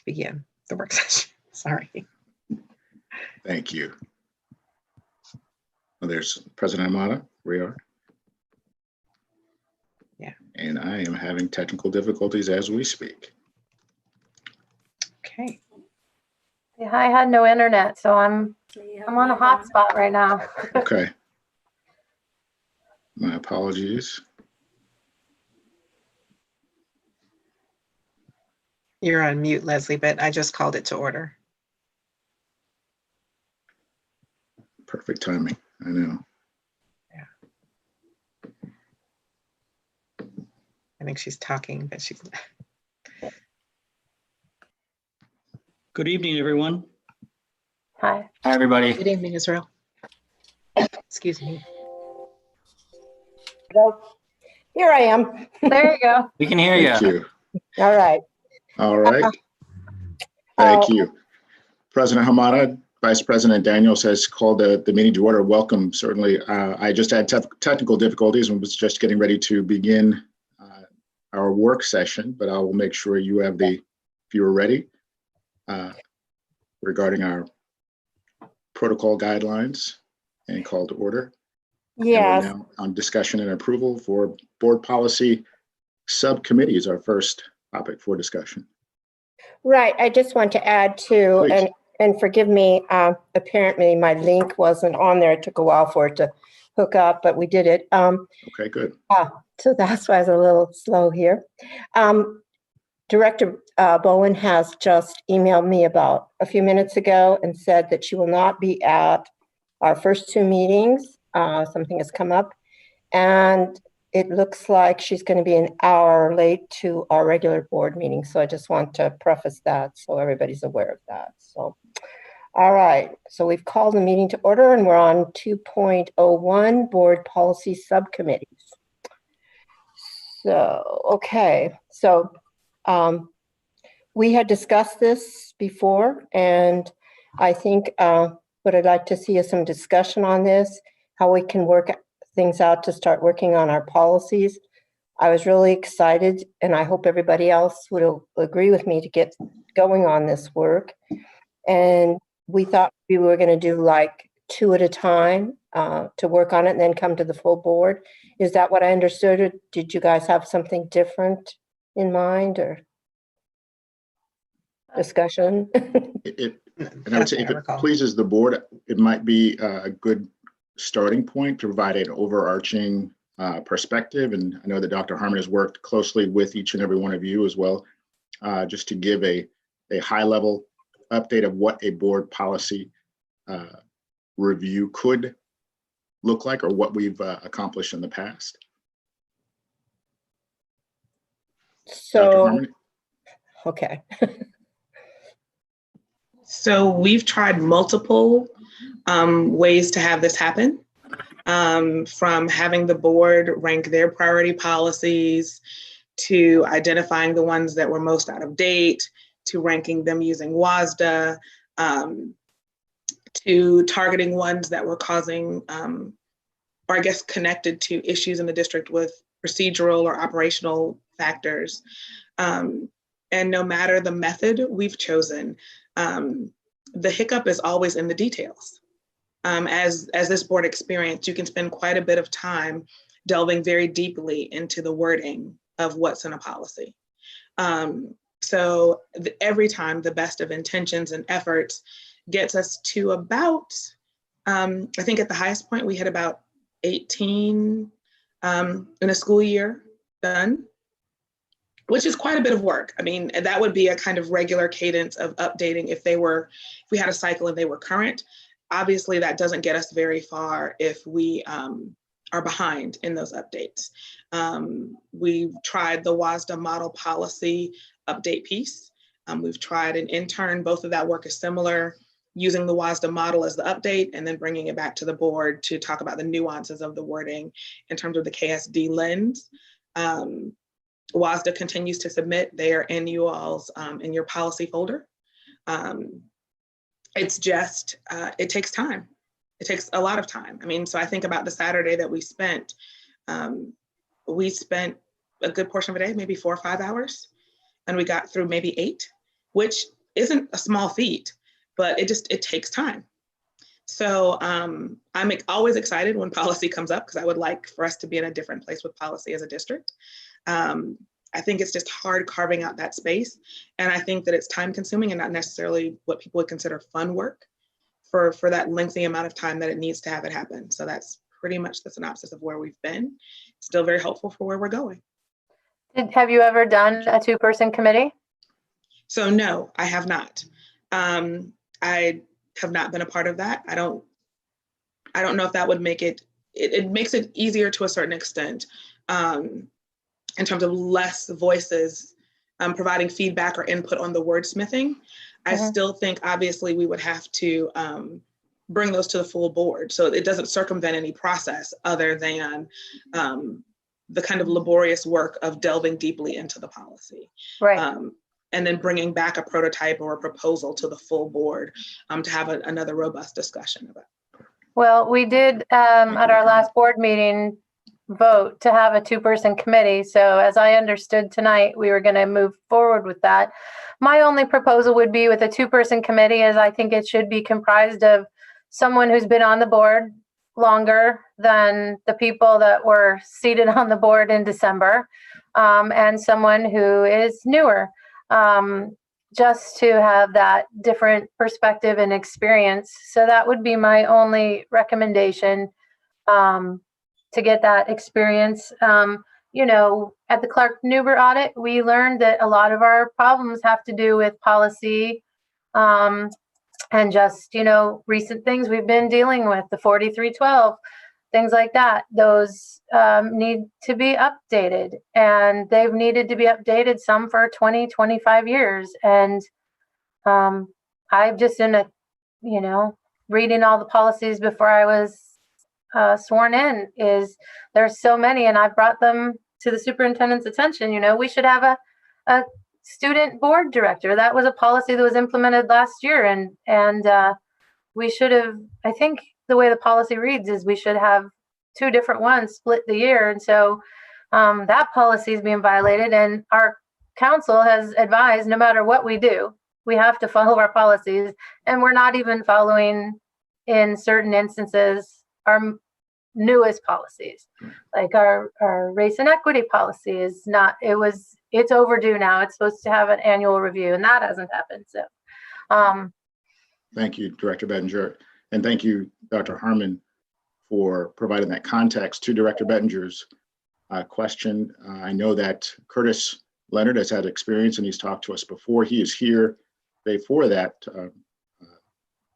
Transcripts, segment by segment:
begin the work session. Sorry. Thank you. Well, there's President Amata, Rayard. Yeah. And I am having technical difficulties as we speak. Okay. Yeah, I had no internet, so I'm on a hotspot right now. Okay. My apologies. You're on mute, Leslie, but I just called it to order. Perfect timing, I know. Yeah. I think she's talking, but she's not. Good evening, everyone. Hi. Hi, everybody. Good evening, Israel. Excuse me. Here I am. There you go. We can hear Thank you. you. All right. All right. Thank you. President Hamada, Vice President Daniels has called the meeting to order. Welcome. Certainly, I just had technical difficulties and was just getting ready to begin our work session, but I will make sure you have if you are ready, regarding our protocol guidelines and call to order. Yes. And we're now on discussion and approval for board policy subcommittees, our first topic for discussion. Right. I just want to add to, Please. and forgive me, apparently my link wasn't on there. It took a while for it to hook up, but we did it. Okay, good. So that's why I was a little slow here. Director Bowen has just emailed me about a few minutes ago and said that she will not be at our first two meetings. Something has come up, and it looks like she's going to be an hour late to our regular board meeting. So I just want to preface that so everybody's aware of that. So, all right. So we've called the meeting to order and we're on 2.01 board policy subcommittees. So, okay. So we had discussed this before, and I think what I'd like to see is some discussion on this, how we can work things out to start working on our policies. I was really excited, and I hope everybody else would agree with me to get going on this work. And we thought we were going to do like 2 at a time to work on it and then come to the full board. Is that what I understood? Or did you guys have something different in mind or discussion? And I would say if it pleases the board, it might be a good starting point to provide an overarching perspective. And I know that Dr. Harmon has worked closely with each and every one of you as well, just to give a high level update of what a board policy review could look like or what we've accomplished in the past. So, Dr. Harmon? okay. So we've tried multiple ways to have this happen, from having the board rank their priority policies, to identifying the ones that were most out of date, to ranking them using WASDA, to targeting ones that were causing, or I guess connected to issues in the district with procedural or operational factors. And no matter the method we've chosen, the hiccup is always in the details. As this board experienced, you can spend quite a bit of time delving very deeply into the wording of what's in a policy. So every time the best of intentions and efforts gets us to about, I think at the highest point, we had about 18 in a school year done, which is quite a bit of work. I mean, that would be a kind of regular cadence of updating if we had a cycle and they were current. Obviously, that doesn't get us very far if we are behind in those updates. We've tried the WASDA model policy update piece. We've tried an intern. Both of that work is similar, using the WASDA model as the update and then bringing it back to the board to talk about the nuances of the wording in terms of the KSD lens. WASDA continues to submit. They are in you all's, in your policy folder. It's just, it takes time. It takes a lot of time. I mean, so I think about the Saturday that we spent a good portion of a day, maybe 4 or 5 hours, and we got through maybe 8, which isn't a small feat, but it takes time. So I'm always excited when policy comes up because I would like for us to be in a different place with policy as a district. I think it's just hard carving out that space. And I think that it's time consuming and not necessarily what people would consider fun work for that lengthy amount of time that it needs to have it happen. So that's pretty much the synopsis of where we've been. Still very hopeful for where we're going. Have you ever done a 2-person committee? So no, I have not. I have not been a part of that. I don't know if that would make it makes it easier to a certain extent in terms of less voices providing feedback or input on the wordsmithing. I still think obviously we would have to bring those to the full board. So it doesn't circumvent any process other than the kind of laborious work of delving deeply into the policy. Right. And then bringing back a prototype or a proposal to the full board to have another robust discussion about. Well, we did at our last board meeting vote to have a 2-person committee. So as I understood tonight, we were going to move forward with that. My only proposal would be with a 2-person committee is I think it should be comprised of someone who's been on the board longer than the people that were seated on the board in December, and someone who is newer, just to have that different perspective and experience. So that would be my only recommendation, to get that experience. At the Clark Nuber audit, we learned that a lot of our problems have to do with policy, and just, recent things we've been dealing with, the 4312, things like that. Those need to be updated, and they've needed to be updated some for 20, 25 years. And I've just reading all the policies before I was sworn in, there's so many, and I brought them to the superintendent's attention. We should have a student board director. That was a policy that was implemented last year, and we should have, I think the way the policy reads is we should have 2 different ones split the year. And so that policy is being violated, and our council has advised no matter what we do, we have to follow our policies, and we're not even following, in certain instances, our newest policies. Like our race and equity policy is not, it's overdue now. It's supposed to have an annual review, and that hasn't happened. So thank you, Director Bettinger. And thank you, Dr. Harmon, for providing that context to Director Bettinger's question. I know that Curtis Leonard has had experience and he's talked to us before. He is here today for that.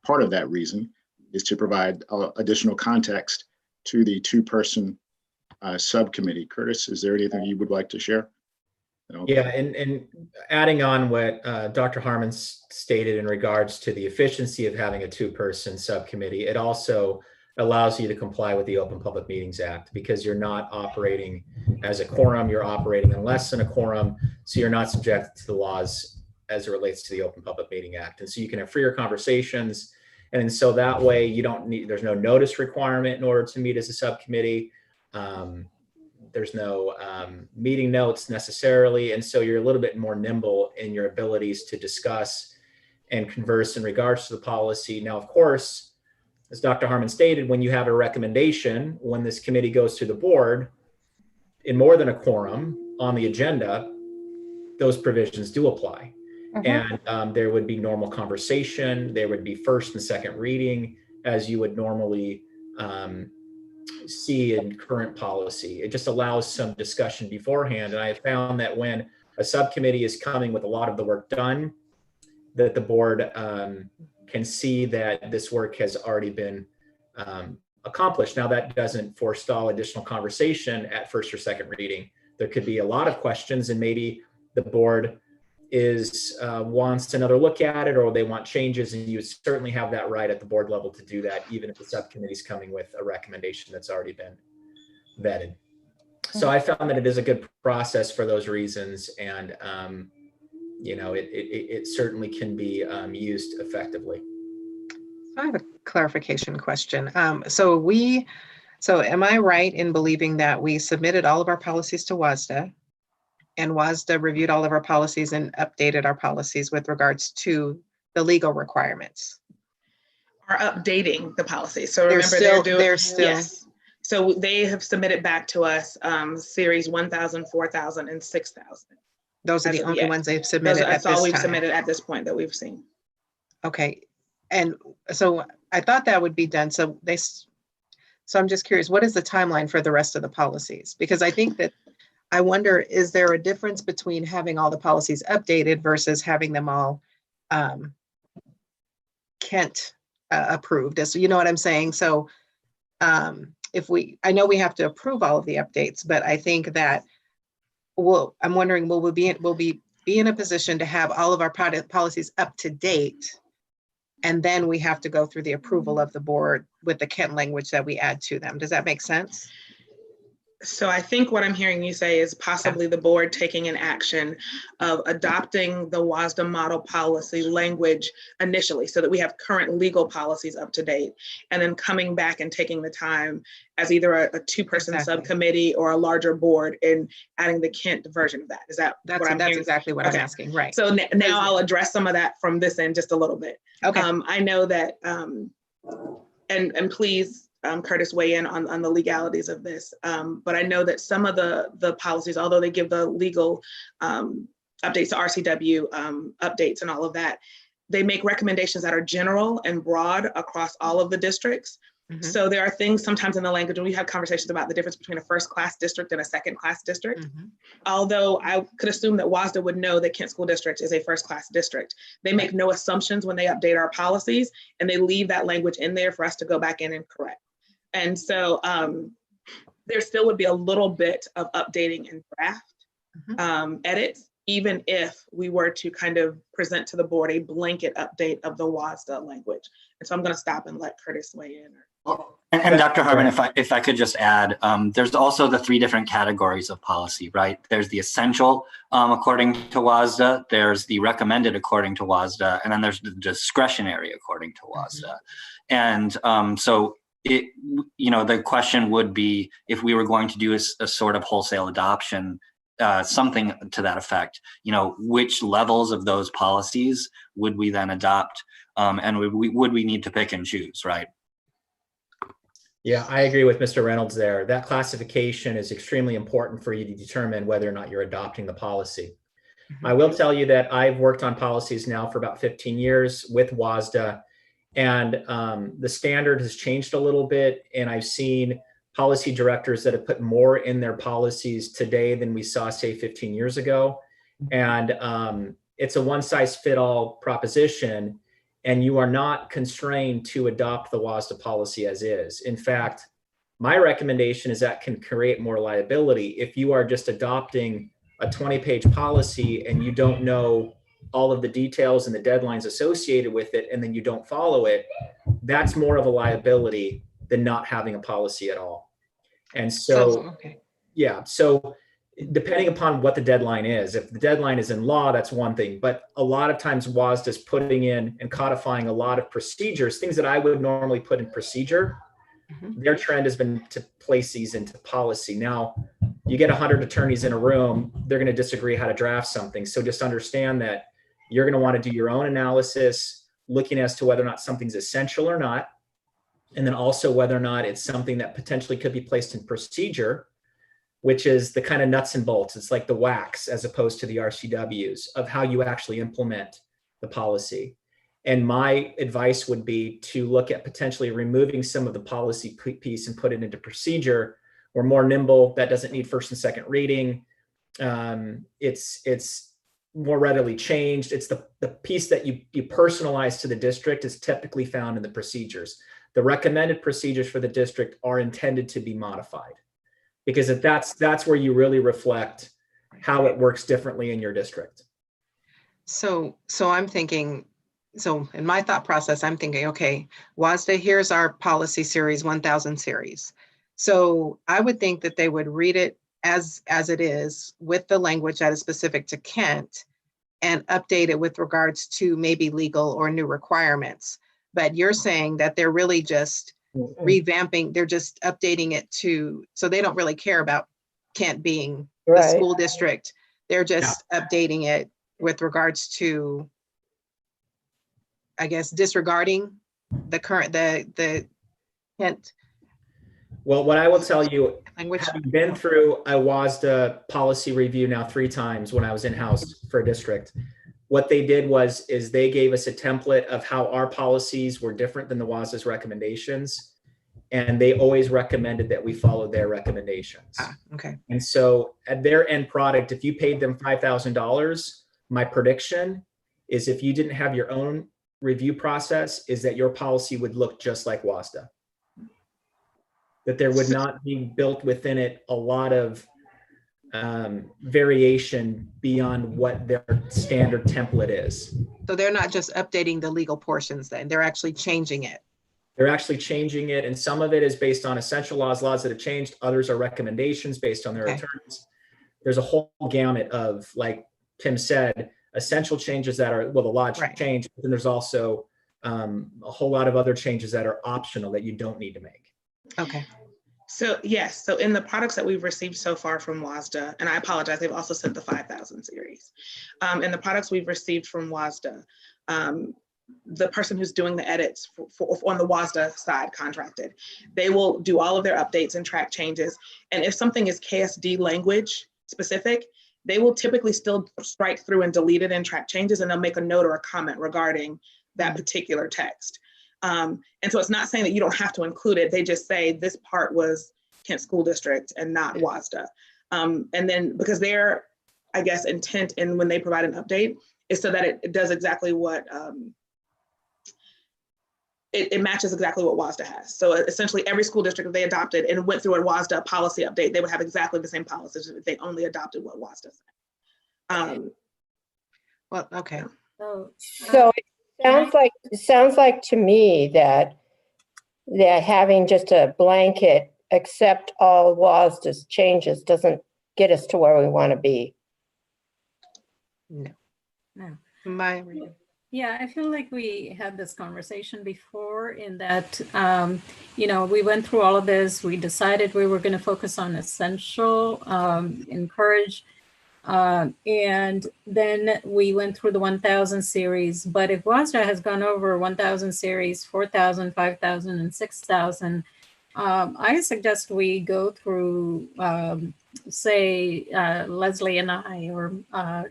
Part of that reason is to provide additional context to the 2-person subcommittee. Curtis, is there anything you would like to share? Yeah, and adding on what Dr. Harmon stated in regards to the efficiency of having a 2-person subcommittee, it also allows you to comply with the Open Public Meetings Act, because you're not operating as a quorum, you're operating in less than a quorum, so you're not subject to the laws as it relates to the Open Public Meeting Act. And so you can have freer conversations, and so that way you don't need, there's no notice requirement in order to meet as a subcommittee. There's no meeting notes necessarily. And so you're a little bit more nimble in your abilities to discuss and converse in regards to the policy. Now, of course, as Dr. Harmon stated, when you have a recommendation, when this committee goes to the board in more than a quorum on the agenda, those provisions do apply. And there would be normal conversation. There would be first and second reading as you would normally see in current policy. It just allows some discussion beforehand. And I have found that when a subcommittee is coming with a lot of the work done, that the board can see that this work has already been accomplished. Now, that doesn't forestall additional conversation at first or second reading. There could be a lot of questions, and maybe the board wants another look at it, or they want changes, and you certainly have that right at the board level to do that, even if the subcommittee is coming with a recommendation that's already been vetted. So I found that it is a good process for those reasons, and it certainly can be used effectively. I have a clarification question. So am I right in believing that we submitted all of our policies to WASDA, and WASDA reviewed all of our policies and updated our policies with regards to the legal requirements. Are updating the policy. So They're remember, still- doing, they're still- yes. So they have submitted back to us series 1,000, 4,000, and 6,000. Those are As the of only yet. ones they've submitted at That's all this we've time. submitted at this point that we've seen. Okay, and so I thought that would be done. So I'm just curious, what is the timeline for the rest of the policies? Because I think that, I wonder, is there a difference between having all the policies updated versus having them all Kent approved? As you know what I'm saying? So I know we have to approve all of the updates, but I think that I'm wondering, will we be in a position to have all of our product policies up to date? And then we have to go through the approval of the board with the Kent language that we add to them. Does that make sense? So I think what I'm hearing you say is possibly the board taking an action of adopting the WASDA model policy language initially so that we have current legal policies up to date, and then coming back and taking the time as either a two-person Exactly. subcommittee or a larger board and adding the Kent version of that. Is that That's what I'm hearing? exactly what Okay. I'm asking, right? So now I'll address some of that from this end just a little bit. Okay. I know that, and please, Curtis, weigh in on the legalities of this. But I know that some of the policies, although they give the legal updates to RCW updates and all of that, they make recommendations that are general and broad across all of the districts. Mhm. So there are things sometimes in the language when we have conversations about the difference between a first class district and a second class district. Mhm. Although I could assume that WASDA would know that Kent School District is a first class district. They make no assumptions when they update our policies, and they leave that language in there for us to go back in and correct. And so there still would be a little bit of updating and draft edits, even if we were to kind of present to the board a blanket update of the WASDA language. And so I'm going to stop and let Curtis weigh in. And Dr. Harmon, if I could just add, there's also the 3 different categories of policy, right? There's the essential according to WASDA, there's the recommended according to WASDA, and then there's the discretionary according to WASDA. And so the question would be, if we were going to do a sort of wholesale adoption, something to that effect, which levels of those policies would we then adopt? And would we need to pick and choose, right? Yeah, I agree with Mr. Reynolds there. That classification is extremely important for you to determine whether or not you're adopting the policy. I will tell you that I've worked on policies now for about 15 years with WASDA, and the standard has changed a little bit, and I've seen policy directors that have put more in their policies today than we saw, say, 15 years ago. And it's a one-size-fit-all proposition, and you are not constrained to adopt the WASDA policy as is. In fact, my recommendation is that can create more liability. If you are just adopting a 20-page policy and you don't know all of the details and the deadlines associated with it, and then you don't follow it, that's more of a liability than not having a policy at all. And so, yeah, so depending upon what the deadline is, if the deadline is in law, that's one thing, but a lot of times WASDA is putting in and codifying a lot of procedures, things that I would normally put in procedure. Their trend has been to place these into policy. Now, you get 100 attorneys in a room, they're going to disagree how to draft something. So just understand that you're going to want to do your own analysis, looking as to whether or not something's essential or not, and then also whether or not it's something that potentially could be placed in procedure, which is the kind of nuts and bolts. It's like the wax as opposed to the RCWs of how you actually implement the policy. And my advice would be to look at potentially removing some of the policy piece and put it into procedure. We're more nimble. That doesn't need first and second reading. It's more readily changed. It's the piece that you personalize to the district is typically found in the procedures. The recommended procedures for the district are intended to be modified, because if that's where you really reflect how it works differently in your district. So I'm thinking, so in my thought process, I'm thinking, okay, WASDA, here's our policy series 1000 series. So I would think that they would read it as it is with the language that is specific to Kent and update it with regards to maybe legal or new requirements. But you're saying that they're really just revamping, they're just updating it to, so they don't really care about Kent being the school district. They're just updating it with regards to, I guess, disregarding the current, the hint Well, what I will tell you, language. having been through a WASDA policy review now 3 times when I was in-house for a district, what they did is they gave us a template of how our policies were different than the WASDA's recommendations. And they always recommended that we follow their recommendations. Okay. And so at their end product, if you paid them $5,000, my prediction is if you didn't have your own review process, is that your policy would look just like WASDA. That there would not be built within it a lot of variation beyond what their standard template is. So they're not just updating the legal portions then, they're actually changing it. They're actually changing it, and some of it is based on essential laws that have changed. Others are recommendations based on their attorneys. There's a whole gamut of, like Tim said, essential changes that are, well, the law changed, but then there's also a whole lot of other changes that are optional that you don't need to make. Okay. So yes, so in the products that we've received so far from WASDA, and I apologize, they've also sent the 5,000 series. In the products we've received from WASDA, the person who's doing the edits for on the WASDA side contracted, they will do all of their updates and track changes. And if something is KSD language specific, they will typically still strike through and delete it and track changes, and they'll make a note or a comment regarding that particular text. And so it's not saying that you don't have to include it. They just say this part was Kent School District and not WASDA. And then because their, I guess, intent in when they provide an update is so that it does exactly what, it matches exactly what WASDA has. So essentially every school district, if they adopted and went through a WASDA policy update, they would have exactly the same policies if they only adopted what WASDA said. Well, okay. So it sounds like to me that having just a blanket accept all WASDA's changes doesn't get us to where we want to be. No. No. My reading. Yeah, I feel like we had this conversation before in that, you know, we went through all of this. We decided we were going to focus on essential, encourage, and then we went through the 1,000 series. But if WASDA has gone over 1,000 series, 4,000, 5,000, and 6,000, I suggest we go through, say, Leslie and I, or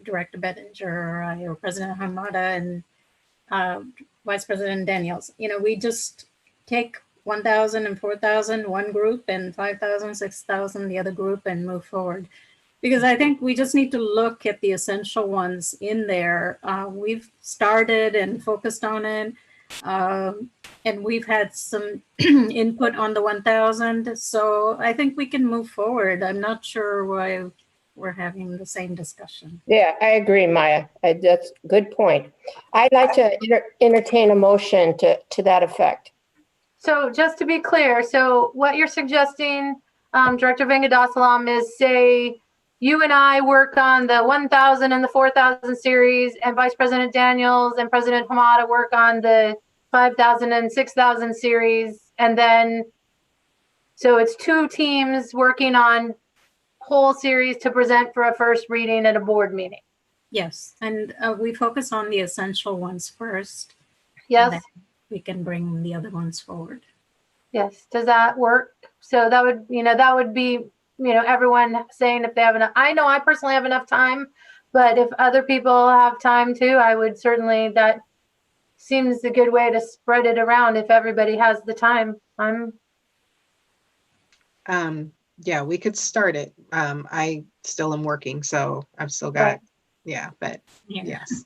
Director Bettinger, or I, or President Hamada, and Vice President Daniels. You know, we just take 1,000 and 4,000, one group, and 5,000, 6,000, the other group, and move forward. Because I think we just need to look at the essential ones in there. We've started and focused on it. And we've had some input on the 1,000. So I think we can move forward. I'm not sure why we're having the same discussion. Yeah, I agree, Maya. That's a good point. I'd like to entertain a motion to that effect. So just to be clear, so what you're suggesting, Director Vengadhasalam, is say you and I work on the 1,000 and the 4,000 series, and Vice President Daniels and President Hamada work on the 5,000 and 6,000 series. And then, so it's 2 teams working on whole series to present for a first reading at a board meeting. Yes, and we focus on the essential ones first. Yes. And then we can bring the other ones forward. Yes. Does that work? So that would, that would be, everyone saying if they have enough. I know I personally have enough time, but if other people have time too, I would certainly, that seems a good way to spread it around if everybody has the time. Yeah, we could start it. I still am working, so I've still got, but yes,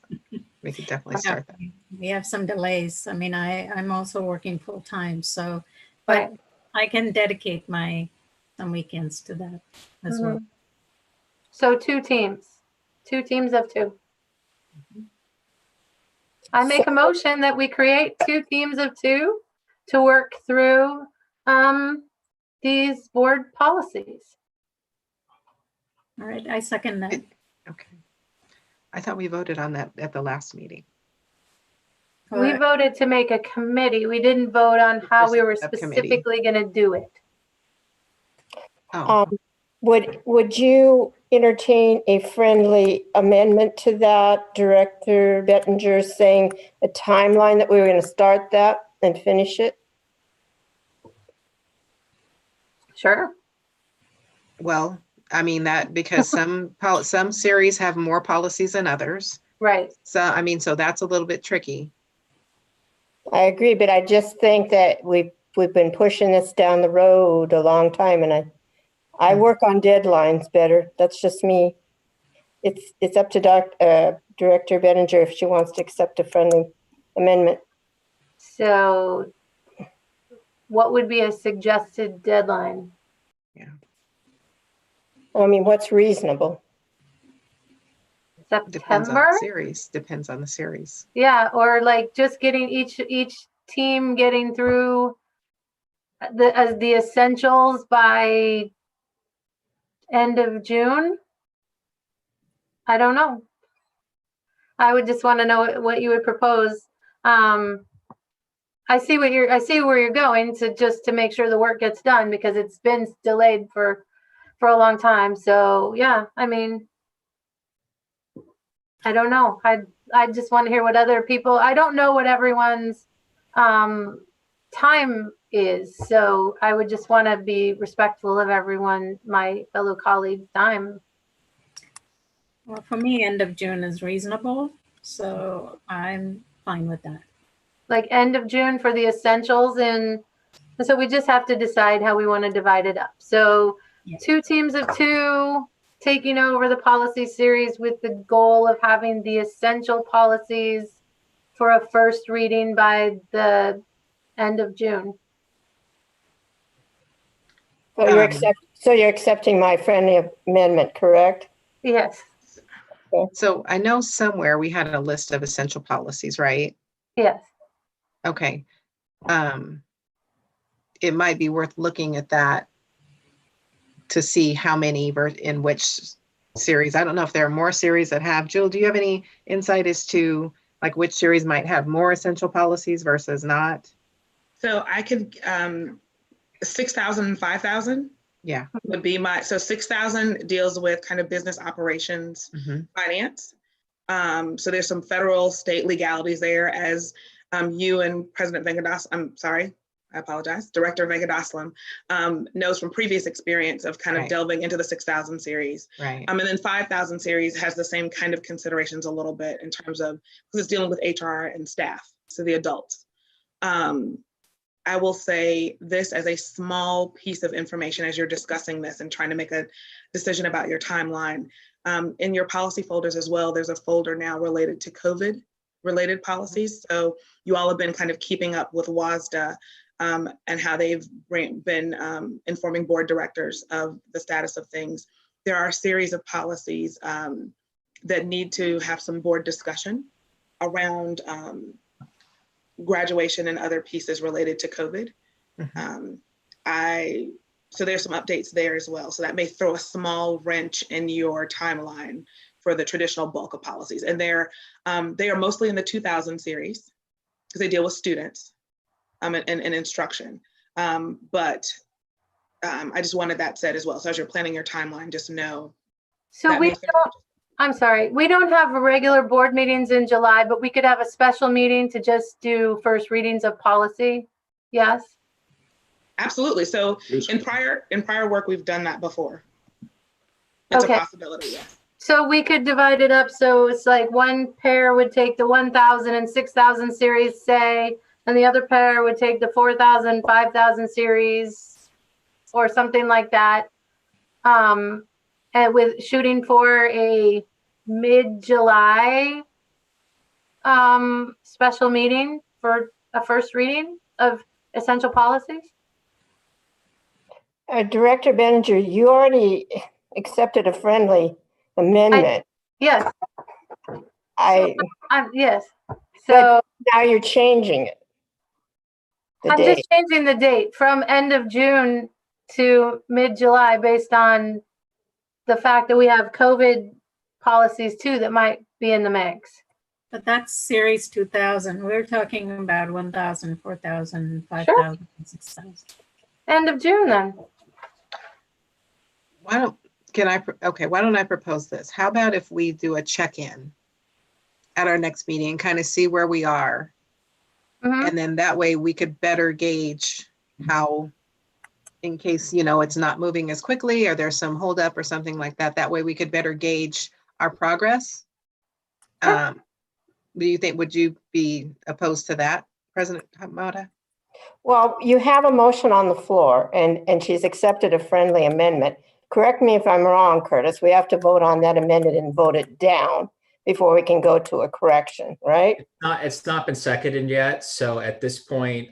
we could definitely start that. We have some delays. I mean, I'm also working full time, so, but I can dedicate some weekends to that as well. So 2 teams of 2. I make a motion that we create 2 teams of 2 to work through these board policies. All right, I second that. Okay. I thought we voted on that at the last meeting. We voted to make a committee. We didn't vote on how we were specifically going to do it. Oh, Would you entertain a friendly amendment to that, Director Bettinger, saying a timeline that we were going to start that and finish it? Sure. Well, I mean that because some series have more policies than others. Right. So, I mean, so that's a little bit tricky. I agree, but I just think that we've been pushing this down the road a long time, and I work on deadlines better. That's just me. It's up to Director Bettinger if she wants to accept a friendly amendment. So what would be a suggested deadline? I mean, what's reasonable? Depends on September? the series. Depends on the series. Yeah, or like just getting each team getting through the essentials by end of June. I don't know. I would just want to know what you would propose. I see where you're going to make sure the work gets done because it's been delayed for a long time. So yeah, I mean, I don't know. I just want to hear what other people. I don't know what everyone's time is, so I would just want to be respectful of everyone, my fellow colleagues' time. Well, for me, end of June is reasonable, so I'm fine with that. Like end of June for the essentials, and so we just have to decide how we want to divide it up. So Yeah. 2 teams of 2 taking over the policy series with the goal of having the essential policies for a first reading by the end of June. So you're accepting my friendly amendment, correct? Yes. So I know somewhere we had a list of essential policies, right? Yes. Okay. It might be worth looking at that to see how many in which series. I don't know if there are more series that have. Jill, do you have any insight as to like which series might have more essential policies versus not? So I could, 6,000 and 5,000 Yeah. would be so 6,000 deals with kind of business operations, finance. So there's some federal, state legalities there as you and President Director Venkatasalam knows from previous experience of kind of delving into the 6,000 series. Right. And then 5,000 series has the same kind of considerations a little bit in terms of, because it's dealing with HR and staff, so the adults. I will say this as a small piece of information as you're discussing this and trying to make a decision about your timeline. In your policy folders as well, there's a folder now related to COVID related policies. So you all have been kind of keeping up with WASDA and how they've been informing board directors of the status of things. There are a series of policies that need to have some board discussion around graduation and other pieces related to COVID. So there's some updates there as well. So that may throw a small wrench in your timeline for the traditional bulk of policies. And they are mostly in the 2000 series because they deal with students and instruction. But I just wanted that said as well. So as you're planning your timeline, just know. So I'm sorry, we don't have regular board meetings in July, but we could have a special meeting to just do first readings of policy. Yes. Absolutely. So in prior work, we've done that before. It's a possibility, yes. So we could divide it up. So it's like one pair would take the 1,000 and 6,000 series, say, and the other pair would take the 4,000, 5,000 series or something like that. And with shooting for a mid-July special meeting for a first reading of essential policies. Director Bettinger, you already accepted a friendly amendment. Yes. Yes. So now you're changing it. I'm just changing the date from end of June to mid-July based on the fact that we have COVID policies too that might be in the mix. But that's series 2000. We're talking about 1,000, 4,000, 5,000, 6,000. End of June then. Why don't, why don't I propose this? How about if we do a check-in at our next meeting, kind of see where we are? Mhm. And then that way we could better gauge how, in case, it's not moving as quickly or there's some holdup or something like that. That way we could better gauge our progress. Sure. Do you think, would you be opposed to that, President Hamada? Well, you have a motion on the floor and she's accepted a friendly amendment. Correct me if I'm wrong, Curtis. We have to vote on that amendment and vote it down before we can go to a correction, right? It's not been seconded yet. So at this point,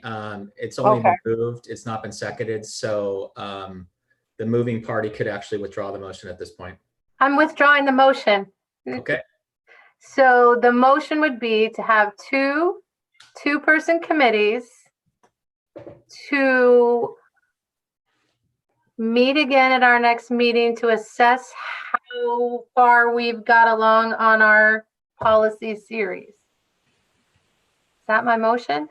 it's only Okay. been moved. It's not been seconded. So the moving party could actually withdraw the motion at this point. I'm withdrawing the motion. Okay. So the motion would be to have two-person committees to meet again at our next meeting to assess how far we've got along on our policy series. Is that my motion?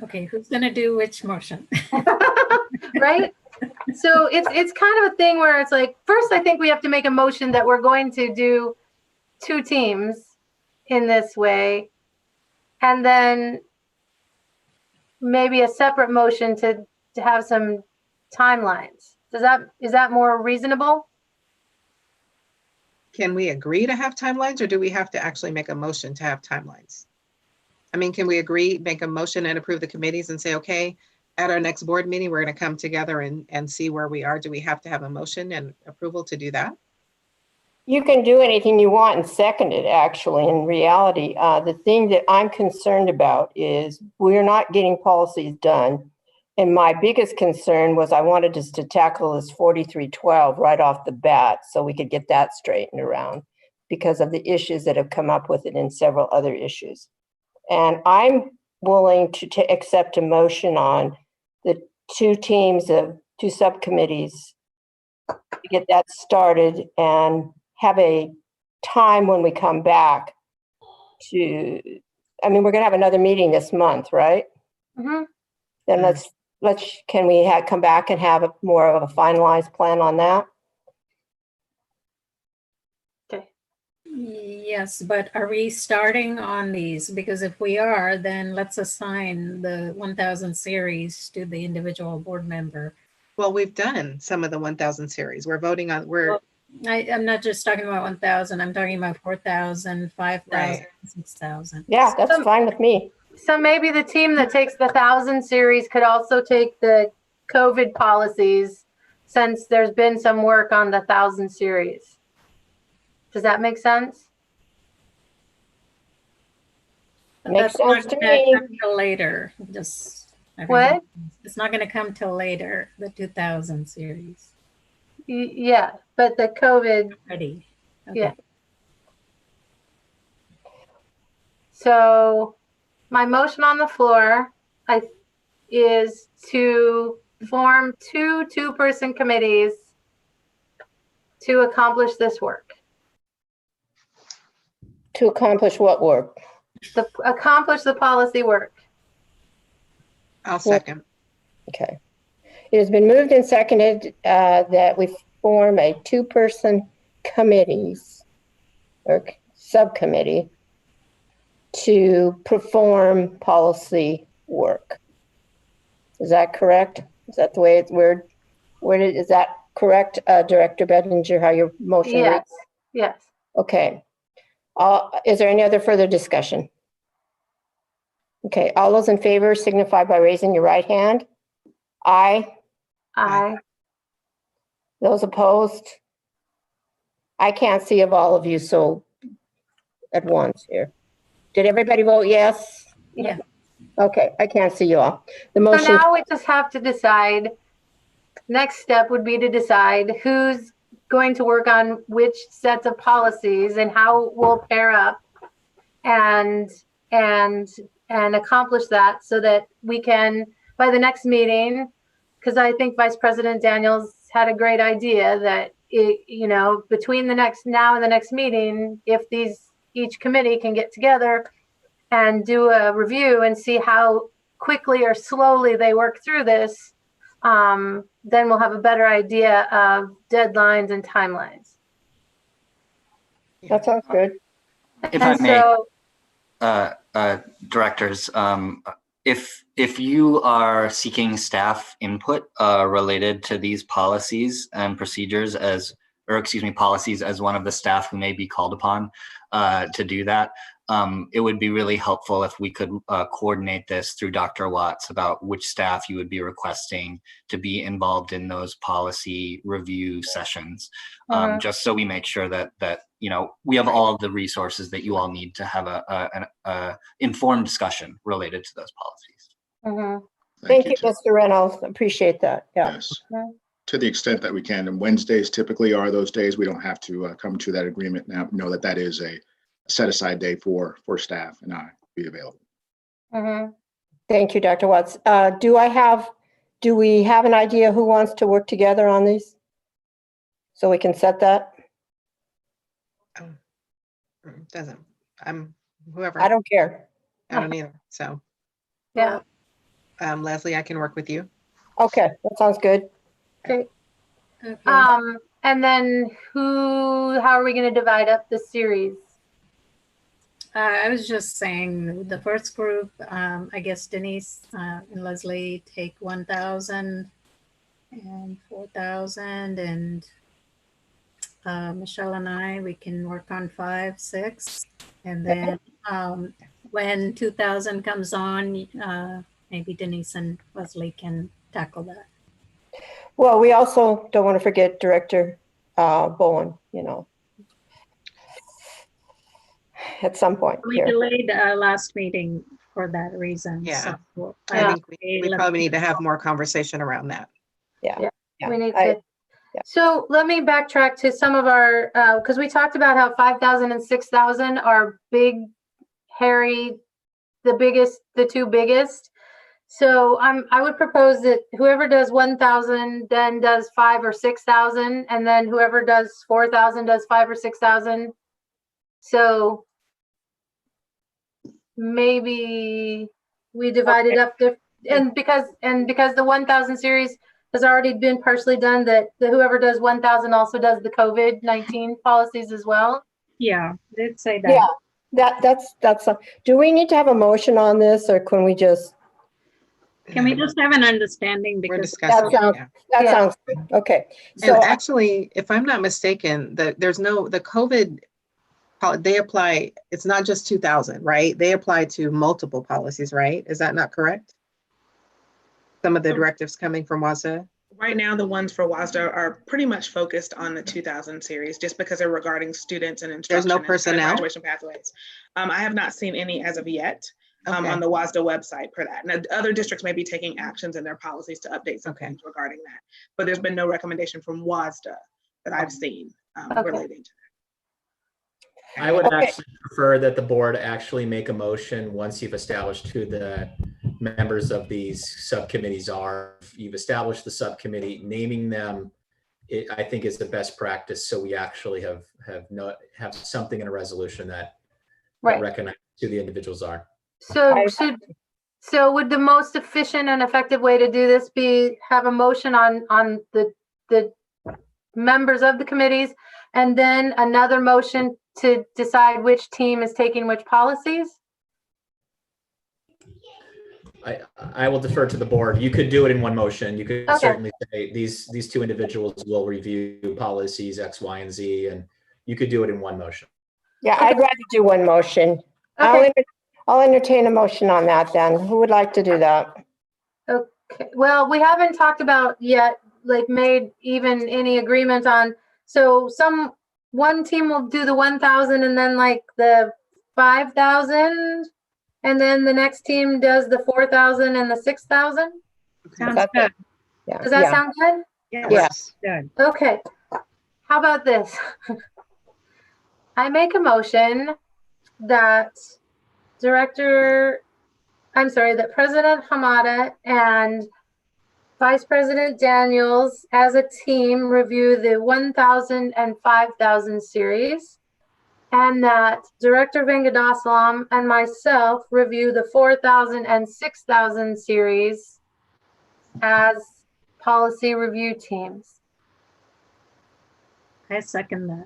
Okay, who's gonna do which motion? Right? So it's kind of a thing where it's like, first, I think we have to make a motion that we're going to do 2 teams in this way. And then maybe a separate motion to have some timelines. Is that more reasonable? Can we agree to have timelines, or do we have to actually make a motion to have timelines? I mean, can we agree, make a motion and approve the committees and say, okay, at our next board meeting, we're going to come together and see where we are? Do we have to have a motion and approval to do that? You can do anything you want and second it, actually, in reality. The thing that I'm concerned about is we're not getting policies done. And my biggest concern was I wanted us to tackle this 4312 right off the bat so we could get that straightened around because of the issues that have come up with it and several other issues. And I'm willing to accept a motion on the 2 teams of 2 subcommittees to get that started and have a time when we come back to, I mean, we're going to have another meeting this month, right? Mm-hmm. Then can we come back and have more of a finalized plan on that? Okay. Yes, but are we starting on these? Because if we are, then let's assign the 1000 series to the individual board member. Well, we've done some of the 1000 series. We're voting on, I'm not just talking about 1000. I'm talking about 4000, 5000, Right. 6000. Yeah, that's fine with me. So maybe the team that takes the 1000 series could also take the COVID policies, since there's been some work on the 1000 series. Does that make sense? Makes That's not sense to gonna me. come till later. What? It's not going to come till later, the 2000 series. Yeah, but the COVID, Ready. yeah. So my motion on the floor is to form 2 two-person committees to accomplish this work. To accomplish what work? Accomplish the policy work. I'll second. Okay. It has been moved and seconded that we form a 2-person committees or subcommittee to perform policy work. Is that correct? Is that the way it's worded? Is that correct, Director Bettinger, how your motion reads? Yes, yes. Okay. Is there any other further discussion? Okay, all those in favor signify by raising your right hand. Aye. Aye. Those opposed? I can't see of all of you, so at once here. Did everybody vote yes? Yeah. Okay, I can't see you all. The So motion, now we just have to decide, next step would be to decide who's going to work on which sets of policies and how we'll pair up and accomplish that so that we can, by the next meeting, because I think Vice President Daniels had a great idea that between now and the next meeting, if each committee can get together and do a review and see how quickly or slowly they work through this, then we'll have a better idea of deadlines and timelines. That sounds good. If I And may, so, directors, if you are seeking staff input related to these policies and procedures policies as one of the staff who may be called upon to do that, it would be really helpful if we could coordinate this through Dr. Watts about which staff you would be requesting to be involved in those policy review sessions, just so we make sure that we have all of the resources that you all need to have a informed discussion related to those policies. Thank you, Mr. Reynolds. Appreciate that. Yeah. Yes. To the extent that we can. And Wednesdays typically are those days. We don't have to come to that agreement now. Know that that is a set aside day for staff and I be available. Thank you, Dr. Watts. Do we have an idea who wants to work together on these? So we can set that? Doesn't, whoever. I don't care. I don't either. So, yeah. Leslie, I can work with you. Okay, that sounds good. Okay. Okay. And then how are we going to divide up the series? I was just saying the first group, I guess Denise and Leslie take 1,000 and 4,000, and Michelle and I, we can work on 5, 6, and then when 2,000 comes on, maybe Denise and Leslie can tackle that. Well, we also don't want to forget Director Bowen, at some point. We here. delayed our last meeting for that reason. Yeah. So I think we probably need to have more conversation around that. Yeah. We need to. So let me backtrack to some of our, because we talked about how 5,000 and 6,000 are big, hairy, the two biggest. So I would propose that whoever does 1,000 then does 5,000 or 6,000, and then whoever does 4,000 does 5,000 or 6,000. So maybe we divide it up, and because the 1,000 series has already been partially done, that whoever does 1,000 also does the COVID-19 policies as well. Yeah, they'd say that. Yeah, that's. Do we need to have a motion on this, or can we just? Can we just have an understanding? We're Because discussing. That sounds good. Okay. And actually, if I'm not mistaken, the COVID, they apply, it's not just 2,000, right? They apply to multiple policies, right? Is that not correct? Some of the directives coming from WASDA? Right now, the ones for WASDA are pretty much focused on the 2000 series, just because they're regarding students and instruction. There's no and personnel? graduation pathways. I have not seen any as of yet Okay. on the WASDA website for that. Now, other districts may be taking actions in their policies to update some things regarding that, but there's been no recommendation from WASDA that I've seen relating to that. I would actually prefer that the board actually make a motion once you've established who the members of these subcommittees are. If you've established the subcommittee, naming them, I think is the best practice. So we actually have something in a resolution that recognizes who the individuals are. So would the most efficient and effective way to do this be have a motion on the members of the committees, and then another motion to decide which team is taking which policies? I will defer to the board. You could do it in one motion. You could certainly say these two individuals will review policies X, Y, and Z, and you could do it in one motion. Yeah, I'd rather do one motion. Okay. I'll entertain a motion on that then. Who would like to do that? Okay. Well, we haven't talked about yet, made even any agreement on. So one team will do the 1,000 and then the 5,000. And then the next team does the 4,000 and the 6,000? Sounds good. Yeah. Does that sound good? Yes. Good. Okay. How about this? I make a motion that President Hamada and Vice President Daniels as a team review the 1,000 and 5,000 series, and that Director Vengadaslam and myself review the 4,000 and 6,000 series as policy review teams. I second that.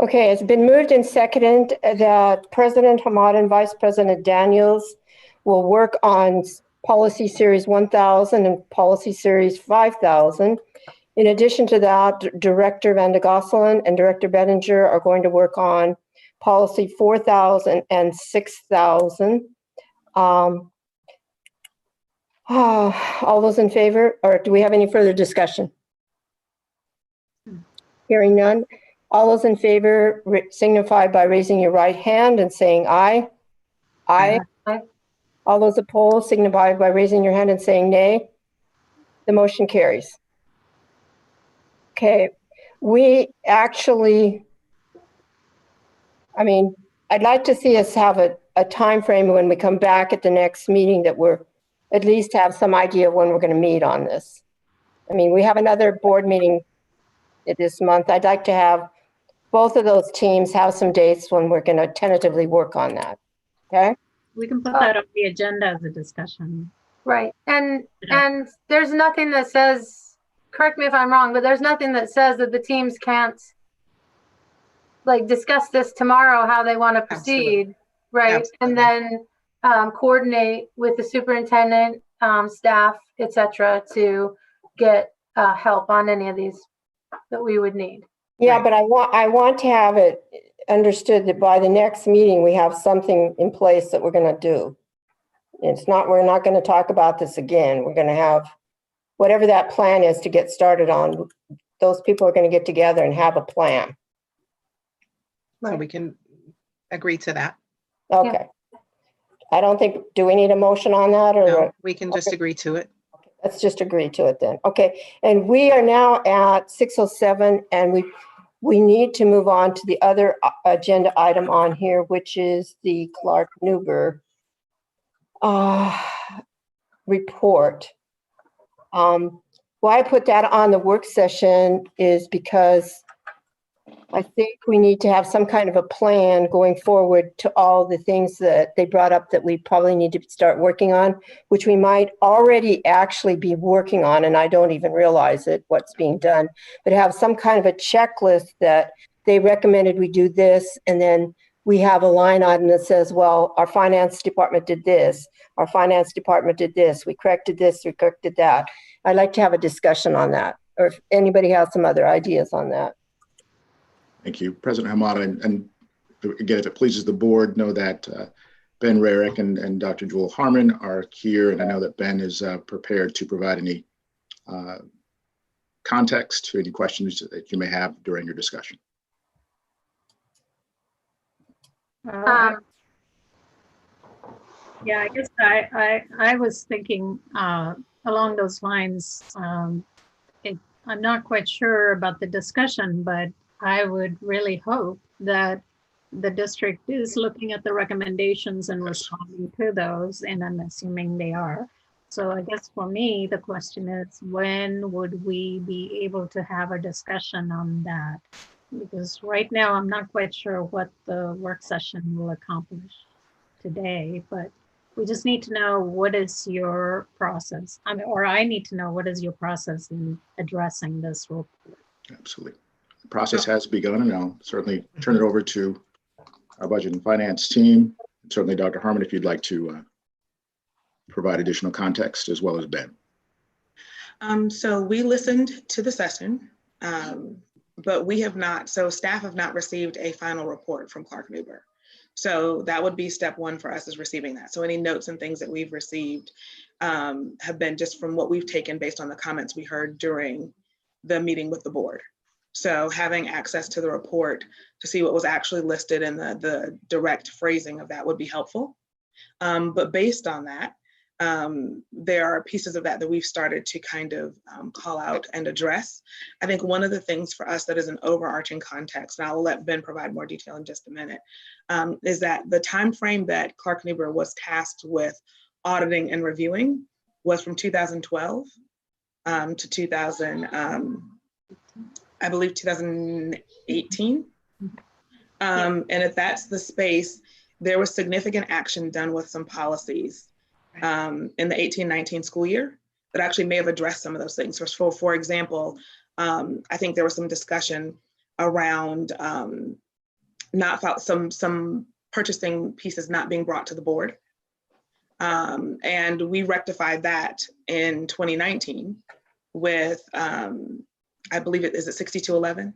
Okay, it's been moved and seconded that President Hamad and Vice President Daniels will work on Policy Series 1000 and Policy Series 5000. In addition to that, Director Van de Gosselen and Director Bettinger are going to work on Policy 4000 and 6000. All those in favor, or do we have any further discussion? Hearing none. All those in favor signify by raising your right hand and saying aye. Aye. Aye. All those opposed signify by raising your hand and saying nay. The motion carries. Okay, we actually, I mean, I'd like to see us have a time frame when we come back at the next meeting that we're at least have some idea of when we're going to meet on this. I mean, we have another board meeting this month. I'd like to have both of those teams have some dates when we're going to tentatively work on that. Okay. We can put that on the agenda as a discussion. Right. And there's nothing that says, correct me if I'm wrong, but there's nothing that says that the teams can't like discuss this tomorrow, how they want to proceed. Absolutely. Right. Absolutely. And then coordinate with the superintendent, staff, etc., to get help on any of these that we would need. Yeah, Right. but I want to have it understood that by the next meeting, we have something in place that we're going to do. It's not, we're not going to talk about this again. We're going to have whatever that plan is to get started on. Those people are going to get together and have a plan. So we can agree to that. Okay. I don't think, do we need a motion on that or? No, we can just agree to it. Let's just agree to it then. Okay, and we are now at 6:07 and we need to move on to the other agenda item on here, which is the Clark Nuber report. Why I put that on the work session is because I think we need to have some kind of a plan going forward to all the things that they brought up that we probably need to start working on, which we might already actually be working on, and I don't even realize it, what's being done, but have some kind of a checklist that they recommended we do this, and then we have a line item that says, well, our finance department did this, our finance department did this, we corrected this, we corrected that. I'd like to have a discussion on that, or if anybody has some other ideas on that. Thank you, President Hamada. And again, if it pleases the board, know that Ben Rarick and Dr. Jewel Harmon are here, and I know that Ben is prepared to provide any context to any questions that you may have during your discussion. Yeah, I guess I was thinking along those lines. I'm not quite sure about the discussion, but I would really hope that the district is looking at the recommendations and responding to those, and I'm assuming they are. So I guess for me, the question is, when would we be able to have a discussion on that? Because right now, I'm not quite sure what the work session will accomplish today, but we just need to know what is your process. Or I need to know what is your process in addressing this report. Absolutely. The process has begun, and I'll certainly turn it over to our budget and finance team. And certainly, Dr. Harmon, if you'd like to provide additional context, as well as Ben. So we listened to the session, but we have not, so staff have not received a final report from Clark Nuber. So that would be step one for us, is receiving that. So any notes and things that we've received have been just from what we've taken based on the comments we heard during the meeting with the board. So having access to the report to see what was actually listed and the direct phrasing of that would be helpful. But based on that, there are pieces of that we've started to kind of call out and address. I think one of the things for us that is an overarching context, and I'll let Ben provide more detail in just a minute, is that the time frame that Clark Nuber was tasked with auditing and reviewing was from 2012 to 2018. And if that's the space, there was significant action done with some policies in the 18-19 school year that actually may have addressed some of those things. For example, I think there was some discussion around some purchasing pieces not being brought to the board. And we rectified that in 2019 with, I believe it is at 6211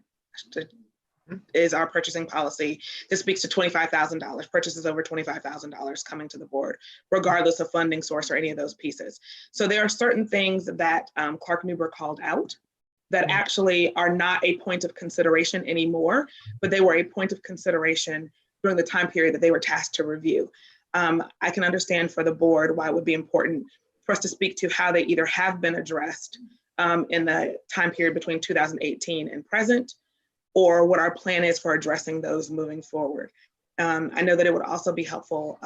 is our purchasing policy. This speaks to $25,000, purchases over $25,000 coming to the board, regardless of funding source or any of those pieces. So there are certain things that Clark Nuber called out that actually are not a point of consideration anymore, but they were a point of consideration during the time period that they were tasked to review. I can understand for the board why it would be important for us to speak to how they either have been addressed in the time period between 2018 and present, or what our plan is for addressing those moving forward. I know that it would also be helpful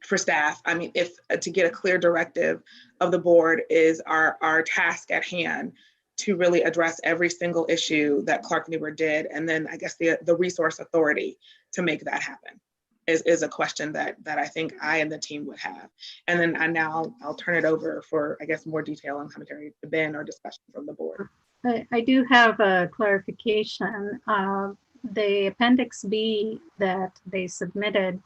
for staff. I mean, if to get a clear directive of the board is our task at hand to really address every single issue that Clark Nuber did, and then I guess the resource authority to make that happen is a question that I think I and the team would have. And then I'll turn it over for, I guess, more detail and commentary to Ben or discussion from the board. I do have a clarification. The Appendix B that they submitted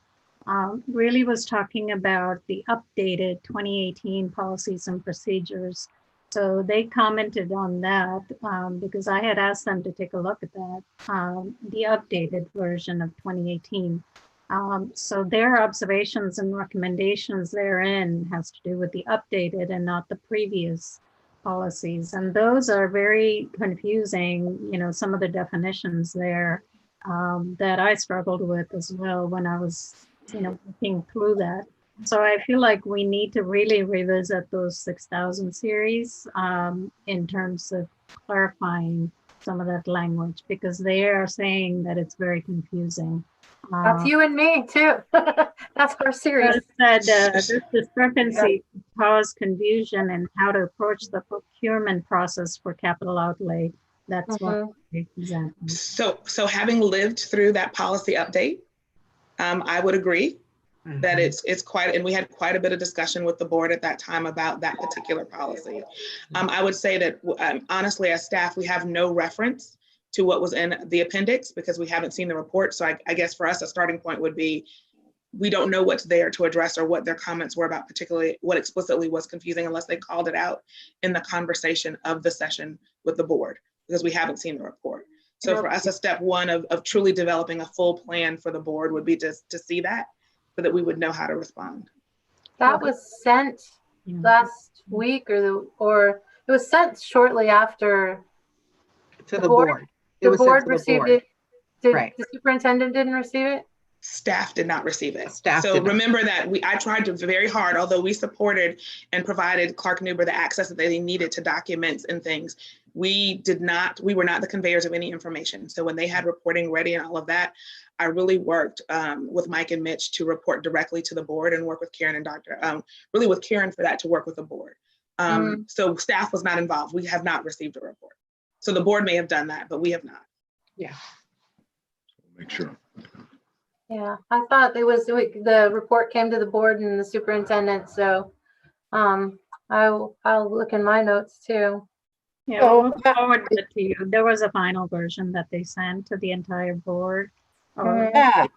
really was talking about the updated 2018 policies and procedures. So they commented on that because I had asked them to take a look at that, the updated version of 2018. So their observations and recommendations therein has to do with the updated and not the previous policies. And those are very confusing, you know, some of the definitions there that I struggled with as well when I was, you know, looking through that. So I feel like we need to really revisit those 6000 series in terms of clarifying some of that language, because they are saying that it's very confusing. That's you and me too. That's our series. Said this discrepancy caused confusion in how to approach the procurement process for capital outlay. That's one example. So having lived through that policy update, I would agree that it's quite, and we had quite a bit of discussion with the board at that time about that particular policy. I would say that honestly, as staff, we have no reference to what was in the appendix because we haven't seen the report. So I guess for us, a starting point would be, we don't know what's there to address or what their comments were about, particularly what explicitly was confusing, unless they called it out in the conversation of the session with the board, because we haven't seen the report. So for us, a step one of truly developing a full plan for the board would be to see that, so that we would know how to respond. That was sent last week, or it was sent shortly after to the board. The board received it. Right. The superintendent didn't receive it? Staff did not receive it. Staff so did not. Remember that I tried to very hard, although we supported and provided Clark Nuber the access that they needed to documents and things. We were not the conveyors of any information. So when they had reporting ready and all of that, I really worked with Mike and Mitch to report directly to the board and work with Karen and really with Karen for that to work with the board. So staff was not involved. We have not received a report. So the board may have done that, but we have not. Yeah. Make sure. Yeah, I thought it was, the report came to the board and the superintendent, so I'll look in my notes too. Yeah, we'll forward it to you. There was a final version that they sent to the entire board. And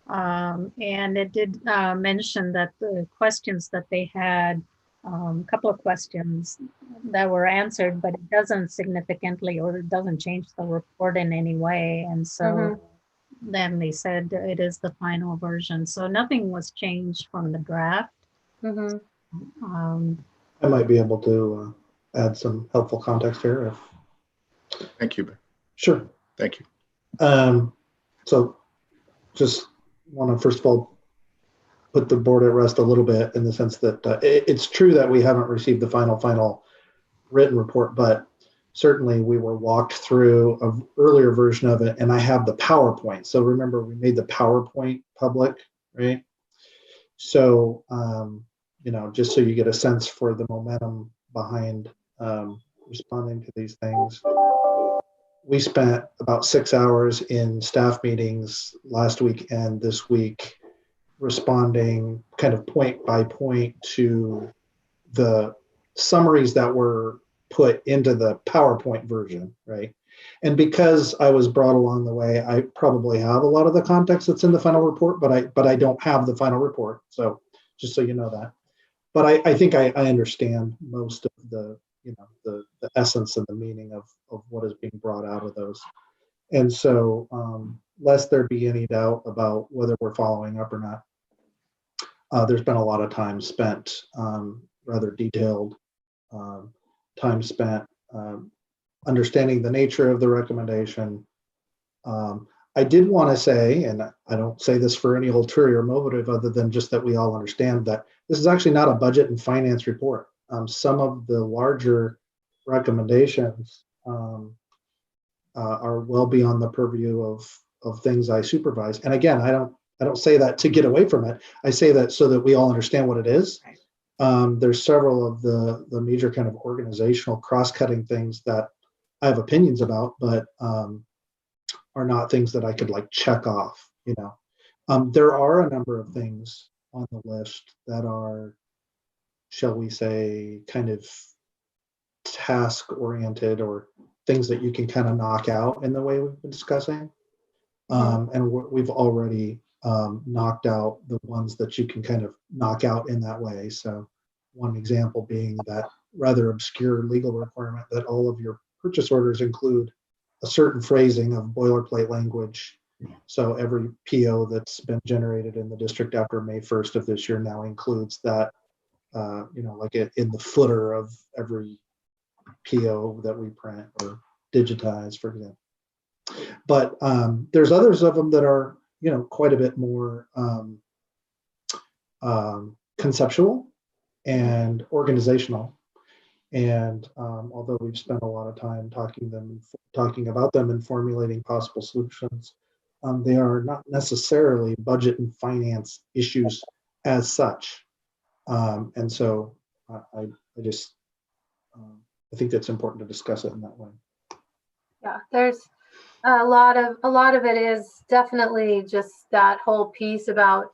it did mention that the questions that they had, a couple of questions that were answered, but it doesn't significantly, or it doesn't change the report in any way. And so then they said it is the final version. So nothing was changed from the draft. I might be able to add some helpful context here. Thank you, Ben. Sure. Thank you. So just want to first of all put the board at rest a little bit in the sense that it's true that we haven't received the final written report, but certainly we were walked through an earlier version of it, and I have the PowerPoint. So remember, we made the PowerPoint public, right? So, you know, just so you get a sense for the momentum behind responding to these things. We spent about 6 hours in staff meetings last week and this week responding kind of point by point to the summaries that were put into the PowerPoint version, right? And because I was brought along the way, I probably have a lot of the context that's in the final report, but I don't have the final report. So just so you know that. But I think I understand most of the, the essence and the meaning of what is being brought out of those. And so lest there be any doubt about whether we're following up or not, there's been a lot of time spent, rather detailed time spent understanding the nature of the recommendation. I did want to say, and I don't say this for any ulterior motive other than just that we all understand that this is actually not a budget and finance report. Some of the larger recommendations are well beyond the purview of things I supervise. And again, I don't say that to get away from it. I say that so that we all understand what it is. There's several of the major kind of organizational cross-cutting things that I have opinions about, but are not things that I could like check off, There are a number of things on the list that are, shall we say, kind of task-oriented or things that you can kind of knock out in the way we've been discussing. And we've already knocked out the ones that you can kind of knock out in that way. So one example being that rather obscure legal requirement that all of your purchase orders include a certain phrasing of boilerplate language. So every PO that's been generated in the district after May 1st of this year now includes that, like in the footer of every PO that we print or digitize, for example. But there's others of them that are, quite a bit more conceptual and organizational. And although we've spent a lot of time talking about them and formulating possible solutions, they are not necessarily budget and finance issues as such. And so I think that's important to discuss it in that way. Yeah, there's a lot of it is definitely just that whole piece about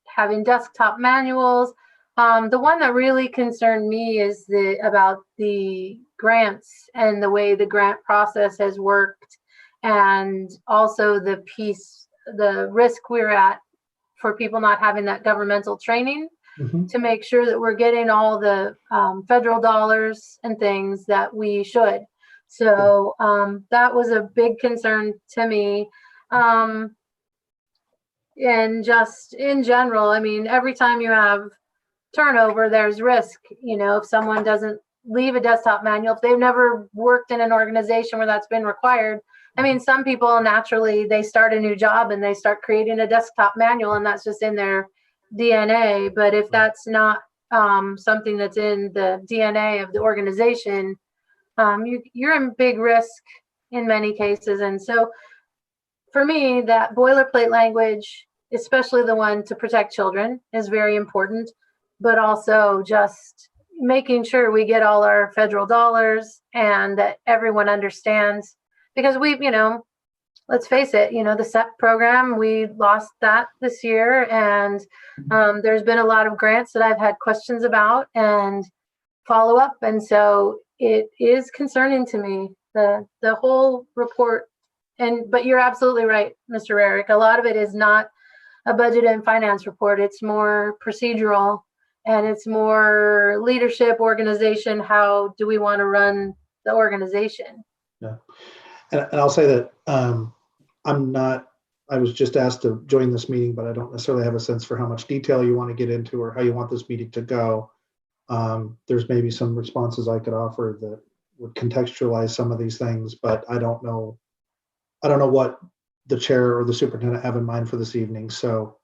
having desktop manuals. The one that really concerned me is about the grants and the way the grant process has worked, and also the risk we're at for people not having that governmental training to make sure that we're getting all the federal dollars and things that we should. So that was a big concern to me. And just in general, I mean, every time you have turnover, there's risk. If someone doesn't leave a desktop manual, if they've never worked in an organization where that's been required. I mean, some people naturally, they start a new job and they start creating a desktop manual, and that's just in their DNA. But if that's not something that's in the DNA of the organization, you're in big risk in many cases. And so for me, that boilerplate language, especially the one to protect children, is very important, but also just making sure we get all our federal dollars and that everyone understands, because we've, let's face it, the SEP program, we lost that this year. And there's been a lot of grants that I've had questions about and follow up. And so it is concerning to me, the whole report. But you're absolutely right, Mr. Eric. A lot of it is not a budget and finance report. It's more procedural and it's more leadership, organization. How do we want to run the organization? Yeah. And I'll say that I was just asked to join this meeting, but I don't necessarily have a sense for how much detail you want to get into or how you want this meeting to go. There's maybe some responses I could offer that would contextualize some of these things, but I don't know what the chair or the superintendent have in mind for this evening. So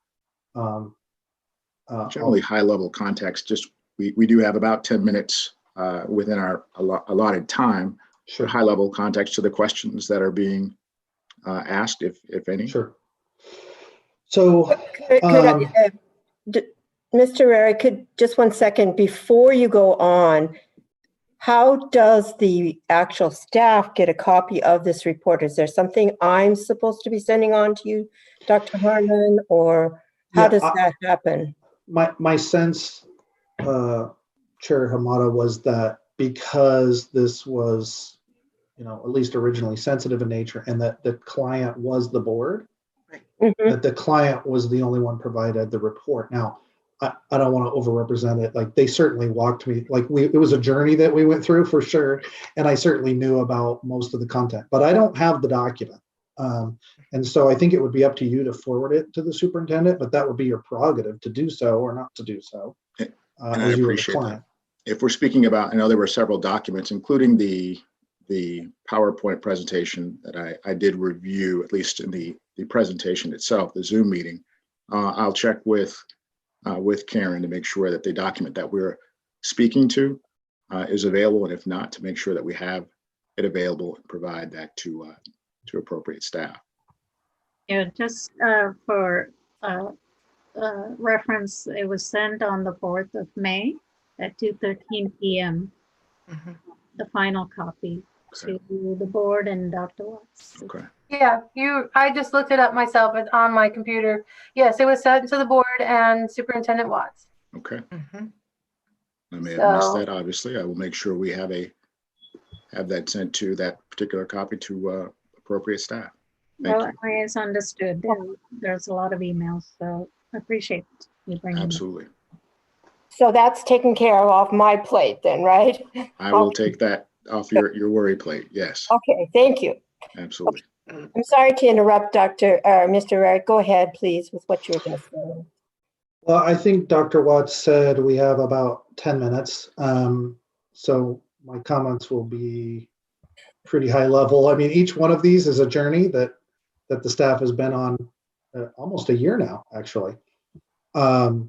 generally high level context, just we do have about 10 minutes within our allotted time. Sure. High level context to the questions that are being asked, if any. Sure. So Mr. Rarick, could just 1 second before you go on, how does the actual staff get a copy of this report? Is there something I'm supposed to be sending on to you, Dr. Harmon, or how does that happen? My sense, Chair Hamada, was that because this was, at least originally sensitive in nature, and that the client was the board, that the client was the only one provided the report. Now, I don't want to overrepresent it. Like, they certainly walked me, like, it was a journey that we went through for sure. And I certainly knew about most of the content, but I don't have the document. And so I think it would be up to you to forward it to the superintendent, but that would be your prerogative to do so or not to do so. And I as you were the appreciate client. that. If we're speaking about, I know there were several documents, including the PowerPoint presentation that I did review, at least in the presentation itself, the Zoom meeting. I'll check with Karen to make sure that the document that we're speaking to is available, and if not, to make sure that we have it available and provide that to appropriate staff. Yeah, just for reference, it was sent on the 4th of May at 2:13 p.m. The final copy to the board and Dr. Watts. Okay. Yeah, I just looked it up myself on my computer. Yes, it was sent to the board and Superintendent Watts. Okay. I may have missed So- that. Obviously, I will make sure we have that sent to that particular copy to appropriate staff. Thank Well, you. it's understood. There's a lot of emails, so I appreciate you bringing it. Absolutely. So that's taken care of off my plate then, right? I will take that off your worry plate. Yes, Okay, thank you. absolutely. I'm sorry to interrupt, Mr. Wright. Go ahead, please, with what you were going to say. Well, I think Dr. Watts said we have about 10 minutes. So my comments will be pretty high level. I mean, each one of these is a journey that the staff has been on almost a year now, actually. But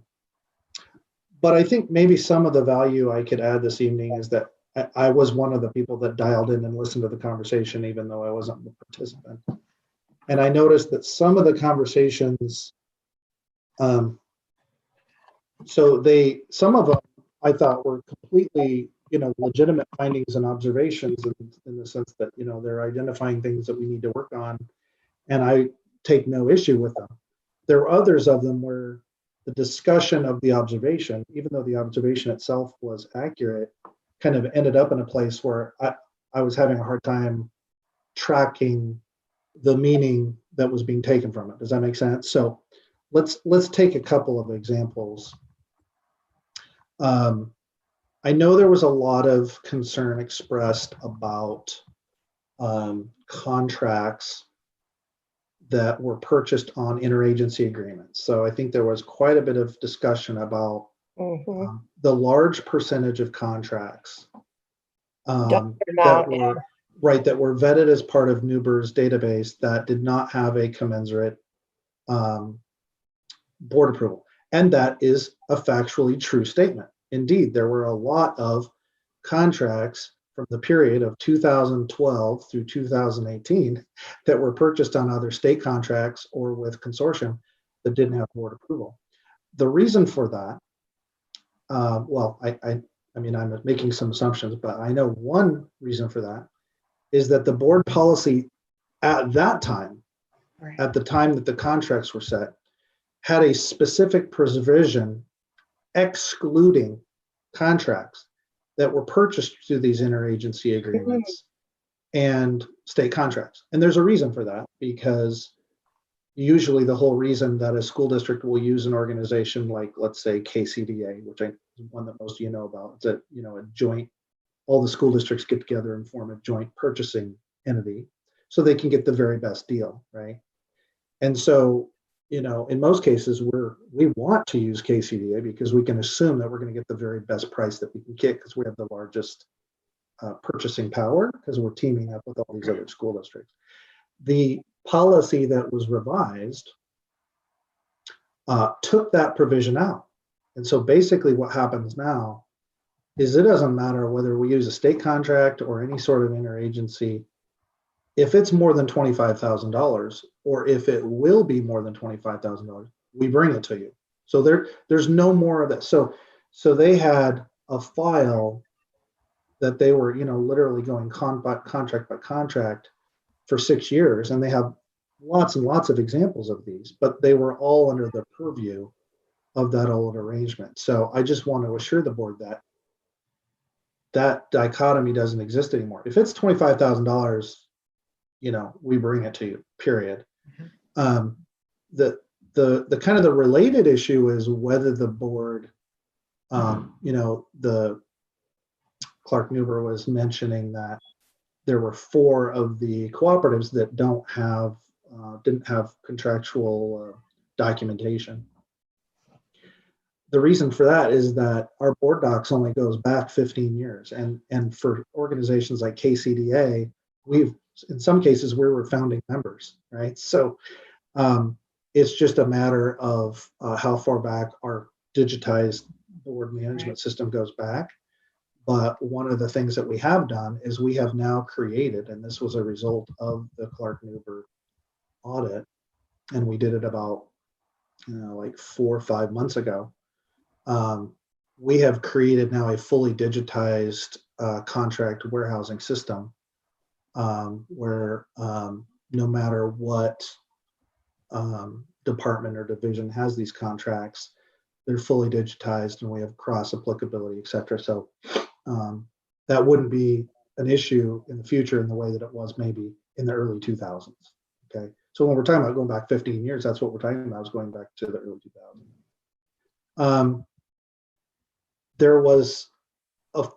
I think maybe some of the value I could add this evening is that I was one of the people that dialed in and listened to the conversation, even though I wasn't the participant. And I noticed that some of the conversations, some of them I thought were completely, legitimate findings and observations in the sense that, they're identifying things that we need to work on. And I take no issue with them. There are others of them where the discussion of the observation, even though the observation itself was accurate, kind of ended up in a place where I was having a hard time tracking the meaning that was being taken from it. Does that make sense? So let's take a couple of examples. I know there was a lot of concern expressed about contracts that were purchased on interagency agreements. So I think there was quite a bit of discussion about the large percentage of contracts that were vetted as part of Nuber's database that did not have a commensurate board approval. And that is a factually true statement. Indeed, there were a lot of contracts from the period of 2012 through 2018 that were purchased on either state contracts or with consortium that didn't have board approval. The reason for that, I mean, I'm making some assumptions, but I know one reason for that is that the board policy at that time, at the time that the contracts were set, had a specific provision excluding contracts that were purchased through these interagency agreements and state contracts. And there's a reason for that, because usually the whole reason that a school district will use an organization like, let's say, KCDA, which is one that most of you know about, is that, a joint, all the school districts get together and form a joint purchasing entity so they can get the very best deal, right? And so, in most cases, we want to use KCDA because we can assume that we're going to get the very best price that we can get because we have the largest purchasing power because we're teaming up with all these other school districts. The policy that was revised took that provision out. And so basically what happens now is it doesn't matter whether we use a state contract or any sort of interagency. If it's more than $25,000, or if it will be more than $25,000, we bring it to you. So there's no more of that. So they had a file that they were, literally going contract by contract for 6 years, and they have lots and lots of examples of these, but they were all under the purview of that old arrangement. So I just want to assure the board that that dichotomy doesn't exist anymore. If it's $25,000, we bring it to you, period. The kind of the related issue is whether the board, the Clark Nuber was mentioning that there were 4 of the cooperatives that didn't have contractual documentation. The reason for that is that our board docs only goes back 15 years. And for organizations like KCDA, in some cases, we were founding members, right? So it's just a matter of how far back our digitized board management system goes back. But one of the things that we have done is we have now created, and this was a result of the Clark Nuber audit, and we did it about like 4 or 5 months ago. We have created now a fully digitized contract warehousing system where no matter what department or division has these contracts, they're fully digitized, and we have cross applicability, et cetera. So that wouldn't be an issue in the future in the way that it was maybe in the early 2000s. Okay, so when we're talking about going back 15 years, that's what we're talking about, is going back to the early 2000s. There was a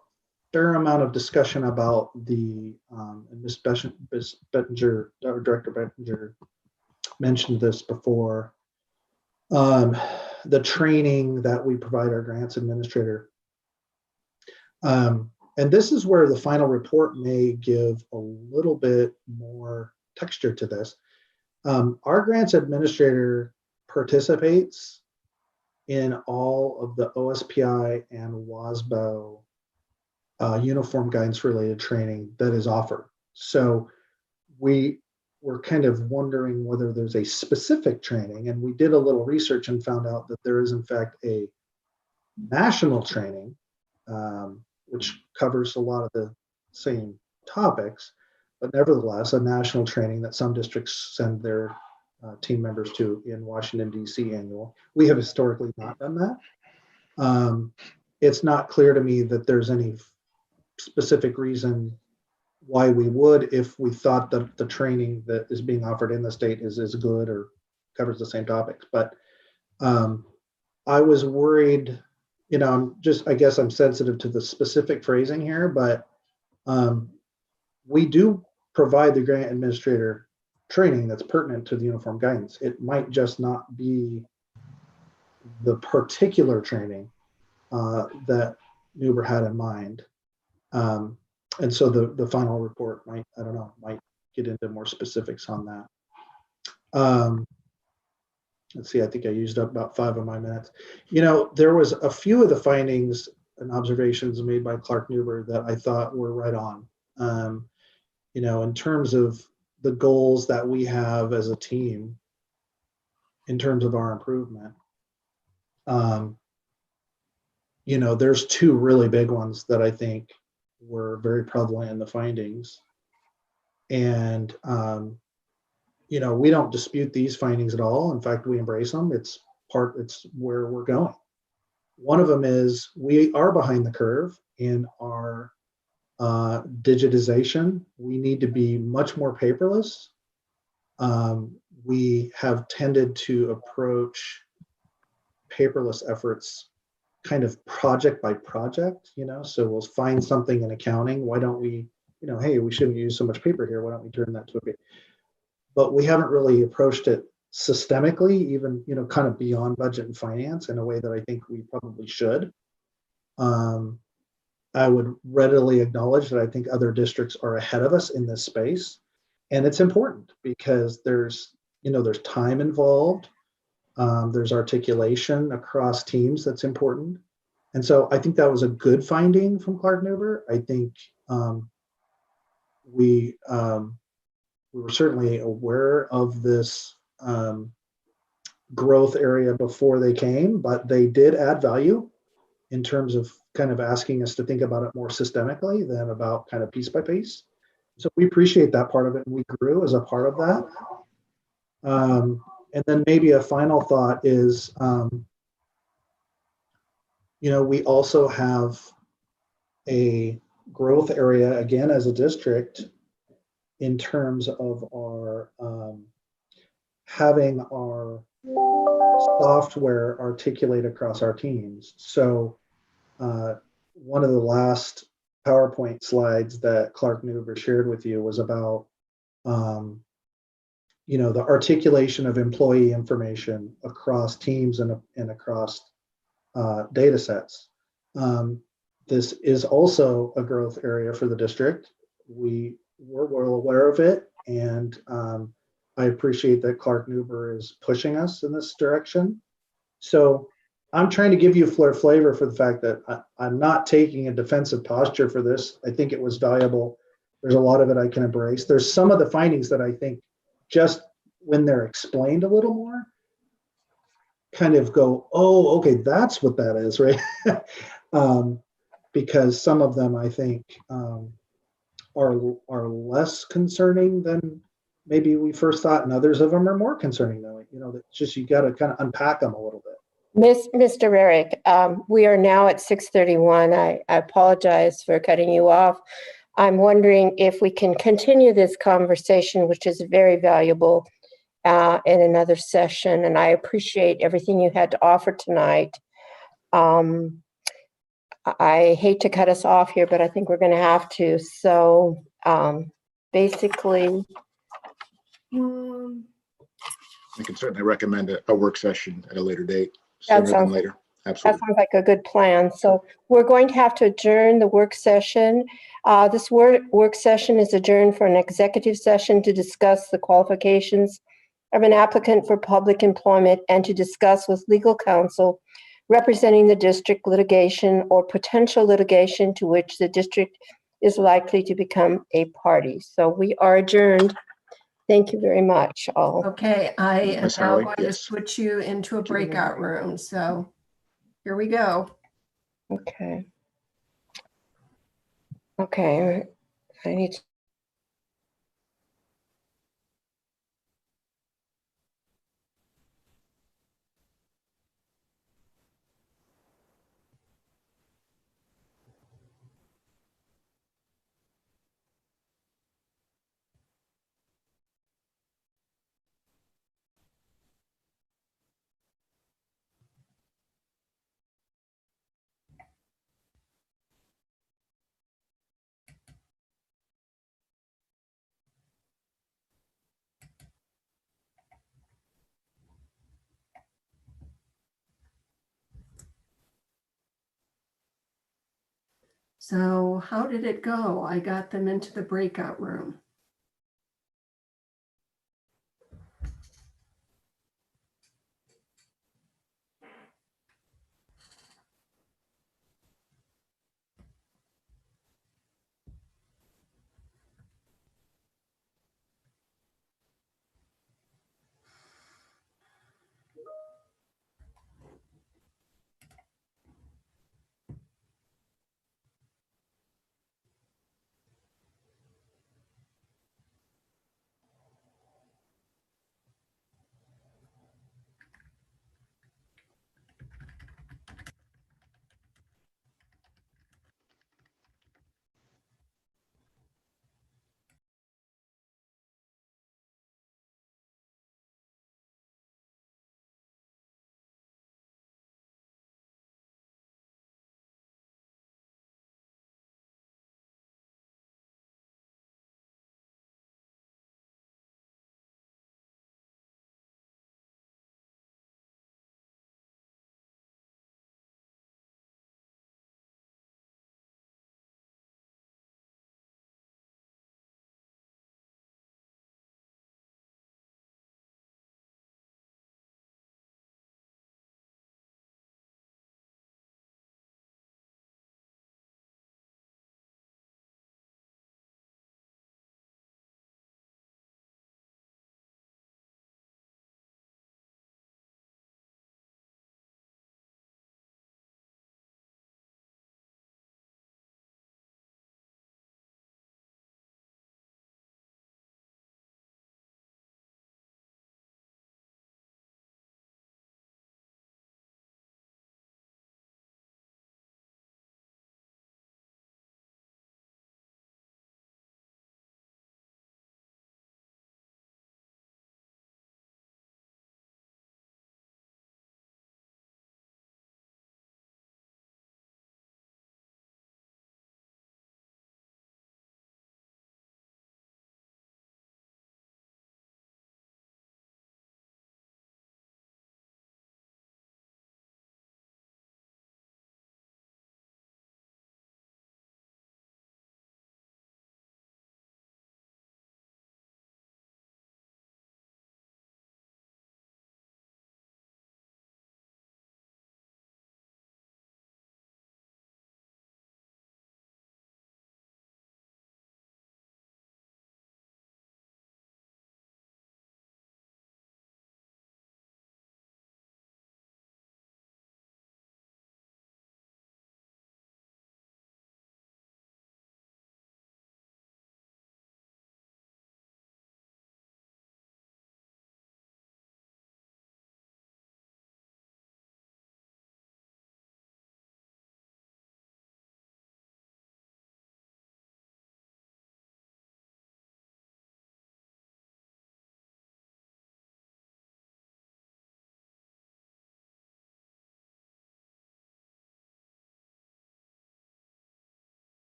fair amount of discussion about the, and Ms. Bettinger, Director Bettinger mentioned this before, the training that we provide our grants administrator. And this is where the final report may give a little bit more texture to this. Our grants administrator participates in all of the OSPI and WASBO uniform guidance related training that is offered. So we were kind of wondering whether there's a specific training, and we did a little research and found out that there is in fact a national training, which covers a lot of the same topics, but nevertheless a national training that some districts send their team members to in Washington, D.C. annual. We have historically not done that. It's not clear to me that there's any specific reason why we would, if we thought that the training that is being offered in the state is as good or covers the same topics. But I was worried, I guess I'm sensitive to the specific phrasing here, but we do provide the grant administrator training that's pertinent to the uniform guidance. It might just not be the particular training that Nuber had in mind. And so the final report might get into more specifics on that. Let's see, I think I used up about 5 of my minutes. There was a few of the findings and observations made by Clark Nuber that I thought were right on. In terms of the goals that we have as a team, in terms of our improvement, there's 2 really big ones that I think were very prevalent in the findings. And, we don't dispute these findings at all. In fact, we embrace them. It's where we're going. One of them is we are behind the curve in our digitization. We need to be much more paperless. We have tended to approach paperless efforts kind of project by project, so we'll find something in accounting. Why don't we, hey, we shouldn't use so much paper here. Why don't we turn that to a paper? But we haven't really approached it systemically, even, kind of beyond budget and finance in a way that I think we probably should. I would readily acknowledge that I think other districts are ahead of us in this space. And it's important because there's time involved. There's articulation across teams that's important. And so I think that was a good finding from Clark Nuber. I think we were certainly aware of this growth area before they came, but they did add value in terms of kind of asking us to think about it more systemically than about kind of piece by piece. So we appreciate that part of it, and we grew as a part of that. And then maybe a final thought is, we also have a growth area again as a district in terms of our having our software articulate across our teams. So one of the last PowerPoint slides that Clark Nuber shared with you was about the articulation of employee information across teams and across data sets. This is also a growth area for the district. We're well aware of it, and I appreciate that Clark Nuber is pushing us in this direction. So I'm trying to give you a flavor for the fact that I'm not taking a defensive posture for this. I think it was valuable. There's a lot of it I can embrace. There's some of the findings that I think just when they're explained a little more, kind of go, oh, okay, that's what that is, right? Because some of them I think are less concerning than maybe we first thought, and others of them are more concerning though. That just you got to kind of unpack them a little bit. Mr. Rarick, we are now at 6:31. I apologize for cutting you off. I'm wondering if we can continue this conversation, which is very valuable, in another session. And I appreciate everything you had to offer tonight. I hate to cut us off here, but I think we're going to have to. So basically, I can certainly recommend a work session at a later date, sooner than later. that Absolutely. sounds like a good plan. So we're going to have to adjourn the work session. This work session is adjourned for an executive session to discuss the qualifications of an applicant for public employment and to discuss with legal counsel representing the district litigation or potential litigation to which the district is likely to become a party. So we are adjourned. Thank you very much, all. Okay, I am Ms. now Howie, going to yes. switch you into a breakout room. So here we go. Okay. Okay, I need to. So how did it go? I got them into the breakout room.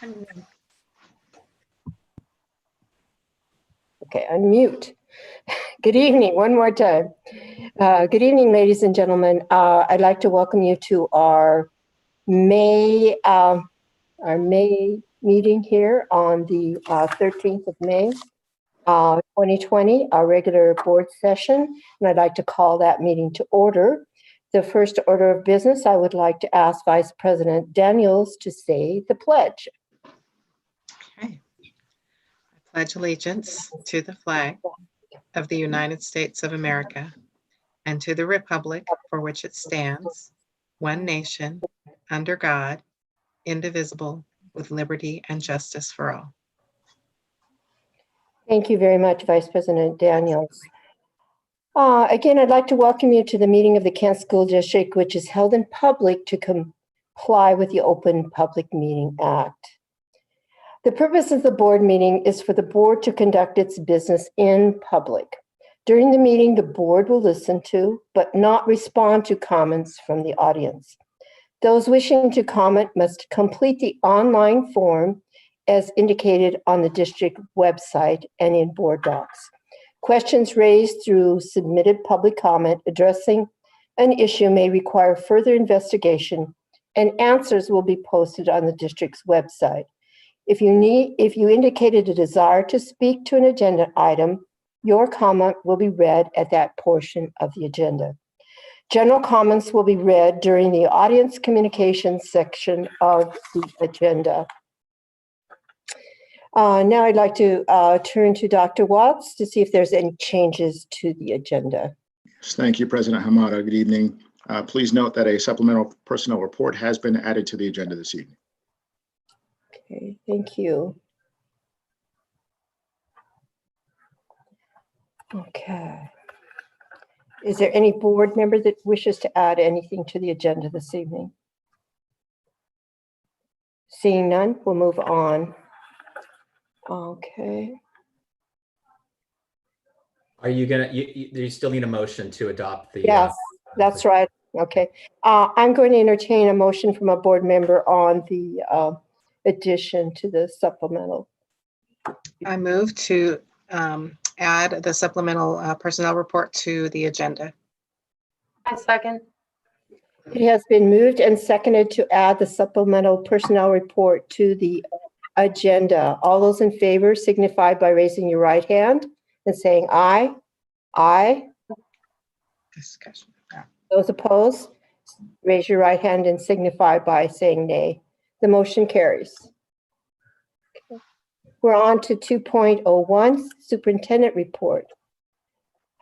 Okay, unmute. Good evening, one more time. Good evening, ladies and gentlemen. I'd like to welcome you to our May meeting here on the 13th of May, 2020, our regular board session. And I'd like to call that meeting to order. The first order of business, I would like to ask Vice President Daniels to say the pledge. Okay. I pledge allegiance to the flag of the United States of America and to the republic for which it stands, one nation, under God, indivisible, with liberty and justice for all. Thank you very much, Vice President Daniels. Again, I'd like to welcome you to the meeting of the Kent School District, which is held in public to comply with the Open Public Meeting Act. The purpose of the board meeting is for the board to conduct its business in public. During the meeting, the board will listen to, but not respond to comments from the audience. Those wishing to comment must complete the online form as indicated on the district website and in BoardDocs. Questions raised through submitted public comment addressing an issue may require further investigation, and answers will be posted on the district's website. If you indicated a desire to speak to an agenda item, your comment will be read at that portion of the agenda. General comments will be read during the audience communications section of the agenda. Now I'd like to turn to Dr. Watts to see if there's any changes to the agenda. Yes, thank you, President Hamada. Good evening. Please note that a supplemental personnel report has been added to the agenda this evening. Okay, thank you. Okay. Is there any board member that wishes to add anything to the agenda this evening? Seeing none, we'll move on. Okay. Are you gonna, you still need a motion to adopt the? Yes, that's right. Okay. I'm going to entertain a motion from a board member on the addition to the supplemental. I move to add the supplemental personnel report to the agenda. I second. It has been moved and seconded to add the supplemental personnel report to the agenda. All those in favor signify by raising your right hand and saying aye. Aye. Discussion. Those opposed, raise your right hand and signify by saying nay. The motion carries. Okay. We're on to 2.01, Superintendent Report.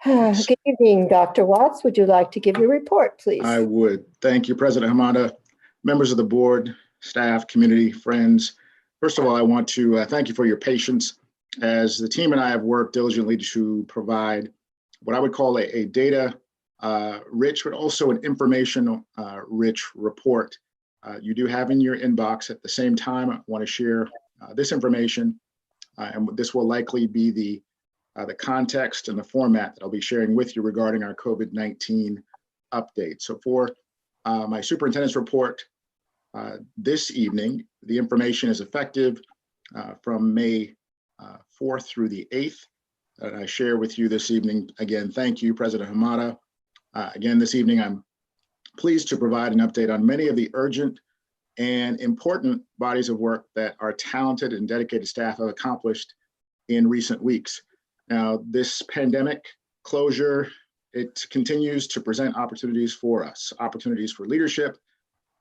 Good evening, Dr. Watts. Would you like to give your report, please? I would. Thank you, President Hamada, members of the board, staff, community, friends. First of all, I want to thank you for your patience as the team and I have worked diligently to provide what I would call a data rich, but also an information rich report. You do have in your inbox. At the same time, I want to share this information, and this will likely be the context and the format that I'll be sharing with you regarding our COVID-19 update. So for my superintendent's report this evening, the information is effective from May 4th through the 8th that I share with you this evening. Again, thank you, President Hamada. Again, this evening, I'm pleased to provide an update on many of the urgent and important bodies of work that our talented and dedicated staff have accomplished in recent weeks. Now, this pandemic closure, it continues to present opportunities for us, opportunities for leadership,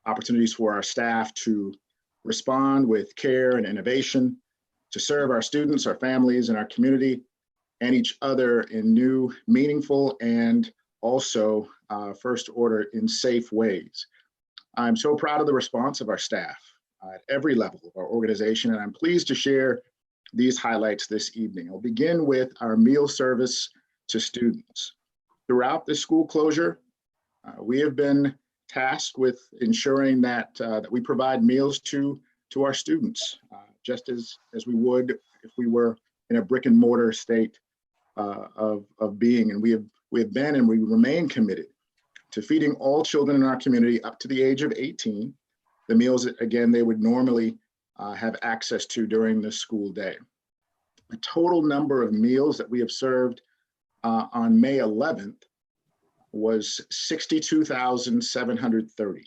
opportunities for our staff to respond with care and innovation, to serve our students, our families, and our community, and each other in new, meaningful, and also first order in safe ways. I'm so proud of the response of our staff at every level of our organization, and I'm pleased to share these highlights this evening. I'll begin with our meal service to students. Throughout the school closure, we have been tasked with ensuring that we provide meals to our students, just as we would if we were in a brick and mortar state of being. And we have been and we remain committed to feeding all children in our community up to the age of 18 the meals that, again, they would normally have access to during the school day. The total number of meals that we have served on May 11th was 62,730.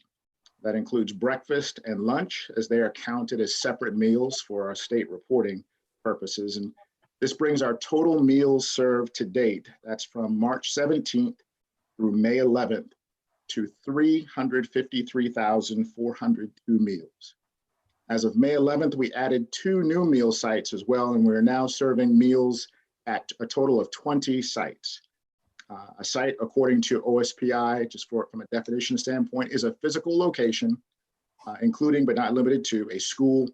That includes breakfast and lunch, as they are counted as separate meals for our state reporting purposes. And this brings our total meals served to date, that's from March 17th through May 11th, to 353,402 meals. As of May 11th, we added 2 new meal sites as well, and we're now serving meals at a total of 20 sites. A site, according to OSPI, just from a definition standpoint, is a physical location, including but not limited to a school,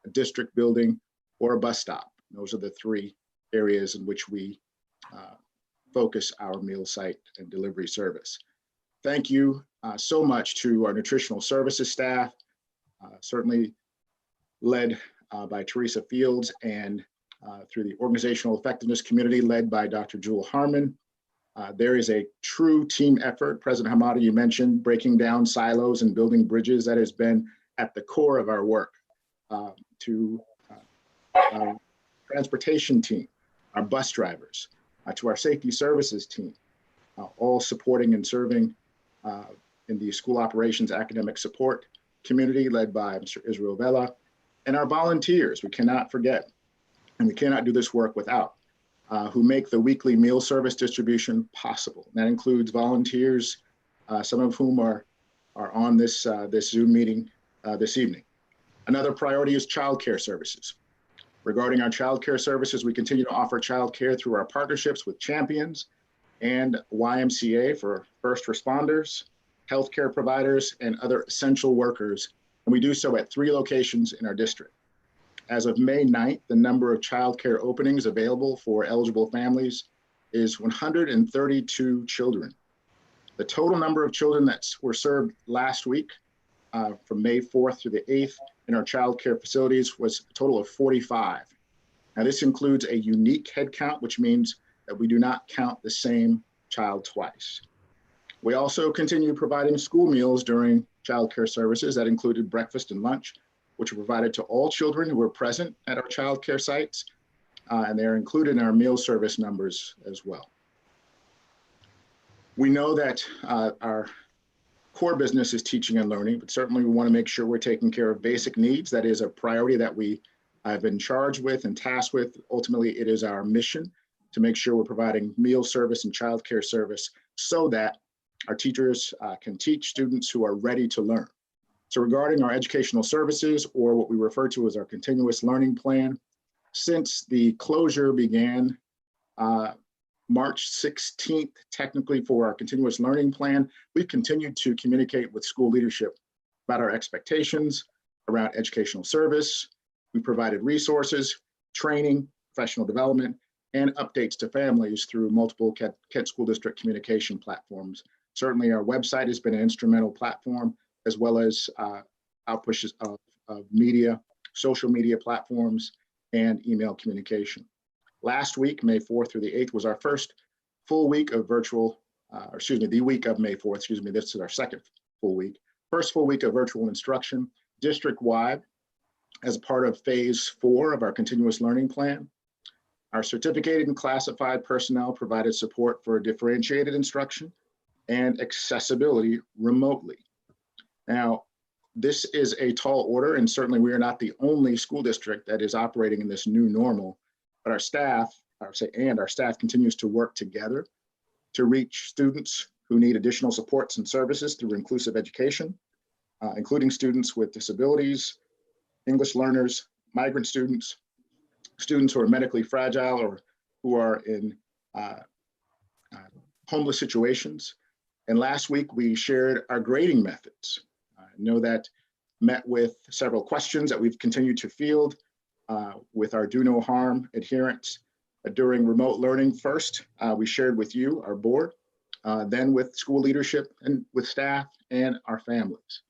a district building, or a bus stop. Those are the 3 areas in which we focus our meal site and delivery service. Thank you so much to our nutritional services staff, certainly led by Teresa Fields, and through the organizational effectiveness community led by Dr. Jewel Harmon. There is a true team effort. President Hamada, you mentioned breaking down silos and building bridges. That has been at the core of our work. To our transportation team, our bus drivers, to our safety services team, all supporting and serving in the school operations academic support community led by Mr. Israel Vela, and our volunteers. We cannot forget, and we cannot do this work without, who make the weekly meal service distribution possible. And that includes volunteers, some of whom are on this Zoom meeting this evening. Another priority is childcare services. Regarding our childcare services, we continue to offer childcare through our partnerships with Champions and YMCA for first responders, healthcare providers, and other essential workers. And we do so at 3 locations in our district. As of May 9th, the number of childcare openings available for eligible families is 132 children. The total number of children that were served last week from May 4th through the 8th in our childcare facilities was a total of 45. Now this includes a unique head count, which means that we do not count the same child twice. We also continue providing school meals during childcare services that included breakfast and lunch, which are provided to all children who are present at our childcare sites, and they are included in our meal service numbers as well. We know that our core business is teaching and learning, but certainly we want to make sure we're taking care of basic needs. That is a priority that we have been charged with and tasked with. Ultimately, it is our mission to make sure we're providing meal service and childcare service so that our teachers can teach students who are ready to learn. So regarding our educational services, or what we refer to as our continuous learning plan, since the closure began March 16th, technically for our continuous learning plan, we've continued to communicate with school leadership about our expectations around educational service. We provided resources, training, professional development, and updates to families through multiple Kent School District communication platforms. Certainly our website has been an instrumental platform, as well as outpushes of media, social media platforms, and email communication. Last week, May 4th through the 8th, was our first full week of virtual, the week of May 4th, this is our second full week. First full week of virtual instruction, district-wide, as part of phase 4 of our continuous learning plan. Our certificated and classified personnel provided support for differentiated instruction and accessibility remotely. Now, this is a tall order, and certainly we are not the only school district that is operating in this new normal, but our staff continues to work together to reach students who need additional supports and services through inclusive education, including students with disabilities, English learners, migrant students, students who are medically fragile or who are in homeless situations. And last week, we shared our grading methods. I know that met with several questions that we've continued to field with our do no harm adherence during remote learning. First, we shared with you, our board, then with school leadership and with staff and our families.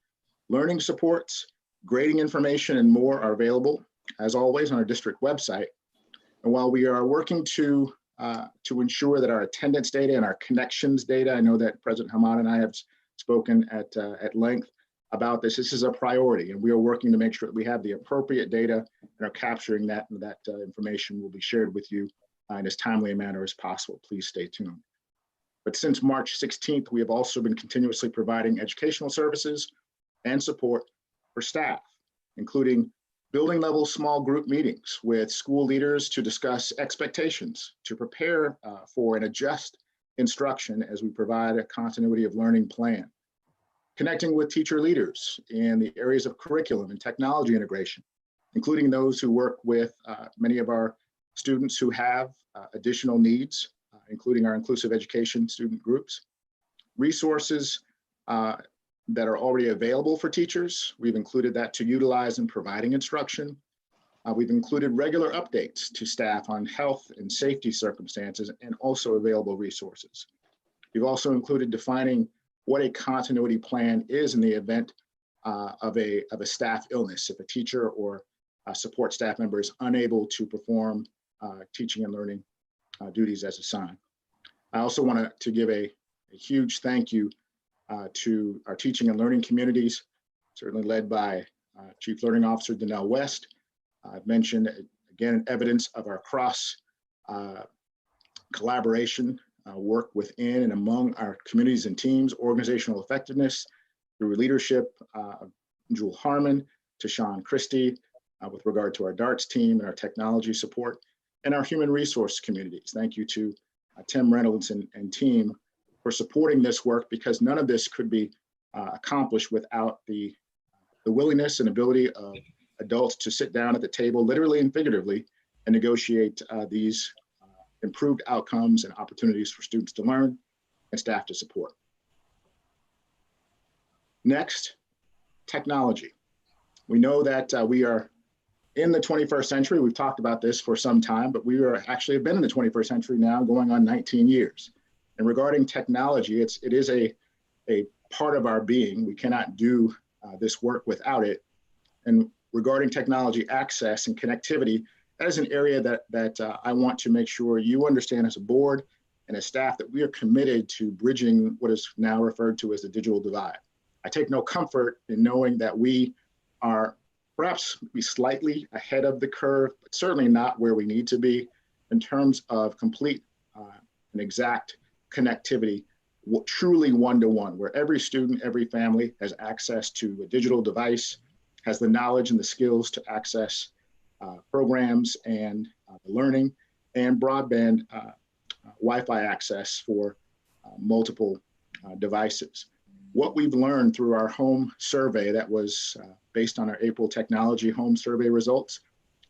Learning supports, grading information, and more are available, as always, on our district website. And while we are working to ensure that our attendance data and our connections data, I know that President Hamad and I have spoken at length, about this. This is a priority, and we are working to make sure that we have the appropriate data and are capturing that, and that information will be shared with you in as timely a manner as possible. Please stay tuned. But since March 16th, we have also been continuously providing educational services and support for staff, including building level small group meetings with school leaders to discuss expectations, to prepare for and adjust instruction as we provide a continuity of learning plan, connecting with teacher leaders in the areas of curriculum and technology integration, including those who work with many of our students who have additional needs, including our inclusive education student groups, resources that are already available for teachers. We've included that to utilize in providing instruction. We've included regular updates to staff on health and safety circumstances and also available resources. We've also included defining what a continuity plan is in the event of a staff illness, if a teacher or a support staff member is unable to perform teaching and learning duties as assigned. I also want to give a huge thank you to our teaching and learning communities, certainly led by Chief Learning Officer Danelle West. I've mentioned, again, evidence of our cross collaboration work within and among our communities and teams, organizational effectiveness through leadership of Jewel Harmon to Sean Christie with regard to our DARTS team and our technology support, and our human resource communities. Thank you to Tim Reynolds and team for supporting this work, because none of this could be accomplished without the willingness and ability of adults to sit down at the table, literally and figuratively, and negotiate these improved outcomes and opportunities for students to learn and staff to support. Next, technology. We know that we are in the 21st century. We've talked about this for some time, but we are actually have been in the 21st century now, going on 19 years. And regarding technology, it is a part of our being. We cannot do this work without it. And regarding technology access and connectivity, that is an area that I want to make sure you understand as a board and as staff, that we are committed to bridging what is now referred to as the digital divide. I take no comfort in knowing that we are perhaps slightly ahead of the curve, but certainly not where we need to be in terms of complete and exact connectivity, truly one-to-one, where every student, every family has access to a digital device, has the knowledge and the skills to access programs and learning, and broadband Wi-Fi access for multiple devices. What we've learned through our home survey that was based on our April technology home survey results,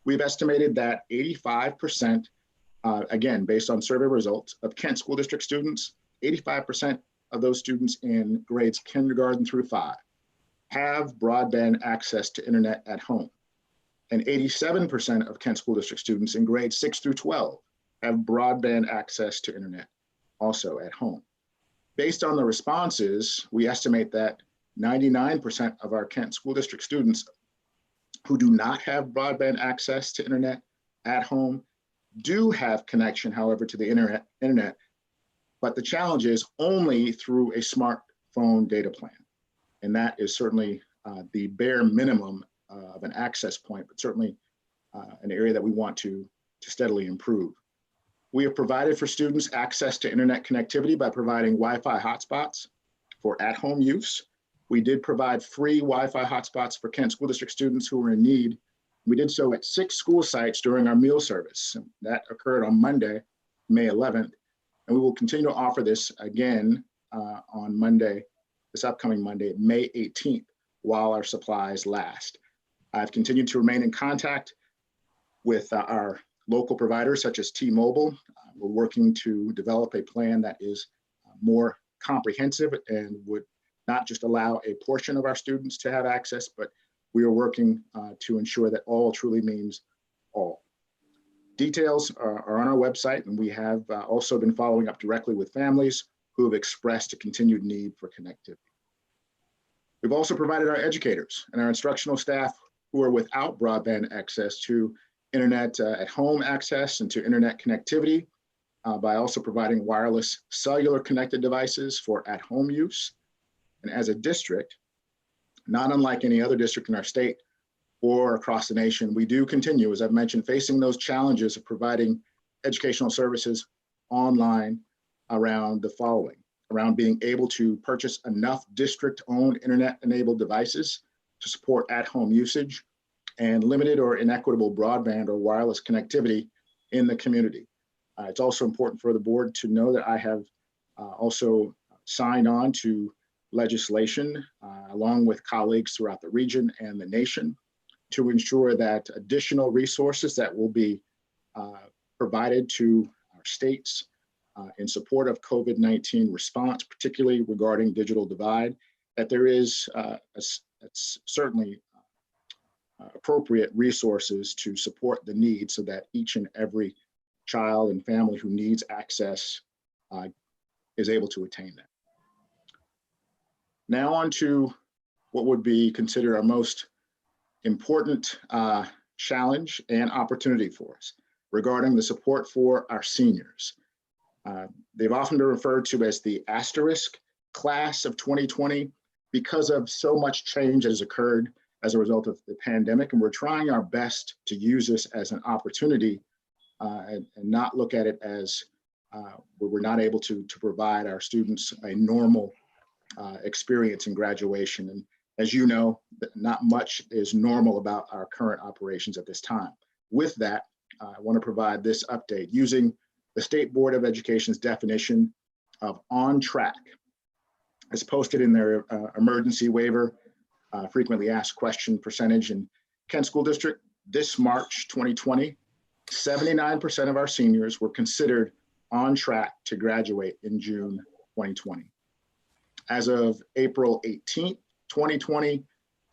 we've estimated that 85%, again, based on survey results of Kent School District students, 85% of those students in grades kindergarten through 5 have broadband access to internet at home. And 87% of Kent School District students in grades 6 through 12 have broadband access to internet also at home. Based on the responses, we estimate that 99% of our Kent School District students who do not have broadband access to internet at home do have connection, however, to the internet, but the challenge is only through a smartphone data plan. And that is certainly the bare minimum of an access point, but certainly an area that we want to steadily improve. We have provided for students access to internet connectivity by providing Wi-Fi hotspots for at-home use. We did provide free Wi-Fi hotspots for Kent School District students who were in need. We did so at 6 school sites during our meal service. That occurred on Monday, May 11th. And we will continue to offer this again on Monday, this upcoming Monday, May 18th, while our supplies last. I've continued to remain in contact with our local providers such as T-Mobile. We're working to develop a plan that is more comprehensive and would not just allow a portion of our students to have access, but we are working to ensure that all truly means all. Details are on our website, and we have also been following up directly with families who have expressed a continued need for connectivity. We've also provided our educators and our instructional staff who are without broadband access to internet at home access and to internet connectivity by also providing wireless cellular connected devices for at home use. And as a district, Not unlike any other district in our state or across the nation, we do continue, as I've mentioned, facing those challenges of providing educational services online around the following: around being able to purchase enough district-owned internet-enabled devices to support at-home usage, and limited or inequitable broadband or wireless connectivity in the community. It's also important for the board to know that I have also signed on to legislation along with colleagues throughout the region and the nation to ensure that additional resources that will be provided to our states in support of COVID-19 response, particularly regarding digital divide, that there is certainly appropriate resources to support the needs so that each and every child and family who needs access is able to attain that. Now on to what would be considered our most important challenge and opportunity for us regarding the support for our seniors. They've often been referred to as the asterisk class of 2020 because of so much change that has occurred as a result of the pandemic, and we're trying our best to use this as an opportunity and not look at it as where we're not able to provide our students a normal experience in graduation. And as you know, not much is normal about our current operations at this time. With that, I want to provide this update using the State Board of Education's definition of on track as posted in their emergency waiver frequently asked question percentage in Kent School District. This March 2020, 79% of our seniors were considered on track to graduate in June 2020. As of April 18th, 2020,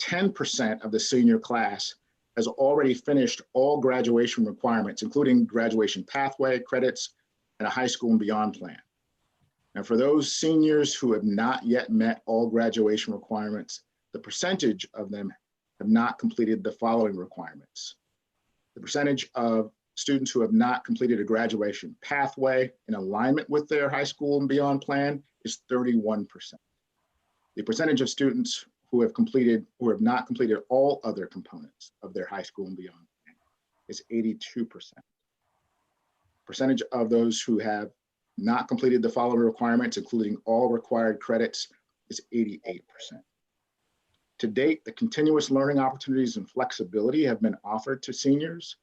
10% of the senior class has already finished all graduation requirements, including graduation pathway credits and a high school and beyond plan. Now, for those seniors who have not yet met all graduation requirements, the percentage of them have not completed the following requirements. The percentage of students who have not completed a graduation pathway in alignment with their high school and beyond plan is 31%. The percentage of students who have not completed all other components of their high school and beyond plan is 82%. Percentage of those who have not completed the following requirements, including all required credits, is 88%. To date, the continuous learning opportunities and flexibility have been offered to seniors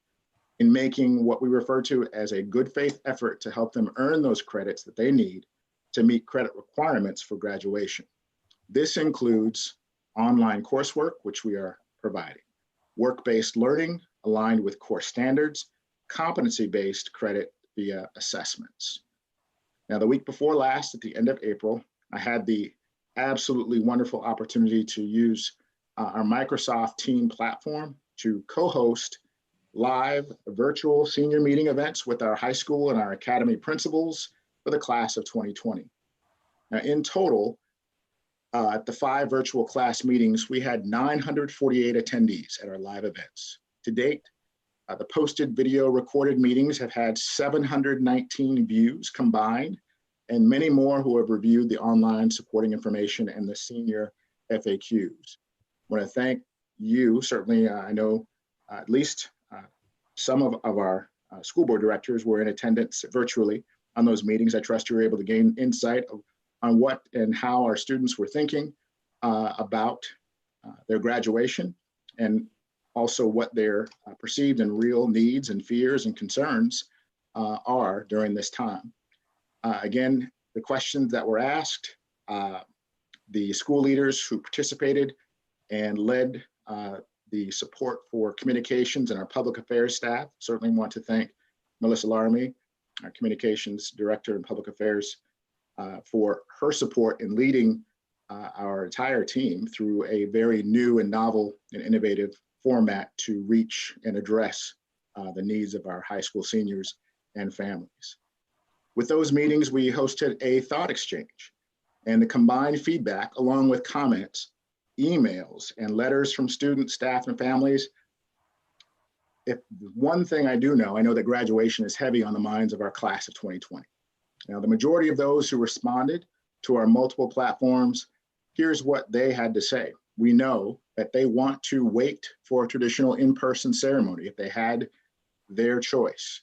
in making what we refer to as a good faith effort to help them earn those credits that they need to meet credit requirements for graduation. This includes online coursework, which we are providing, work-based learning aligned with course standards, competency-based credit via assessments. Now, the week before last, at the end of April, I had the absolutely wonderful opportunity to use our Microsoft Team platform to co-host live virtual senior meeting events with our high school and our academy principals for the class of 2020. Now, in total, at the 5 virtual class meetings, we had 948 attendees at our live events. To date, the posted video recorded meetings have had 719 views combined, and many more who have reviewed the online supporting information and the senior FAQs. I want to thank you. Certainly, I know at least some of our school board directors were in attendance virtually on those meetings. I trust you were able to gain insight on what and how our students were thinking about their graduation, and also what their perceived and real needs and fears and concerns are during this time. Again, the questions that were asked, the school leaders who participated and led the support for communications and our public affairs staff. Certainly want to thank Melissa Laramie, our communications director and public affairs, for her support in leading our entire team through a very new and novel and innovative format to reach and address the needs of our high school seniors and families. With those meetings, we hosted a thought exchange, and the combined feedback, along with comments, emails, and letters from students, staff, and families. If one thing I do know, I know that graduation is heavy on the minds of our class of 2020. Now, the majority of those who responded to our multiple platforms, here's what they had to say. we know that they want to wait for a traditional in-person ceremony if they had their choice,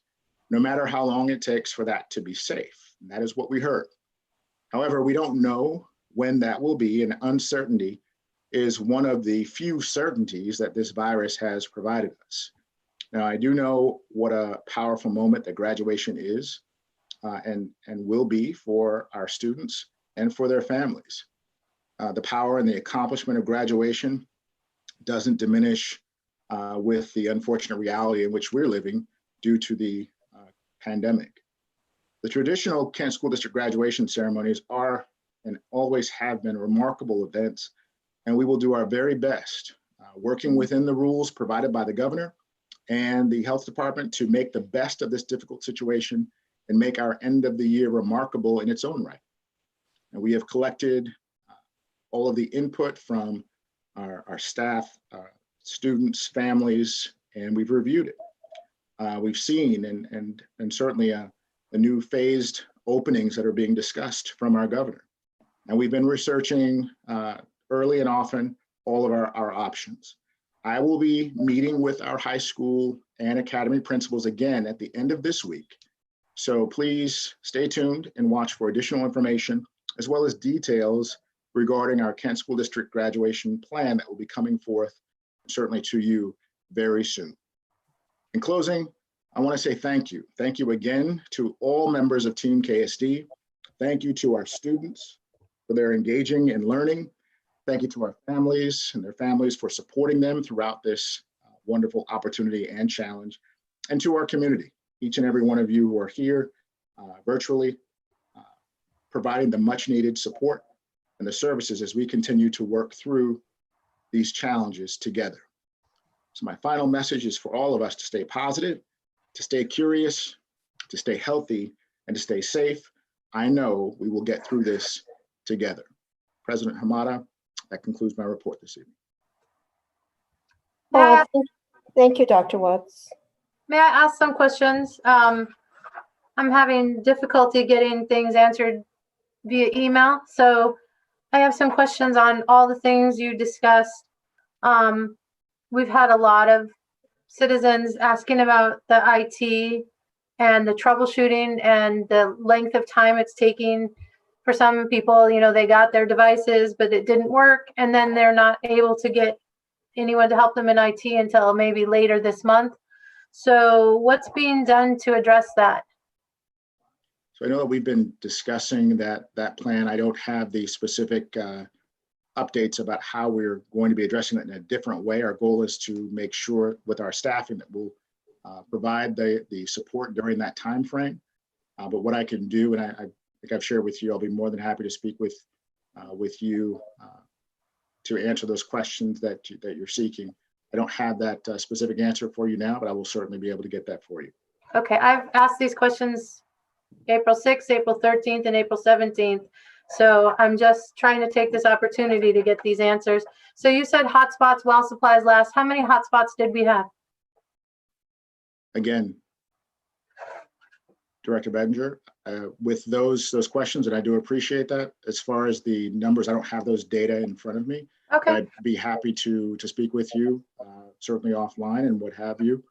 no matter how long it takes for that to be safe. And that is what we heard. However, we don't know when that will be, and uncertainty is one of the few certainties that this virus has provided us. Now, I do know what a powerful moment that graduation is and will be for our students and for their families. The power and the accomplishment of graduation doesn't diminish with the unfortunate reality in which we're living due to the pandemic. The traditional Kent School District graduation ceremonies are and always have been remarkable events, and we will do our very best, working within the rules provided by the governor and the health department, to make the best of this difficult situation and make our end of the year remarkable in its own right. And we have collected all of the input from our staff, students, families, and we've reviewed it. We've seen and certainly the new phased openings that are being discussed from our governor. And we've been researching early and often all of our options. I will be meeting with our high school and academy principals again at the end of this week. So please stay tuned and watch for additional information, as well as details regarding our Kent School District graduation plan that will be coming forth certainly to you very soon. In closing, I want to say thank you. Thank you again to all members of Team KSD. Thank you to our students for their engaging and learning. Thank you to our families and their families for supporting them throughout this wonderful opportunity and challenge. And to our community, each and every one of you who are here virtually, providing the much needed support and the services as we continue to work through these challenges together. So my final message is for all of us to stay positive, to stay curious, to stay healthy, and to stay safe. I know we will get through this together. President Hamada, that concludes my report this evening. Thank you, Dr. Watts. May I ask some questions? I'm having difficulty getting things answered via email, so I have some questions on all the things you discussed. We've had a lot of citizens asking about the IT and the troubleshooting and the length of time it's taking for some people. You know, they got their devices, but it didn't work, and then they're not able to get anyone to help them in IT until maybe later this month. So what's being done to address that? So I know that we've been discussing that plan. I don't have the specific updates about how we're going to be addressing it in a different way. Our goal is to make sure with our staffing that we'll provide the support during that time frame. But what I can do, and I think I've shared with you, I'll be more than happy to speak with you to answer those questions that you're seeking. I don't have that specific answer for you now, but I will certainly be able to get that for you. Okay, I've asked these questions April 6th, April 13th, and April 17th. So I'm just trying to take this opportunity to get these answers. So you said hotspots while supplies last. How many hotspots did we have? Again, Director Bettinger, with those questions, and I do appreciate that. As far as the numbers, I don't have those data in front of me. Okay. I'd be happy to speak with you, certainly offline and what have you,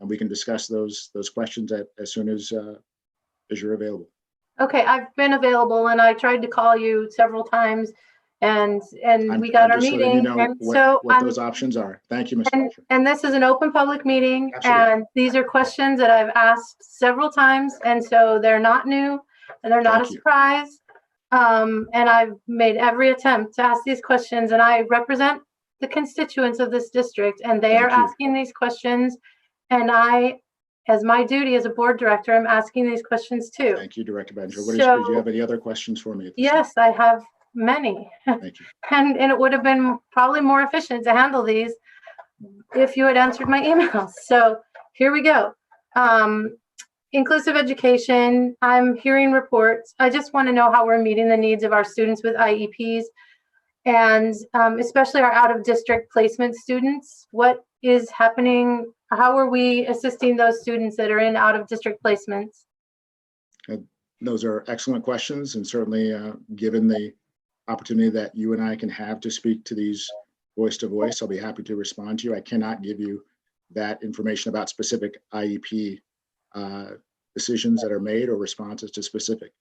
and we can discuss those questions as soon as you're available. Okay, I've been available, and I tried to call you several times, and we got our meeting. You know and what those options are. Thank you, Ms. And this is an open public meeting, Absolutely. and these are questions that I've asked several times, and so they're not new, and they're not Thank a you. surprise. And I've made every attempt to ask these questions, and I represent the constituents of this district, and they are Thank you. asking these questions, and I, as my duty as a board director, I'm asking these questions too. Thank you, Director Bettinger. So- do you have any other questions for me? Yes, I have many. Thank you. And it would have been probably more efficient to handle these if you had answered my emails. So here we go. Inclusive education, I'm hearing reports. I just want to know how we're meeting the needs of our students with IEPs, and especially our out-of-district placement students. What is happening? How are we assisting those students that are in out-of-district placements? Those are excellent questions, and certainly given the opportunity that you and I can have to speak to these voice to voice, I'll be happy to respond to you. I cannot give you that information about specific IEP decisions that are made or responses to specific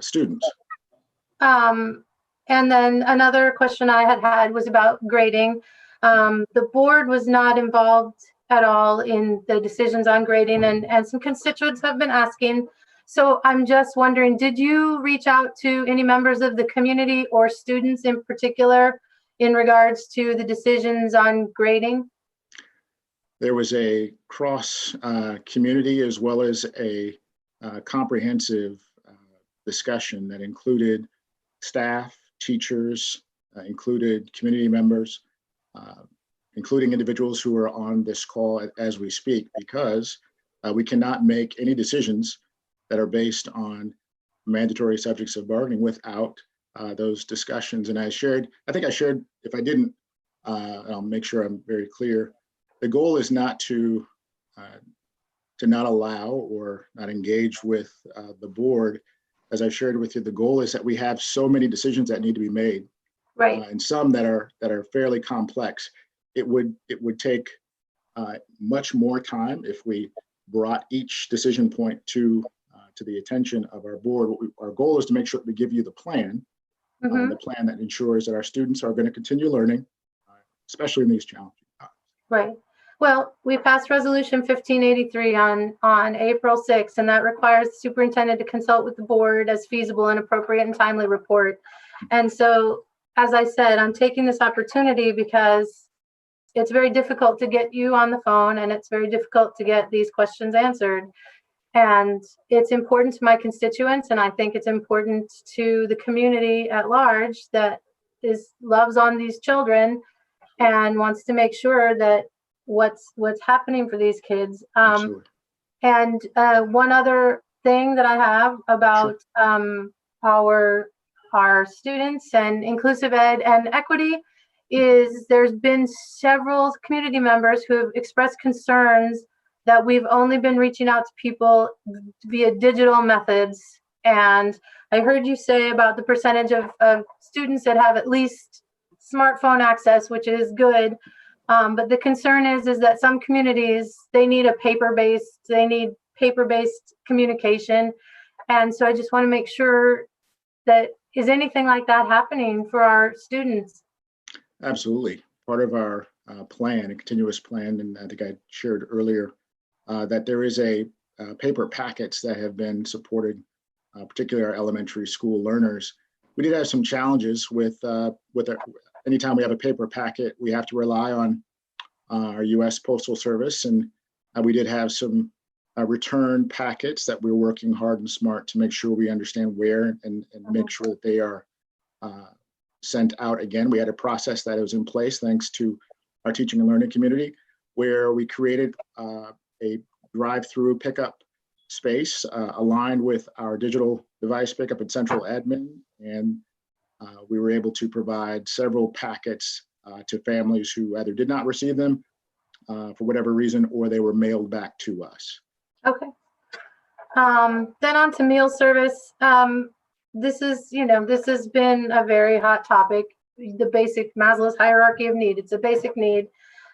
students. And then another question I had was about grading. The board was not involved at all in the decisions on grading, and some constituents have been asking. So I'm just wondering, did you reach out to any members of the community or students in particular in regards to the decisions on grading? There was a cross community as well as a comprehensive discussion that included staff, teachers, included community members, including individuals who are on this call as we speak, because we cannot make any decisions that are based on mandatory subjects of bargaining without those discussions. And I think I shared, if I didn't, I'll make sure I'm very clear. The goal is not to not allow or not engage with the board. As I shared with you, the goal is that we have so many decisions that need to be made, right? And some that are fairly complex. It would take much more time if we brought each decision point to the attention of our board. Our goal is to make sure that we give you the plan, the plan that ensures that our students are going to continue learning, especially in these challenging times. Right. Well, we passed Resolution 1583 on April 6th, and that requires the superintendent to consult with the board as feasible and appropriate and timely report. And so, as I said, I'm taking this opportunity because it's very difficult to get you on the phone, and it's very difficult to get these questions answered. And it's important to my constituents, and I think it's important to the community at large that loves on these children and wants to make sure that what's happening for these kids. And one other thing that I have about our students and inclusive ed and equity is there's been several community members who have expressed concerns that we've only been reaching out to people via digital methods. And I heard you say about the percentage of students that have at least smartphone access, which is good. But the concern is that some communities, they need paper-based communication. And so I just want to make sure that, is anything like that happening for our students? Absolutely. Part of our plan, a continuous plan, and I think I shared earlier that there is paper packets that have been supporting, particularly our elementary school learners. We did have some challenges with anytime we have a paper packet, we have to rely on our U.S. Postal Service, and we did have some return packets that we're working hard and smart to make sure we understand where and make sure that they are sent out again. We had a process that was in place thanks to our teaching and learning community, where we created a drive-through pickup space aligned with our digital device pickup and central admin, and we were able to provide several packets to families who either did not receive them for whatever reason, or they were mailed back to us. Okay. Then on to meal service. This has been a very hot topic. The basic Maslow's hierarchy of need. It's a basic need.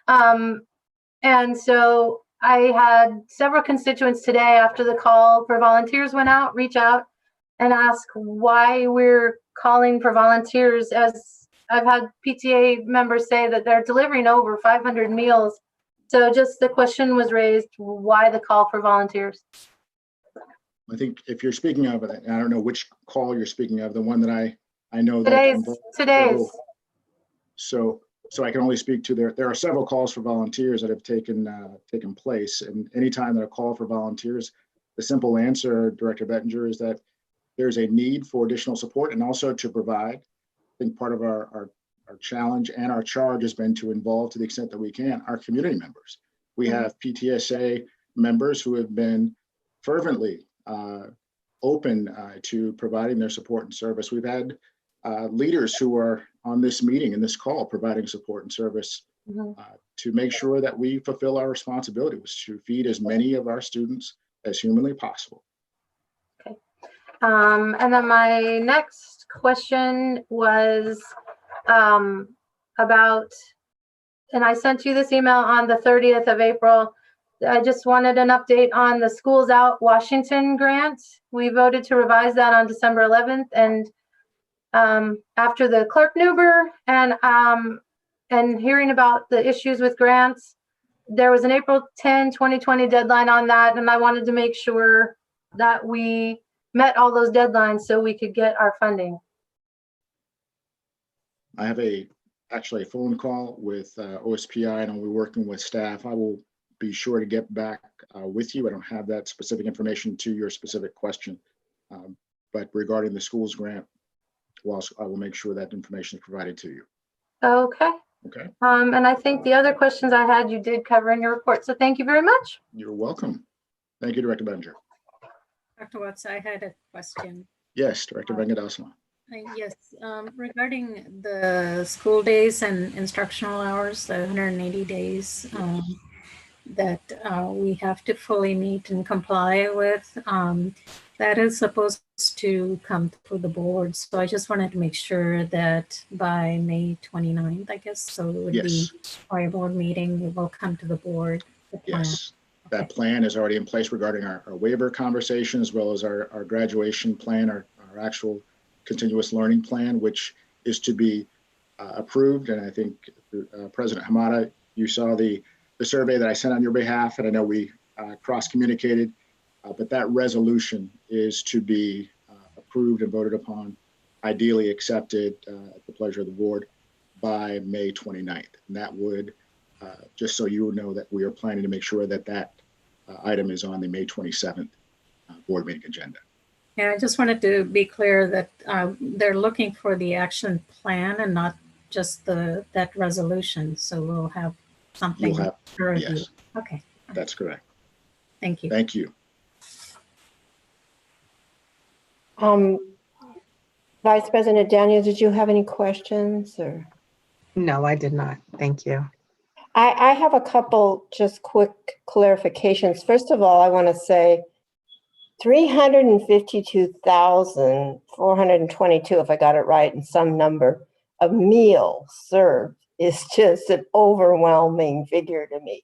And so I had several constituents today after the call for volunteers went out, reach out and ask why we're calling for volunteers, as I've had PTA members say that they're delivering over 500 meals. So just the question was raised, why the call for volunteers? I think if you're speaking of it, I don't know which call you're speaking of, the one that I know today's. So I can only speak to there are several calls for volunteers that have taken place, and anytime that a call for volunteers, the simple answer, Director Bettinger, is that there's a need for additional support and also to provide. I think part of our challenge and our charge has been to involve, to the extent that we can, our community members. We have PTSA members who have been fervently open to providing their support and service. We've had leaders who are on this meeting and this call providing support and service to make sure that we fulfill our responsibility, which is to feed as many of our students as humanly possible. Okay. And then my next question was about, and I sent you this email on the 30th of April. I just wanted an update on the Schools Out Washington grant. We voted to revise that on December 11th, and after the clerk Nuber and hearing about the issues with grants, there was an April 10, 2020 deadline on that, and I wanted to make sure that we met all those deadlines so we could get our funding. I have actually a phone call with OSPI, and I'll be working with staff. I will be sure to get back with you. I don't have that specific information to your specific question, but regarding the schools grant, well, I will make sure that information is provided to you. Okay. Okay. And I think the other questions I had, you did cover in your report. So thank you very much. You're welcome. Thank you, Director Benninger. Dr. Watts, I had a question. Yes, Director Vengadasama. Yes, regarding the school days and instructional hours, the 180 days that we have to fully meet and comply with, that is supposed to come through the board. So I just wanted to make sure that by May 29th, I guess, so it would be our board meeting, it will come to the board. Yes, that plan is already in place regarding our waiver conversation, as well as our graduation plan, our actual continuous learning plan, which is to be approved. And I think President Hamada, you saw the survey that I sent on your behalf, and I know we cross-communicated, but that resolution is to be approved and voted upon, ideally accepted at the pleasure of the board by May 29th. And that would, just so you know, that we are planning to make sure that that item is on the May 27th board meeting agenda. Yeah, I just wanted to be clear that they're looking for the action plan and not just that resolution. So we'll have something to review. Yes, okay. That's correct. Thank you. Thank you. Vice President Daniel, did you have any questions or? No, I did not. Thank you. I have a couple just quick clarifications. First of all, I want to say 352,422, if I got it right, and some number of meals served is just an overwhelming figure to me.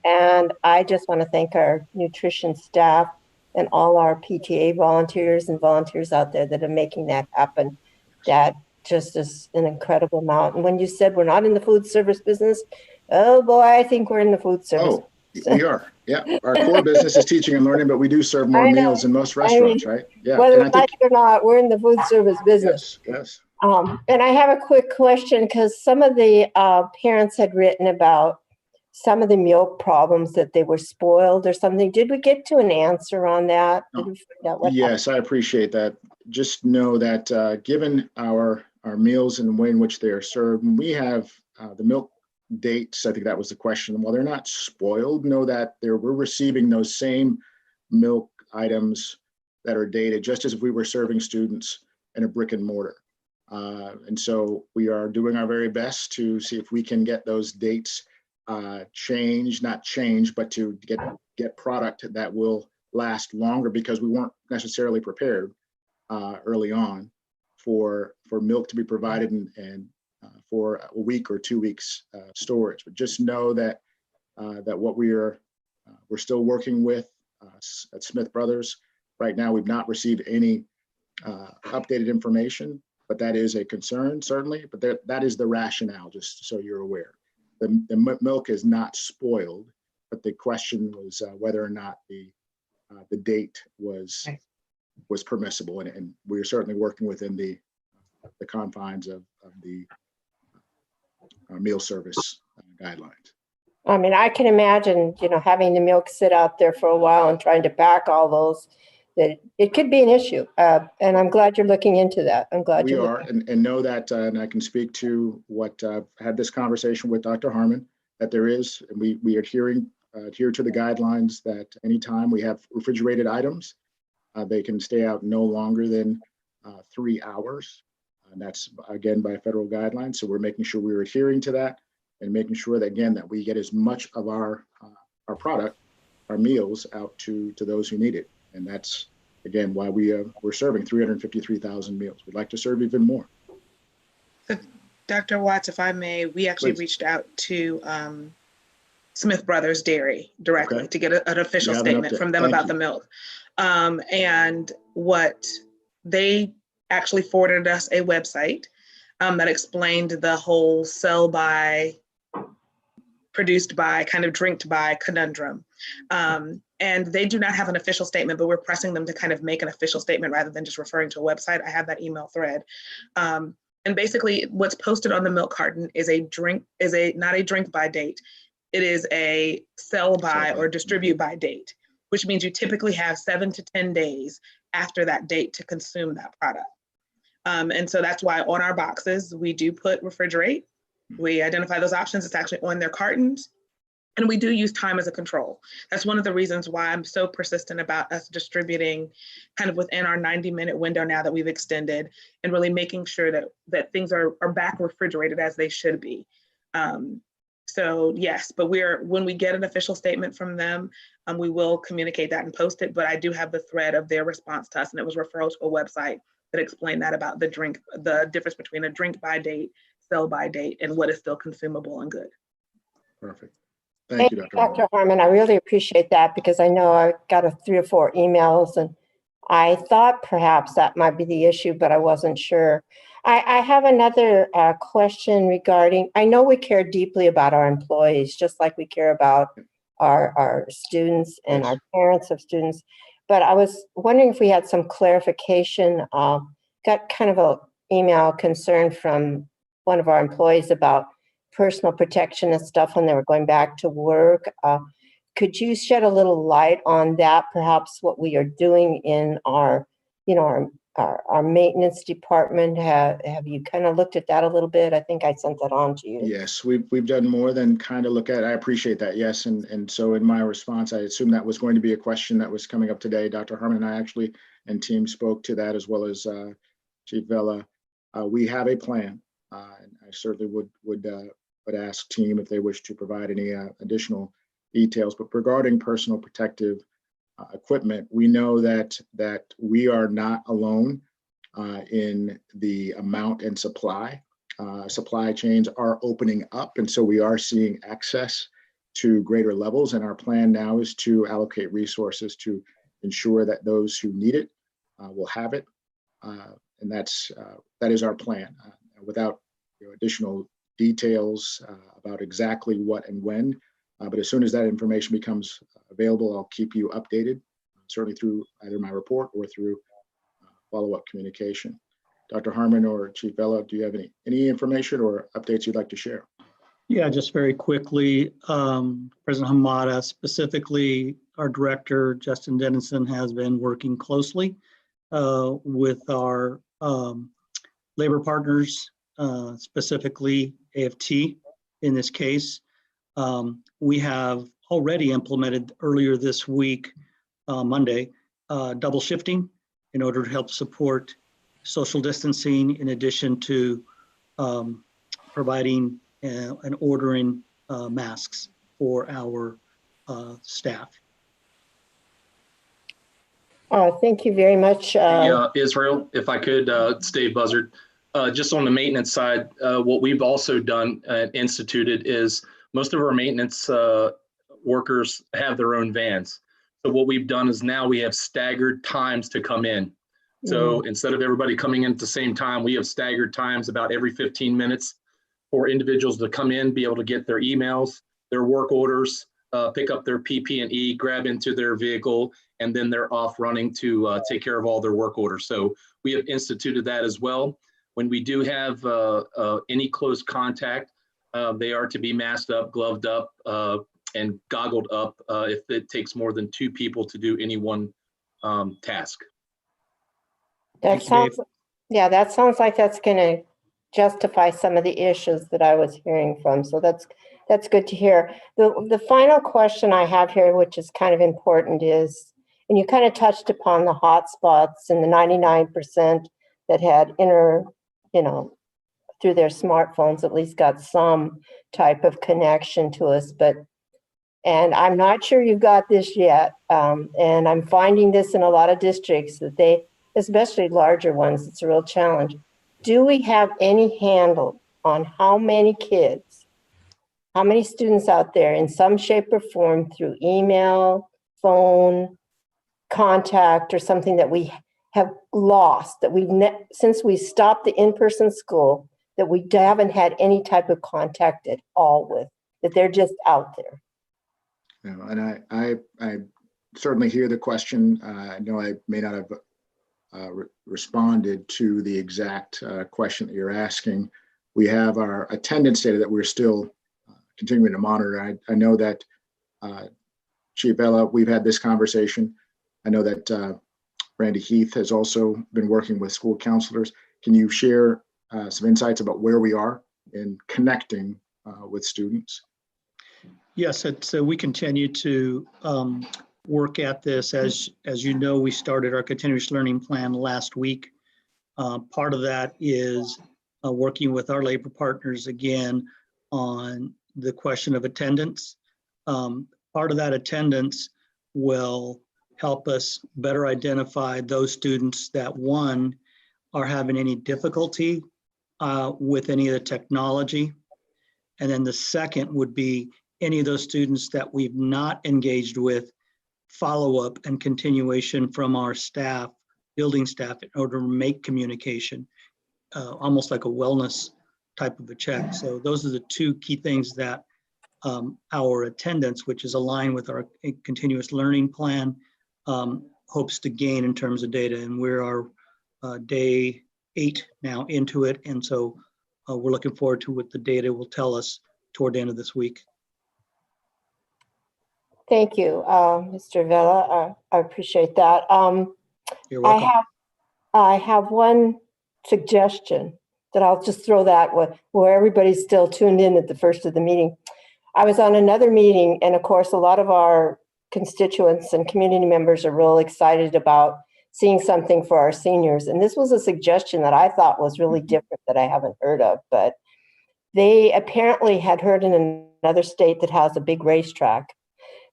And I just want to thank our nutrition staff and all our PTA volunteers and volunteers out there that are making that happen. That just is an incredible amount. And when you said we're not in the food service business, oh boy, I think we're in the food service. Oh, we are. Yeah. Our core business is teaching and learning, but we do serve more meals in most restaurants, right? Yeah. Whether we like it or not, we're in the food service business. Yes. And I have a quick question because some of the parents had written about some of the milk problems that they were spoiled or something. Did we get to an answer on that? No. Yes, I appreciate that. Just know that given our meals and the way in which they are served, we have the milk dates. I think that was the question. While they're not spoiled, know that we're receiving those same milk items that are dated, just as if we were serving students in a brick and mortar. And so we are doing our very best to see if we can get those dates changed, not changed, but to get product that will last longer, because we weren't necessarily prepared early on for milk to be provided and for a week or 2 weeks storage. But just know that what we're still working with at Smith Brothers right now. We've not received any updated information, but that is a concern, certainly. But that is the rationale, just so you're aware. The milk is not spoiled, but the question was whether or not the date was permissible, and we're certainly working within the confines of the meal service guidelines. I mean, I can imagine, having the milk sit out there for a while and trying to pack all those, that it could be an issue. And I'm glad you're looking into that. I'm glad we are, and know that, and I can speak to what had this conversation with Dr. Harmon, that there is, and we adhere to the guidelines that anytime we have refrigerated items, they can stay out no longer than 3 hours. And that's, again, by federal guidelines. So we're making sure we're adhering to that and making sure that, again, that we get as much of our product, our meals, out to those who need it. And that's, again, why we're serving 353,000 meals. We'd like to serve even more. So, Dr. Watts, if I may, we actually Please. reached out to Smith Brothers Dairy directly Okay. to get an official You have an statement update. from them Thank about you. the milk. And what they actually forwarded us a website that explained the whole sell by, produced by, kind of drinked by conundrum. And they do not have an official statement, but we're pressing them to kind of make an official statement rather than just referring to a website. I have that email thread. And basically what's posted on the milk carton is not a drink by date. It is a sell by or distribute by date, which means you typically have 7 to 10 days after that date to consume that product. And so that's why on our boxes, we do put refrigerate. We identify those options. It's actually on their cartons. And we do use time as a control. That's one of the reasons why I'm so persistent about us distributing kind of within our 90-minute window now that we've extended, and really making sure that things are back refrigerated as they should be. So yes, but when we get an official statement from them, we will communicate that and post it. But I do have the thread of their response to us, and it was referral to a website that explained that about the difference between a drink by date, sell by date, and what is still consumable and good. Perfect. Thank you, Dr. Dr. Harmon, I really appreciate that, because I know I got 3 or 4 emails, and I thought perhaps that might be the issue, but I wasn't sure. I have another question regarding, I know we care deeply about our employees, just like we care about our students and our parents of students, but I was wondering if we had some clarification. Got kind of an email concern from one of our employees about personal protection and stuff when they were going back to work. Could you shed a little light on that, perhaps what we are doing in our maintenance department? Have you kind of looked at that a little bit? I think I sent that on to you. Yes, we've done more than kind of look at. I appreciate that. Yes, and so in my response, I assumed that was going to be a question that was coming up today. Dr. Harmon and I actually and team spoke to that, as well as Chief Vela. We have a plan, and I certainly would ask team if they wish to provide any additional details. But regarding personal protective equipment, we know that we are not alone in the amount and supply. Supply chains are opening up, and so we are seeing access to greater levels. And our plan now is to allocate resources to ensure that those who need it will have it. And that is our plan. Without additional details about exactly what and when, but as soon as that information becomes available, I'll keep you updated, certainly through either my report or through follow-up communication. Dr. Harmon or Chief Vela, do you have any information or updates you'd like to share? Yeah, just very quickly, President Hamada, specifically our director, Justin Dennison, has been working closely with our labor partners, specifically AFT in this case. We have already implemented earlier this week, Monday, double shifting in order to help support social distancing, in addition to providing and ordering masks for our staff. Thank you very much. Israel, if I could, it's Dave Buzzard. Just on the maintenance side, what we've also done and instituted is most of our maintenance workers have their own vans. So what we've done is now we have staggered times to come in. So instead of everybody coming in at the same time, we have staggered times about every 15 minutes for individuals to come in, be able to get their emails, their work orders, pick up their PP&E, grab into their vehicle, and then they're off running to take care of all their work orders. So we have instituted that as well. When we do have any close contact, they are to be masked up, gloved up, and goggled up if it takes more than 2 people to do any one task. That sounds like that's going to justify some of the issues that I was hearing from. So that's good to hear. The final question I have here, which is kind of important, is, and you kind of touched upon the hot spots and the 99% that had through their smartphones, at least got some type of connection to us. And I'm not sure you've got this yet. And I'm finding this in a lot of districts that they, especially larger ones, it's a real challenge. Do we have any handle on how many kids, how many students out there in some shape or form through email, phone, contact, or something that we have lost, that since we stopped the in-person school, that we haven't had any type of contact at all with, that they're just out there. You know, and I certainly hear the question. I know I may not have responded to the exact question that you're asking. We have our attendance data that we're still continuing to monitor. I know that Chief Ella, we've had this conversation. I know that Randy Heath has also been working with school counselors. Can you share some insights about where we are in connecting with students? Yes, we continue to work at this. As you know, we started our continuous learning plan last week. Part of that is working with our labor partners again on the question of attendance. Part of that attendance will help us better identify those students that, one, are having any difficulty with any of the technology. And then the second would be any of those students that we've not engaged with follow-up and continuation from our staff, building staff, in order to make communication almost like a wellness type of a check. So those are the two key things that our attendance, which is aligned with our continuous learning plan, hopes to gain in terms of data. And we're day 8 now into it. And so we're looking forward to what the data will tell us toward the end of this week. Thank you, Mr. Vela. I appreciate that. You're welcome. I have one suggestion that I'll just throw that where everybody's still tuned in at the first of the meeting. I was on another meeting, and of course, a lot of our constituents and community members are real excited about seeing something for our seniors. And this was a suggestion that I thought was really different that I haven't heard of, but they apparently had heard in another state that has a big racetrack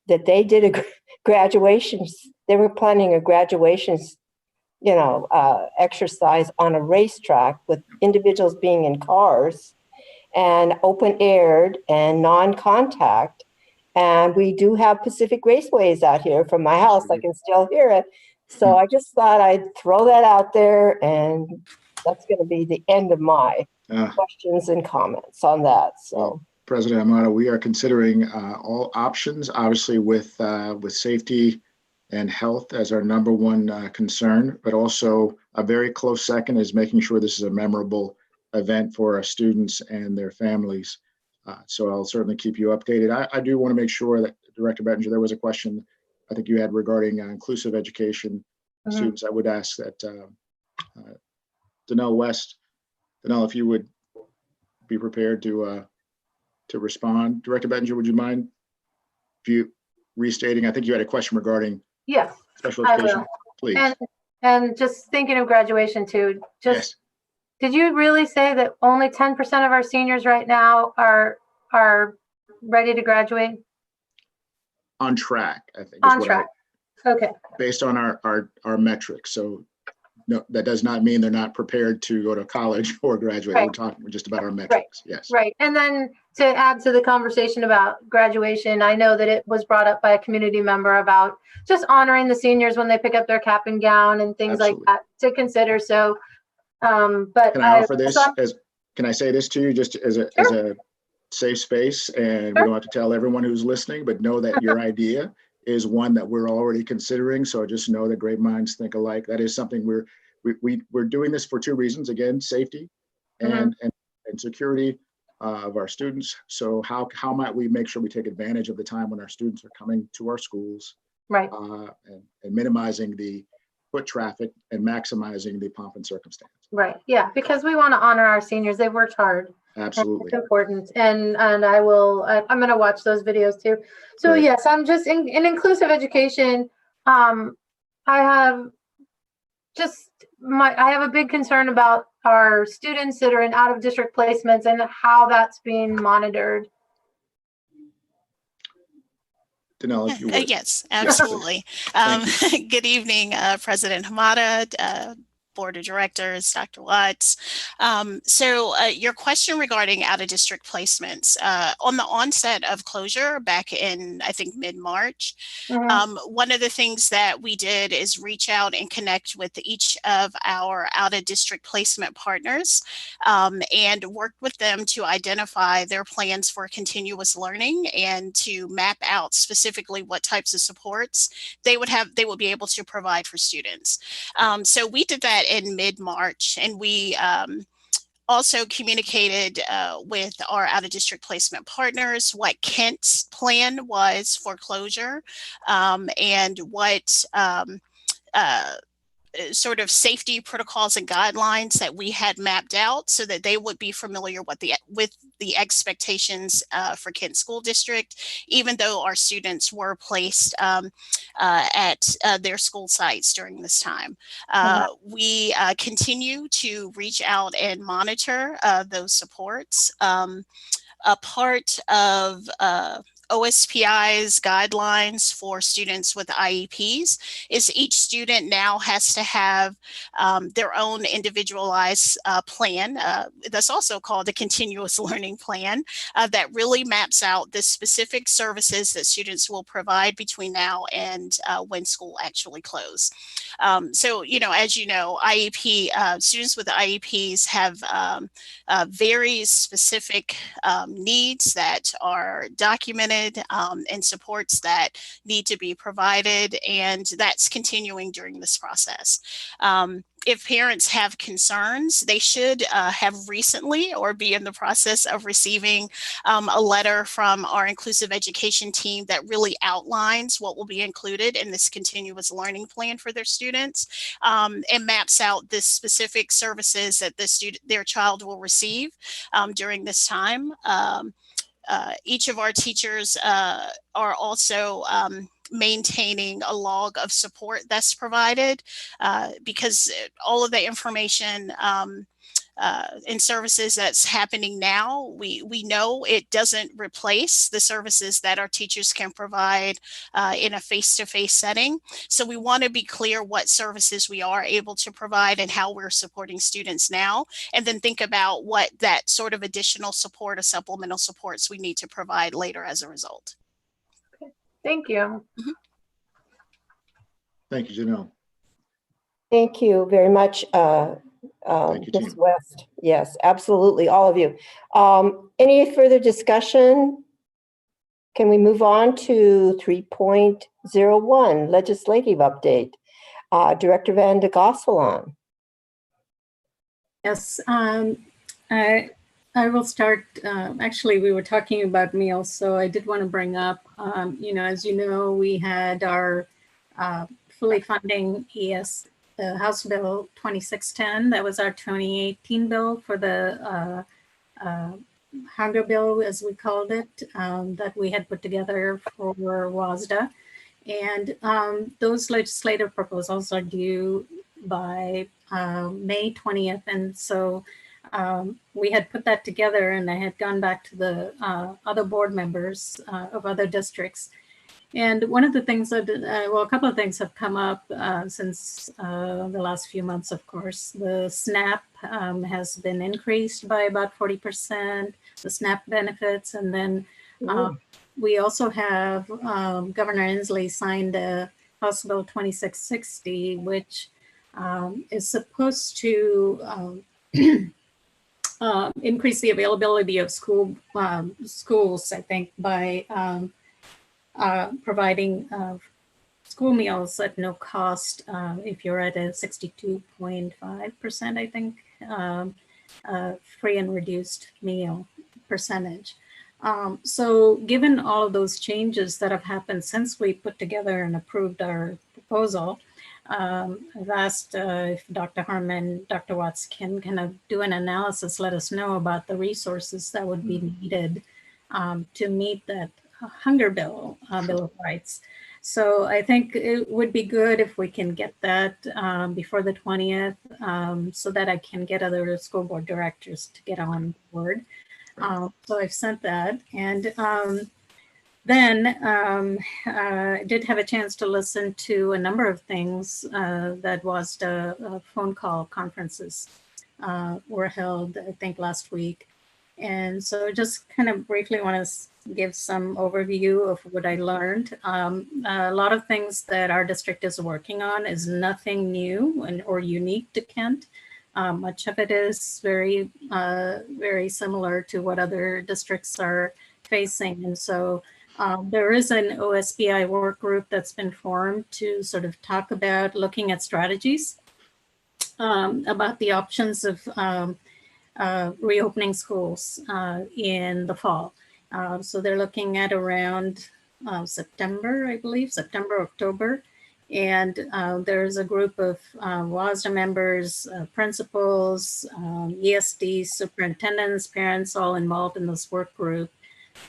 that they did a graduations. They were planning a graduations, exercise on a racetrack with individuals being in cars and open aired and non-contact. And we do have Pacific Raceways out here from my house. I can still hear it. So I just thought I'd throw that out there, and that's going to be the end of my questions and comments on that. So, President Amado, we are considering all options, obviously with safety and health as our number one concern, but also a very close second is making sure this is a memorable event for our students and their families. So I'll certainly keep you updated. I do want to make sure that, Director Bettinger, there was a question I think you had regarding inclusive education students. I would ask that Danelle West, Danelle, if you would be prepared to respond. Director Bettinger, would you mind if you restating? I think you had a question regarding special education. Please. And just thinking of graduation too, just did you really say that only 10% of our seniors right now are ready to graduate? On track, I think. On track. Okay. Based on our metrics. So no, that does not mean they're not prepared to go to college or graduate. Right. We're talking just about our metrics. Right. Yes. Right. And then to add to the conversation about graduation, I know that it was brought up by a community member about just honoring the seniors when they pick up their cap and gown and things like that to consider. So, but can I offer this can I say this to you just as a safe space, and we don't have to tell everyone who's listening, but know that your idea is one that we're already considering. So just know that great minds think alike. That is something we're doing this for two reasons. Again, safety and security of our students. So how might we make sure we take advantage of the time when our students are coming to our schools, right? And minimizing the foot traffic and maximizing the pomp and circumstance. Right. Yeah, because we want to honor our seniors. They've worked hard. Absolutely. It's important. And I'm going to watch those videos too. So Great. yes, I'm just in inclusive education. I have a big concern about our students that are in out of district placements and how that's being monitored. Danelle, if you would. Yes, absolutely. Good evening, President Hamada, Board of Directors, Dr. Watts. Your question regarding out-of-district placements, on the onset of closure back in, I think, mid-March, one of the things that we did is reach out and connect with each of our out-of-district placement partners and worked with them to identify their plans for continuous learning and to map out specifically what types of supports they would be able to provide for students. So we did that in mid-March, and we also communicated with our out-of-district placement partners what Kent's plan was for closure and what sort of safety protocols and guidelines that we had mapped out so that they would be familiar with the expectations for Kent School District, even though our students were placed at their school sites during this time. We continue to reach out and monitor those supports. A part of OSPI's guidelines for students with IEPs is each student now has to have their own individualized plan. That's also called a continuous learning plan that really maps out the specific services that students will provide between now and when school actually closes. So, as you know, students with IEPs have very specific needs that are documented and supports that need to be provided, and that's continuing during this process. If parents have concerns, they should have recently or be in the process of receiving a letter from our inclusive education team that really outlines what will be included in this continuous learning plan for their students and maps out the specific services that their child will receive during this time. Each of our teachers are also maintaining a log of support that's provided because all of the information and services that's happening now, we know it doesn't replace the services that our teachers can provide in a face-to-face setting. So we want to be clear what services we are able to provide and how we're supporting students now, and then think about what that sort of additional support or supplemental supports we need to provide later as a result. Okay. Thank you. Thank you, Janelle. Thank you very much, Thank you, Ms. team. West. Yes, absolutely, all of you. Any further discussion? Can we move on to 3.01, legislative update? Director Van de Gosselin. Yes, I will start. Actually, we were talking about meals, so I did want to bring up, as you know, we had our fully funding House Bill 2610. That was our 2018 bill for the hunger bill, as we called it, that we had put together for WASDA. And those legislative proposals are due by May 20th. And so we had put that together, and I had gone back to the other board members of other districts. And one of the things that, a couple of things have come up since the last few months, of course. The SNAP has been increased by about 40%, the SNAP benefits. And then we also have Governor Inslee signed a House Bill 2660, which is supposed to increase the availability of schools, I think, by providing school meals at no cost if you're at a 62.5%, I think, free and reduced meal percentage. So given all of those changes that have happened since we put together and approved our proposal, I've asked if Dr. Harmon, Dr. Watts can kind of do an analysis, let us know about the resources that would be needed to meet that hunger bill, Bill of Rights. So I think it would be good if we can get that before the 20th so that I can get other school board directors to get on board. So I've sent that. And Then I did have a chance to listen to a number of things that was the phone call conferences were held, I think, last week. And so just kind of briefly want to give some overview of what I learned. A lot of things that our district is working on is nothing new or unique to Kent. Much of it is very, very similar to what other districts are facing. And so there is an OSBI work group that's been formed to sort of talk about looking at strategies about the options of reopening schools in the fall. So they're looking at around September, I believe, September, October. And there's a group of WASDA members, principals, ESD, superintendents, parents, all involved in this work group.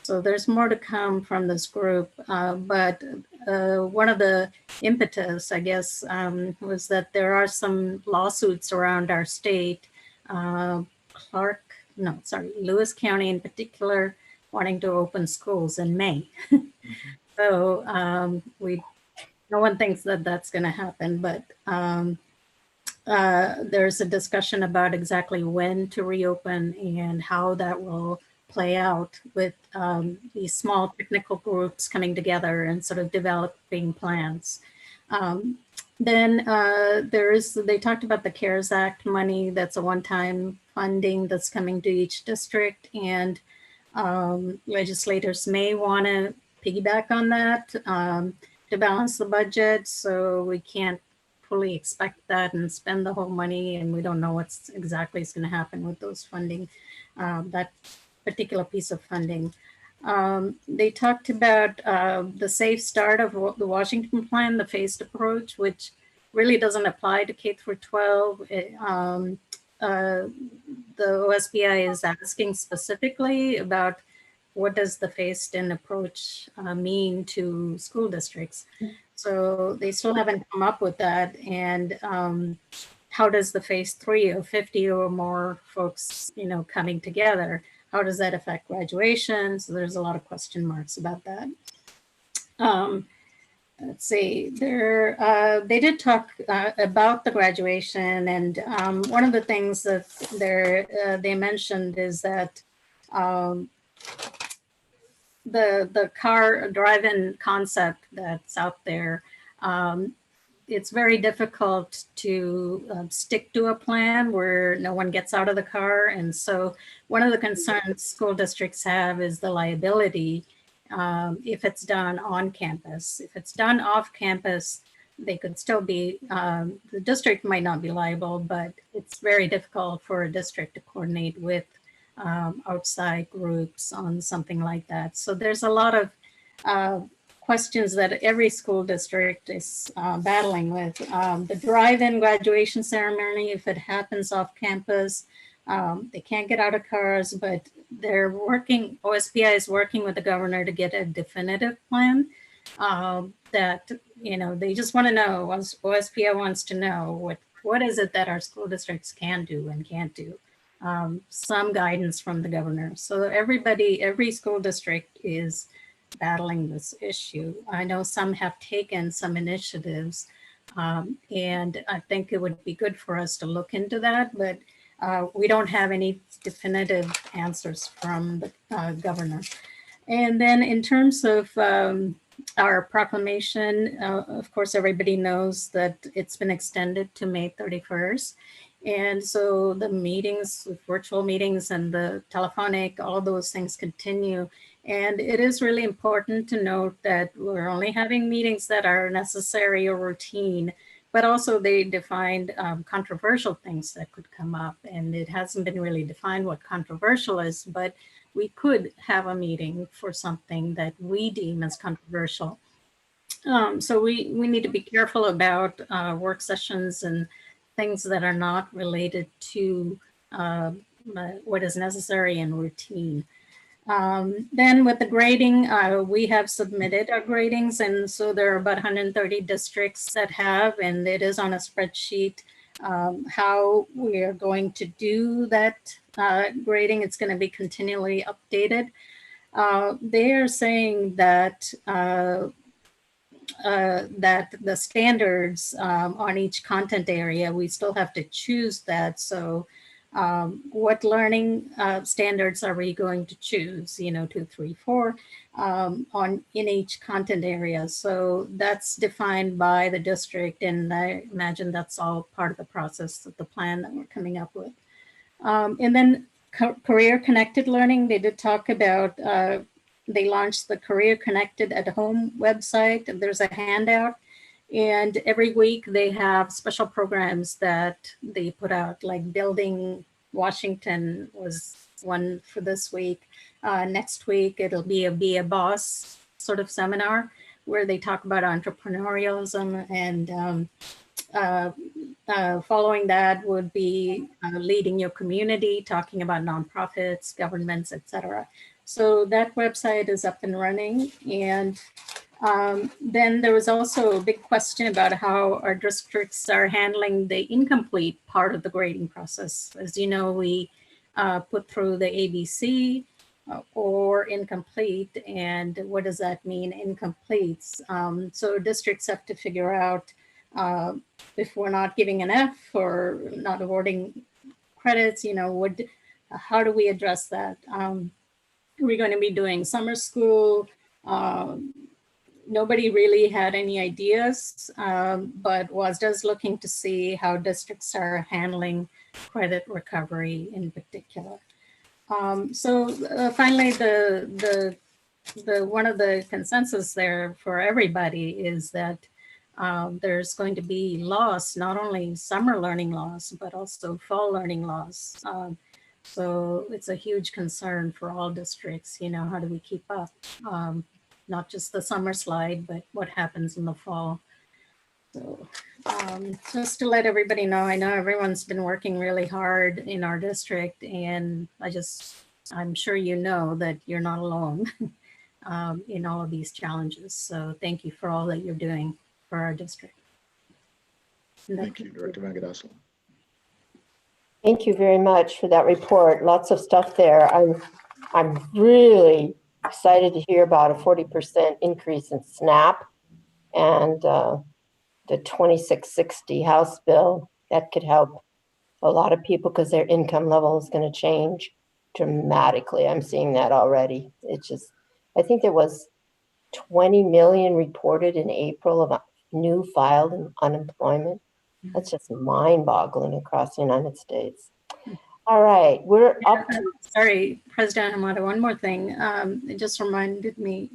So there's more to come from this group. But one of the impetus, I guess, was that there are some lawsuits around our state, Lewis County in particular, wanting to open schools in May. So no one thinks that that's going to happen, but there's a discussion about exactly when to reopen and how that will play out with these small technical groups coming together and sort of developing plans. Then they talked about the CARES Act money. That's a one-time funding that's coming to each district, and legislators may want to piggyback on that to balance the budget. So we can't fully expect that and spend the whole money, and we don't know what's exactly is going to happen with those funding, that particular piece of funding. They talked about the safe start of the Washington plan, the phased approach, which really doesn't apply to K through 12. The OSBI is asking specifically about what does the phased-in approach mean to school districts. So they still haven't come up with that. And how does the phase 3 of 50 or more folks, coming together, how does that affect graduation? So there's a lot of question marks about that. Let's see, they did talk about the graduation, and one of the things that they mentioned is that the car drive-in concept that's out there, it's very difficult to stick to a plan where no one gets out of the car. And so one of the concerns school districts have is the liability if it's done on campus. If it's done off campus, they could still be, the district might not be liable, but it's very difficult for a district to coordinate with outside groups on something like that. So there's a lot of questions that every school district is battling with. The drive-in graduation ceremony, if it happens off campus, they can't get out of cars, but they're working, OSBI is working with the governor to get a definitive plan that, they just want to know, OSBI wants to know what is it that our school districts can do and can't do. Some guidance from the governor. So every school district is battling this issue. I know some have taken some initiatives, and I think it would be good for us to look into that, but we don't have any definitive answers from the governor. And then in terms of our proclamation, of course, everybody knows that it's been extended to May 31st. And so the meetings, virtual meetings and the telephonic, all those things continue. And it is really important to note that we're only having meetings that are necessary or routine, but also they defined controversial things that could come up. And it hasn't been really defined what controversial is, but we could have a meeting for something that we deem as controversial. So we need to be careful about work sessions and things that are not related to what is necessary and routine. Then with the grading, we have submitted our gradings, and so there are about 130 districts that have, and it is on a spreadsheet, how we are going to do that grading. It's going to be continually updated. they are saying that that the standards on each content area, we still have to choose that. So what learning standards are we going to choose, 2, 3, 4 in each content area? So that's defined by the district, and I imagine that's all part of the process of the plan that we're coming up with. And then career connected learning, they did talk about, they launched the Career Connected at Home website, and there's a handout. And every week they have special programs that they put out, like Building Washington was one for this week. Next week, it'll be a boss sort of seminar where they talk about entrepreneurialism, and following that would be leading your community, talking about nonprofits, governments, etc. So that website is up and running. And then there was also a big question about how our districts are handling the incomplete part of the grading process. As you know, we put through the ABC or incomplete. And what does that mean, incompletes? So districts have to figure out if we're not giving an F or not awarding credits, how do we address that? Are we going to be doing summer school? Nobody really had any ideas, but WASDA is looking to see how districts are handling credit recovery in particular. So finally, the one of the consensus there for everybody is that there's going to be loss, not only summer learning loss, but also fall learning loss. So it's a huge concern for all districts, how do we keep up? Not just the summer slide, but what happens in the fall. So just to let everybody know, I know everyone's been working really hard in our district, and I'm sure you know that you're not alone in all of these challenges. So thank you for all that you're doing for our district. Thank you, Director Venkatasalam. Thank you very much for that report. Lots of stuff there. I'm really excited to hear about a 40% increase in SNAP and the 2660 House bill. That could help a lot of people because their income level is going to change dramatically. I'm seeing that already. I think there was 20 million reported in April of new filed unemployment. That's just mind-boggling across the United States. All right, we're up to... Sorry, President Hamada, one more thing. It just reminded me,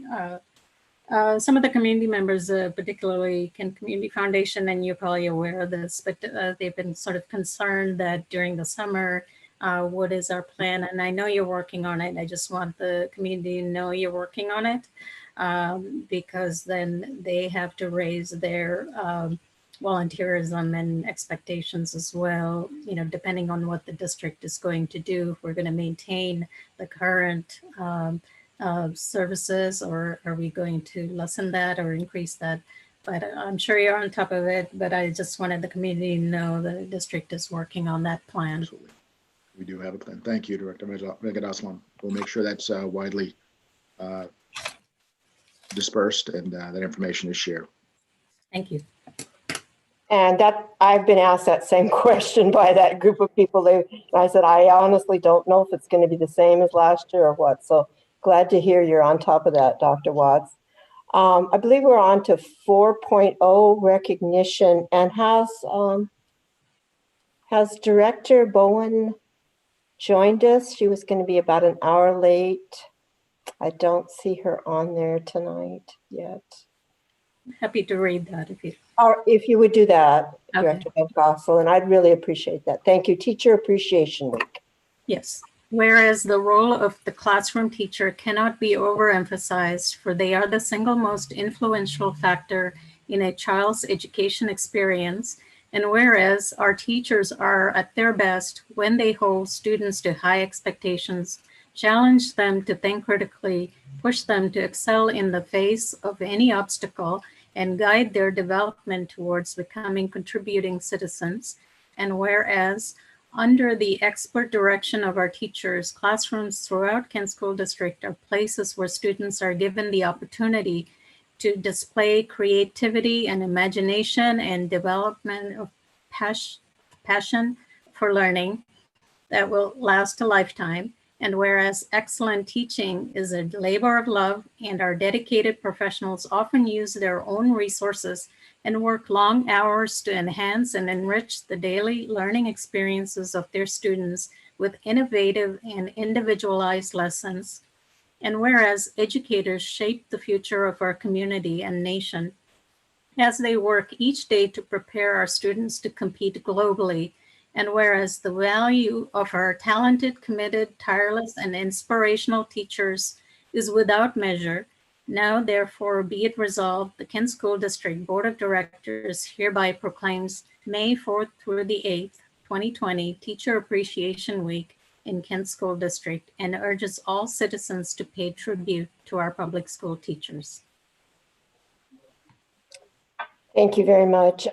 some of the community members, particularly Kent Community Foundation, and you're probably aware of this, but they've been sort of concerned that during the summer, what is our plan? And I know you're working on it. I just want the community to know you're working on it, because then they have to raise their volunteerism and expectations as well, depending on what the district is going to do. If we're going to maintain the current services, or are we going to lessen that or increase that? But I'm sure you're on top of it, but I just wanted the community to know the district is working on that plan. Absolutely. We do have a plan. Thank you, Director Venkatasalam. We'll make sure that's widely dispersed and that information is shared. Thank you. And that I've been asked that same question by that group of people. I said, I honestly don't know if it's going to be the same as last year or what. So glad to hear you're on top of that, Dr. Watts. I believe we're on to 4.0 recognition. And has Director Bowen joined us? She was going to be about an hour late. I don't see her on there tonight yet. Happy to read that if you would do that, okay. Director Venkatasalam, and I'd really appreciate that. Thank you. Teacher Appreciation Week. Yes. Whereas the role of the classroom teacher cannot be overemphasized, for they are the single most influential factor in a child's education experience. And whereas our teachers are at their best when they hold students to high expectations, challenge them to think critically, push them to excel in the face of any obstacle, and guide their development towards becoming contributing citizens. And whereas under the expert direction of our teachers, classrooms throughout Kent School District are places where students are given the opportunity to display creativity and imagination and development of passion for learning that will last a lifetime. And whereas excellent teaching is a labor of love and our dedicated professionals often use their own resources and work long hours to enhance and enrich the daily learning experiences of their students with innovative and individualized lessons. And whereas educators shape the future of our community and nation as they work each day to prepare our students to compete globally. And whereas the value of our talented, committed, tireless, and inspirational teachers is without measure, now therefore be it resolved, the Kent School District Board of Directors hereby proclaims May 4th through the 8th, 2020 Teacher Appreciation Week in Kent School District and urges all citizens to pay tribute to our public school teachers. Thank you very much.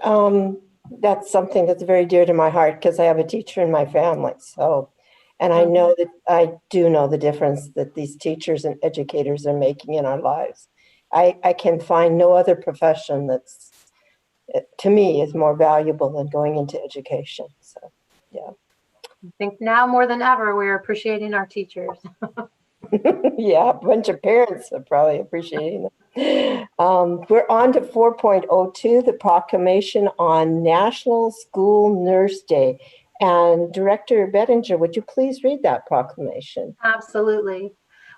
That's something that's very dear to my heart because I have a teacher in my family. So, and I know that I do know the difference that these teachers and educators are making in our lives. I can find no other profession that's, to me, is more valuable than going into education. So, yeah. I think now more than ever, we're appreciating our teachers. Yeah, a bunch of parents are probably appreciating them. We're on to 4.02, the proclamation on National School Nurse Day. And Director Bettinger, would you please read that proclamation? Absolutely.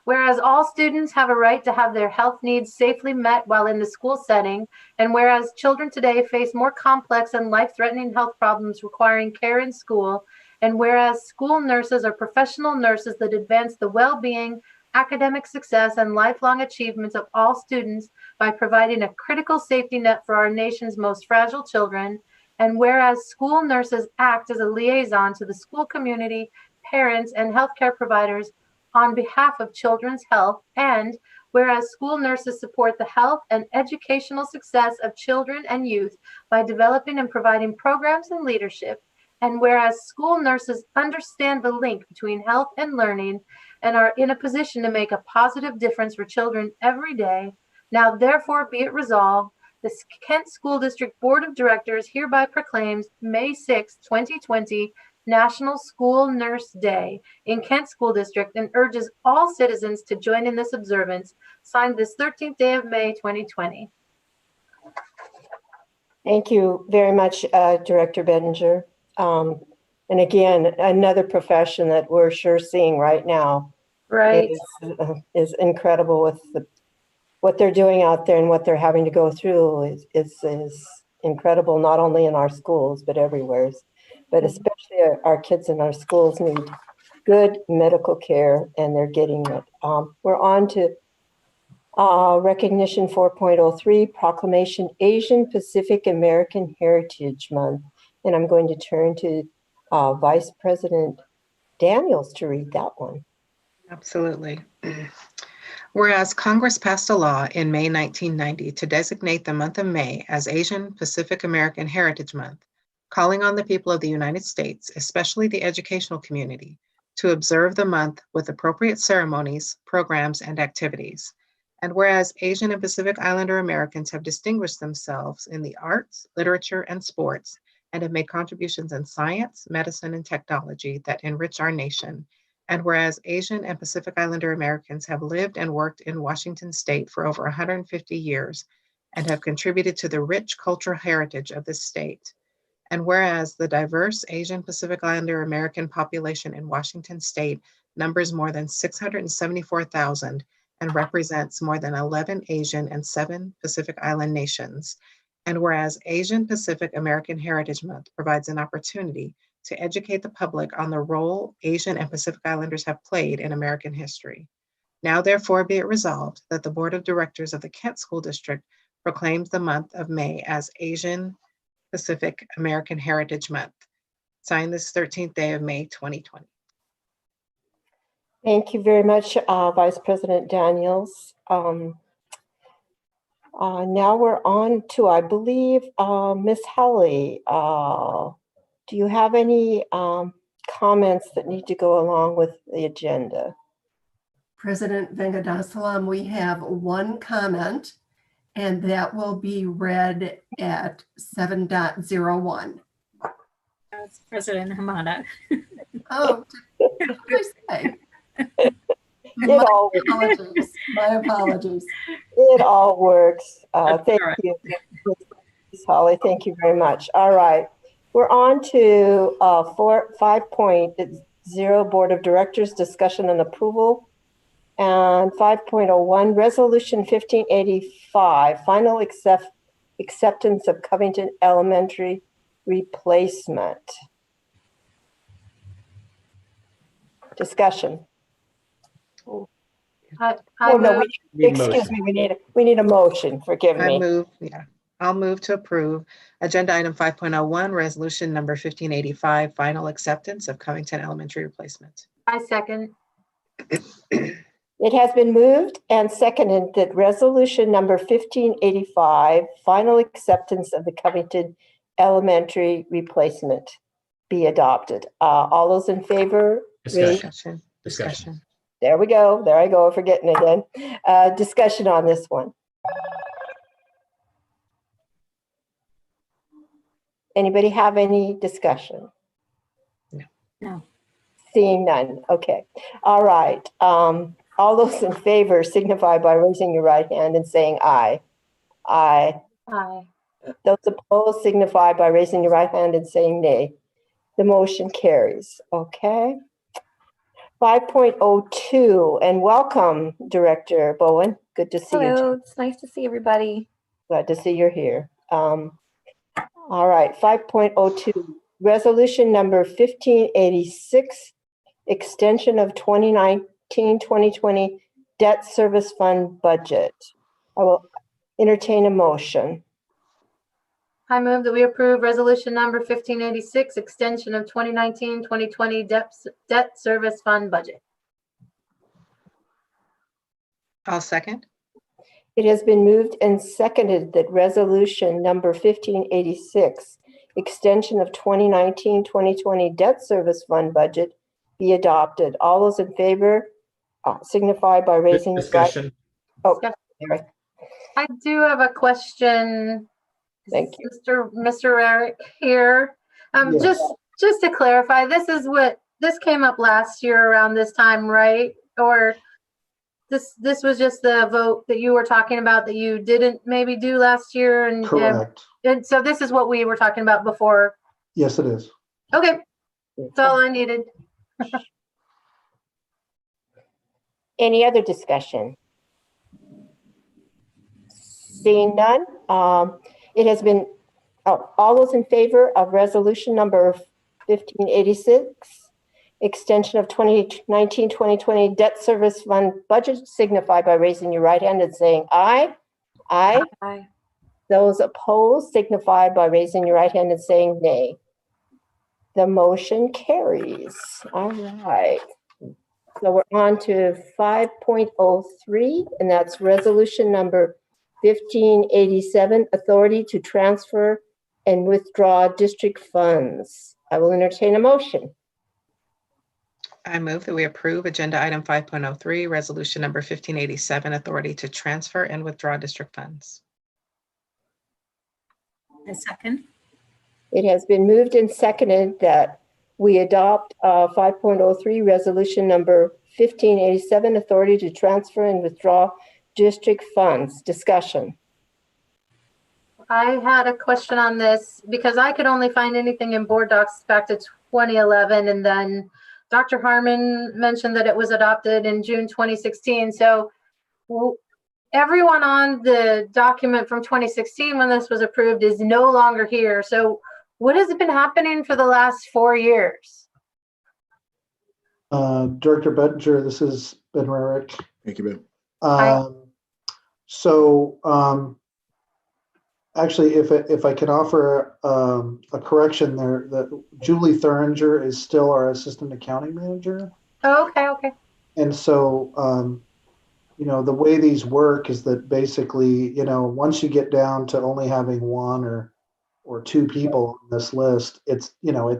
Whereas all students have a right to have their health needs safely met while in the school setting, and whereas children today face more complex and life-threatening health problems requiring care in school, and whereas school nurses are professional nurses that advance the well-being, academic success, and lifelong achievements of all students by providing a critical safety net for our nation's most fragile children, and whereas school nurses act as a liaison to the school community, parents, and healthcare providers on behalf of children's health, and whereas school nurses support the health and educational success of children and youth by developing and providing programs and leadership, and whereas school nurses understand the link between health and learning and are in a position to make a positive difference for children every day, now therefore be it resolved, the Kent School District Board of Directors hereby proclaims May 6, 2020 National School Nurse Day in Kent School District and urges all citizens to join in this observance. Signed this 13th day of May, 2020. Thank you very much, Director Bettinger. And again, another profession that we're sure seeing right now, right, is incredible with what they're doing out there and what they're having to go through is incredible, not only in our schools, but everywhere. But especially our kids in our schools need good medical care, and they're getting it. We're on to recognition 4.03, Proclamation Asian Pacific American Heritage Month. And I'm going to turn to Vice President Daniels to read that one. Absolutely. Whereas Congress passed a law in May 1990 to designate the month of May as Asian Pacific American Heritage Month, calling on the people of the United States, especially the educational community, to observe the month with appropriate ceremonies, programs, and activities. And whereas Asian and Pacific Islander Americans have distinguished themselves in the arts, literature, and sports, and have made contributions in science, medicine, and technology that enrich our nation. And whereas Asian and Pacific Islander Americans have lived and worked in Washington State for over 150 years and have contributed to the rich cultural heritage of this state. And whereas the diverse Asian Pacific Islander American population in Washington State numbers more than 674,000 and represents more than 11 Asian and 7 Pacific Island nations. And whereas Asian Pacific American Heritage Month provides an opportunity to educate the public on the role Asian and Pacific Islanders have played in American history. Now therefore be it resolved that the Board of Directors of the Kent School District proclaims the month of May as Asian Pacific American Heritage Month. Signed this 13th day of May, 2020. Thank you very much, Vice President Daniels. Now we're on to, I believe, Ms. Halley. Do you have any comments that need to go along with the agenda? President Venkatasalam, we have one comment, and that will be read at 7.01. That's President Hamada. Oh, what did I say? It My apologies. It all works. Thank all right. you, Ms. Holly. Thank you very much. All right. We're on to 5.0 Board of Directors discussion and approval. And 5.01 Resolution 1585 final acceptance of Covington Elementary replacement. Discussion. Excuse me, we need a motion, forgive me. I'll move to approve agenda item 5.01, resolution number 1585, final acceptance of Covington Elementary replacement. I second. It has been moved and seconded that resolution number 1585, final acceptance of the Covington Elementary replacement, be adopted. All those in favor? Discussion. There we go. There I go, forgetting again. Discussion on this one. Anybody have any discussion? No. Seeing none. Okay. All right. All those in favor signify by raising your right hand and saying aye. Aye. Aye. Those opposed signify by raising your right hand and saying nay. The motion carries. Okay. 5.02, and welcome, Director Bowen. Good to see you. Hello, it's nice to see everybody. Glad to see you're here. All right, 5.02, resolution number 1586, extension of 2019-2020 debt service fund budget. I will entertain a motion. I move that we approve resolution number 1586, extension of 2019-2020 debt service fund budget. I'll second. It has been moved and seconded that resolution number 1586, extension of 2019-2020 debt service fund budget, be adopted. All those in favor signify by raising the right. Oh, sorry. I do have a question. Thank you. Mr. Eric here. Yes. Just to clarify, this came up last year around this time, right? Or this was just the vote that you were talking about that you didn't maybe do last year, and Correct. And so this is what we were talking about before. Yes, it is. Okay, that's all I needed. Any other discussion? Seeing none, it has been, all those in favor of resolution number 1586, extension of 2019-2020 debt service fund budget, signify by raising your right hand and saying aye. Aye. Aye. Those opposed signify by raising your right hand and saying nay. The motion carries. All right. So we're on to 5.03, and that's resolution number 1587, authority to transfer and withdraw district funds. I will entertain a motion. I move that we approve agenda item 5.03, resolution number 1587, authority to transfer and withdraw district funds. A second. It has been moved and seconded that we adopt 5.03, resolution number 1587, authority to transfer and withdraw district funds. Discussion. I had a question on this because I could only find anything in BoardDocs back to 2011, and then Dr. Harmon mentioned that it was adopted in June 2016. So everyone on the document from 2016 when this was approved is no longer here. So what has been happening for the last 4 years? Director Bettinger, this is Ben Rarick. Thank you, Ben. Actually, if I can offer a correction there, that Julie Thuringer is still our assistant accounting manager. Oh, okay. And so, the way these work is that basically, once you get down to only having one or two people on this list, it's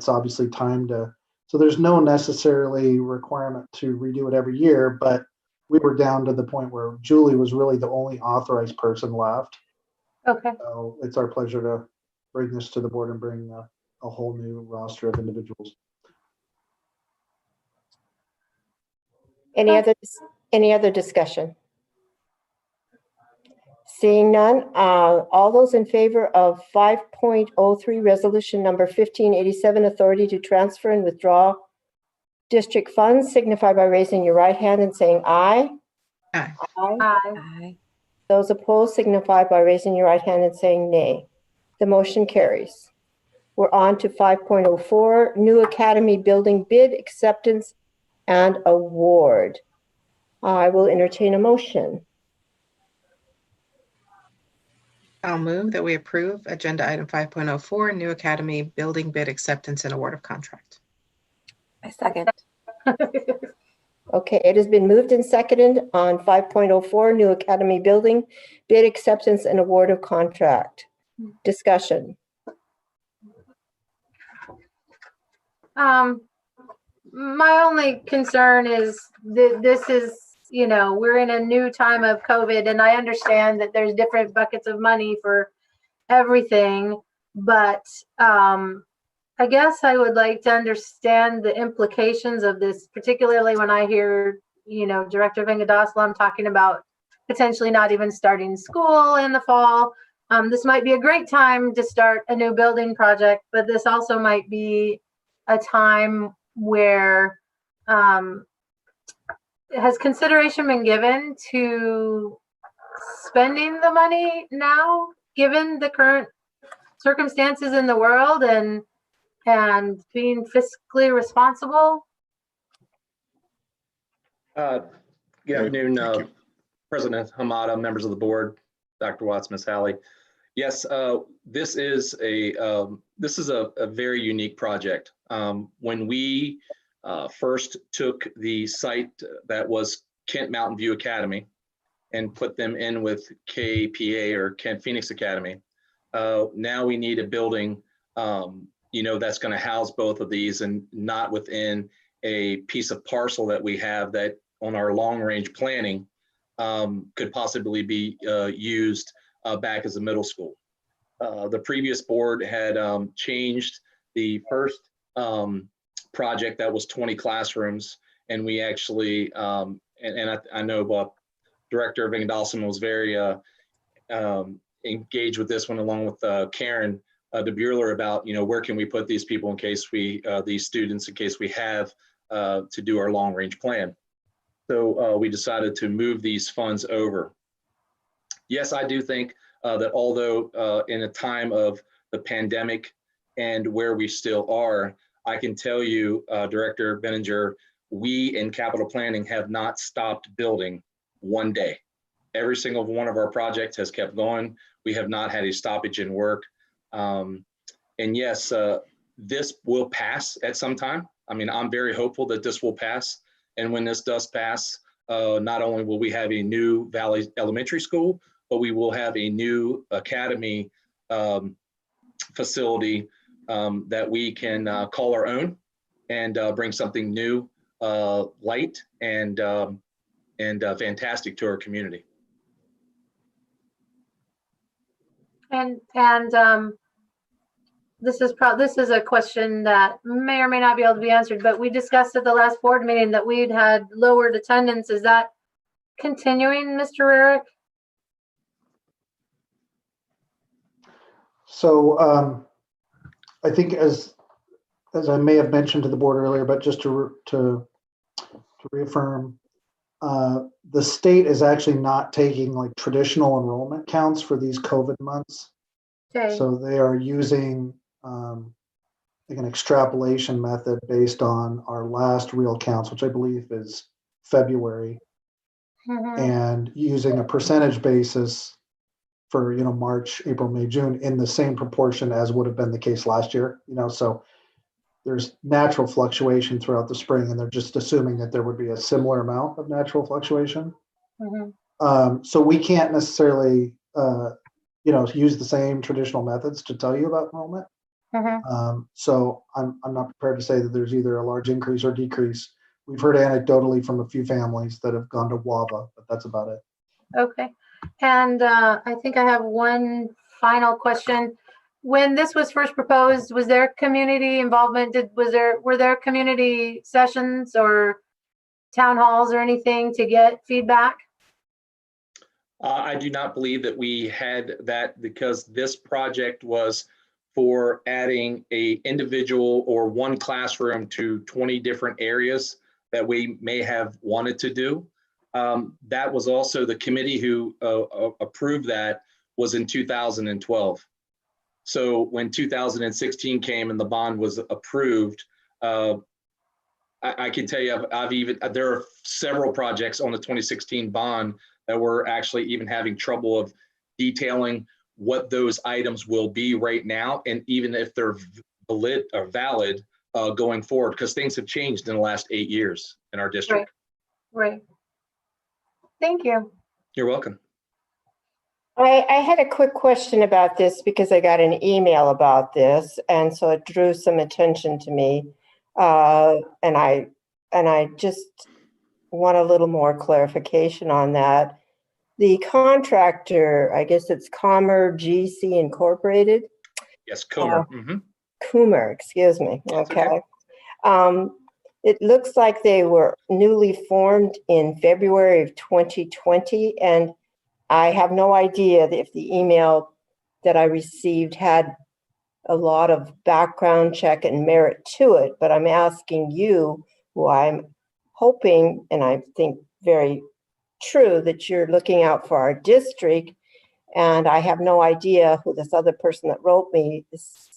obviously time to So there's no necessarily requirement to redo it every year, but we were down to the point where Julie was really the only authorized person left. Okay. So it's our pleasure to bring this to the board and bring a whole new roster of individuals. Any other discussion? Seeing none, all those in favor of 5.03 resolution number 1587, authority to transfer and withdraw district funds, signify by raising your right hand and saying aye. Aye. Aye. Those opposed signify by raising your right hand and saying nay. The motion carries. We're on to 5.04, new academy building bid acceptance and award. I will entertain a motion. I'll move that we approve agenda item 5.04, new academy building bid acceptance and award of contract. I second. Okay, it has been moved and seconded on 5.04, new academy building bid acceptance and award of contract. Discussion. My only concern is that this is, you know, we're in a new time of COVID, and I understand that there's different buckets of money for everything, but I guess I would like to understand the implications of this, particularly when I hear, you know, Director Vengadaslam talking about potentially not even starting school in the fall. This might be a great time to start a new building project, but this also might be a time where has consideration been given to spending the money now, given the current circumstances in the world and being fiscally responsible? Good afternoon, President Hamada, members of the board, Dr. Watts, Ms. Halley. Yes, this is a very unique project. When we first took the site that was Kent Mountain View Academy and put them in with KPA or Kent Phoenix Academy, now we need a building that's going to house both of these and not within a piece of parcel that we have that on our long range planning could possibly be used back as a middle school. The previous board had changed the first project that was 20 classrooms, and we actually, I know Director Vengadaslam was very engaged with this one, along with Karen DeBuehler, about where can we put these people in case these students in case we have to do our long range plan. So we decided to move these funds over. Yes, I do think that although in a time of the pandemic and where we still are, I can tell you, Director Benninger, we in capital planning have not stopped building one day. Every single one of our projects has kept going. We have not had a stoppage in work. And yes, this will pass at some time. I mean, I'm very hopeful that this will pass. And when this does pass, not only will we have a new Valley Elementary School, but we will have a new academy facility that we can call our own and bring something new, light, and fantastic to our community. And this is a question that may or may not be able to be answered, but we discussed at the last board meeting that we'd had lowered attendance. Is that continuing, Mr. Rarick? So I think as I may have mentioned to the board earlier, but just to reaffirm, the state is actually not taking like traditional enrollment counts for these COVID months. Okay. So they are using like an extrapolation method based on our last real counts, which I believe is February, and using a percentage basis for March, April, May, June in the same proportion as would have been the case last year. So there's natural fluctuation throughout the spring, and they're just assuming that there would be a similar amount of natural fluctuation. So we can't necessarily use the same traditional methods to tell you about enrollment. So I'm not prepared to say that there's either a large increase or decrease. We've heard anecdotally from a few families that have gone to WAVA, but that's about it. Okay. And I think I have one final question. When this was first proposed, was there community involvement? Were there community sessions or town halls or anything to get feedback? I do not believe that we had that, because this project was for adding a individual or one classroom to 20 different areas that we may have wanted to do. That was also the committee who approved that was in 2012. So when 2016 came and the bond was approved, I can tell you, there are several projects on the 2016 bond that we're actually even having trouble of detailing what those items will be right now, and even if they're valid going forward, because things have changed in the last 8 years in our district. Right. Thank you. You're welcome. I had a quick question about this because I got an email about this, and so it drew some attention to me. And I just want a little more clarification on that. The contractor, I guess it's Comer GC Incorporated. Yes, Comer. Coomer, excuse me. Okay. It looks like they were newly formed in February of 2020, and I have no idea if the email that I received had a lot of background check and merit to it, but I'm asking you, who I'm hoping, and I think very true, that you're looking out for our district. And I have no idea who this other person that wrote me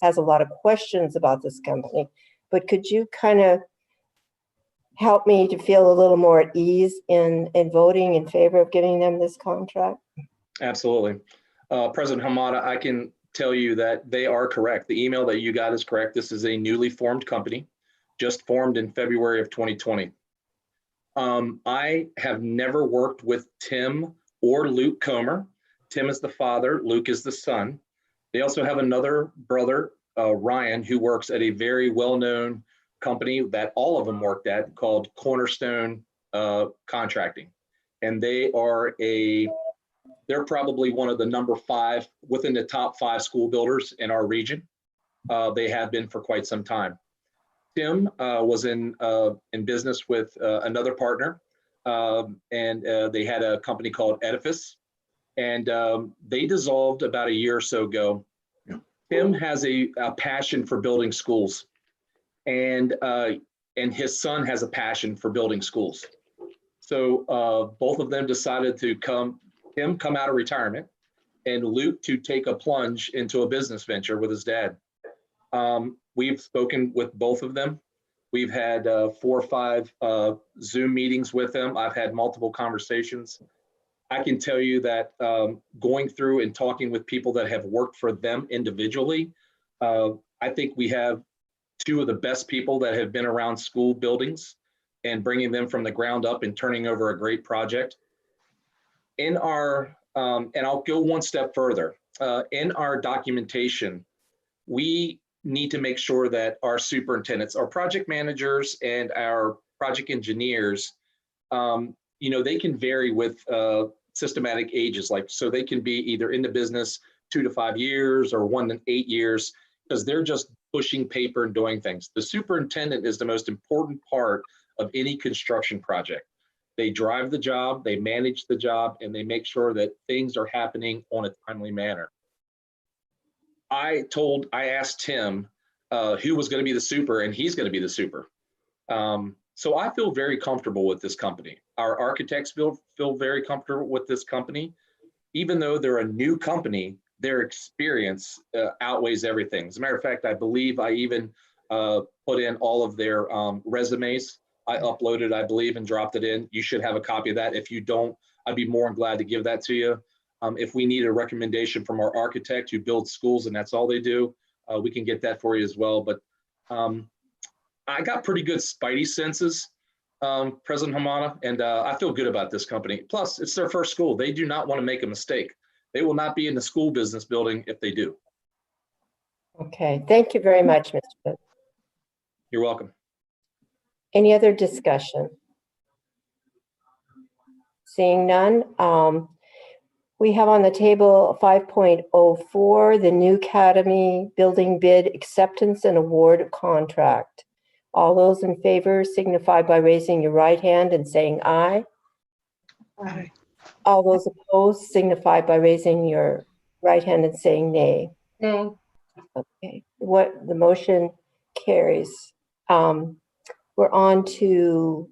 has a lot of questions about this company, but could you kind of help me to feel a little more at ease in voting in favor of giving them this contract? Absolutely. President Hamada, I can tell you that they are correct. The email that you got is correct. This is a newly formed company, just formed in February of 2020. I have never worked with Tim or Luke Comer. Tim is the father, Luke is the son. They also have another brother, Ryan, who works at a very well-known company that all of them worked at called Cornerstone Contracting. And they're probably one of the number 5 within the top 5 school builders in our region. They have been for quite some time. Tim was in business with another partner, and they had a company called Edifice, and they dissolved about a year or so ago. Yeah. Tim has a passion for building schools, and his son has a passion for building schools. So both of them decided to come out of retirement, and Luke to take a plunge into a business venture with his dad. We've spoken with both of them. We've had 4 or 5 Zoom meetings with them. I've had multiple conversations. I can tell you that going through and talking with people that have worked for them individually, I think we have 2 of the best people that have been around school buildings and bringing them from the ground up and turning over a great project. In our, and I'll go one step further, in our documentation, we need to make sure that our superintendents, our project managers, and our project engineers, they can vary with systematic ages. So they can be either in the business 2 to 5 years or 1 to 8 years, because they're just pushing paper and doing things. The superintendent is the most important part of any construction project. They drive the job, they manage the job, and they make sure that things are happening on a timely manner. I asked Tim who was going to be the super, and he's going to be the super. So I feel very comfortable with this company. Our architects feel very comfortable with this company. Even though they're a new company, their experience outweighs everything. As a matter of fact, I believe I even put in all of their resumes. I uploaded, I believe, and dropped it in. You should have a copy of that. If you don't, I'd be more than glad to give that to you. If we need a recommendation from our architect who builds schools and that's all they do, we can get that for you as well. But I got pretty good spidey senses, President Hamada, and I feel good about this company. Plus, it's their first school. They do not want to make a mistake. They will not be in the school business building if they do. Okay, thank you very much, Mr. Booth. You're welcome. Any other discussion? Seeing none, we have on the table 5.04, the new academy building bid acceptance and award of contract. All those in favor signify by raising your right hand and saying aye. Aye. All those opposed signify by raising your right hand and saying nay. Nay. Okay, the motion carries. We're on to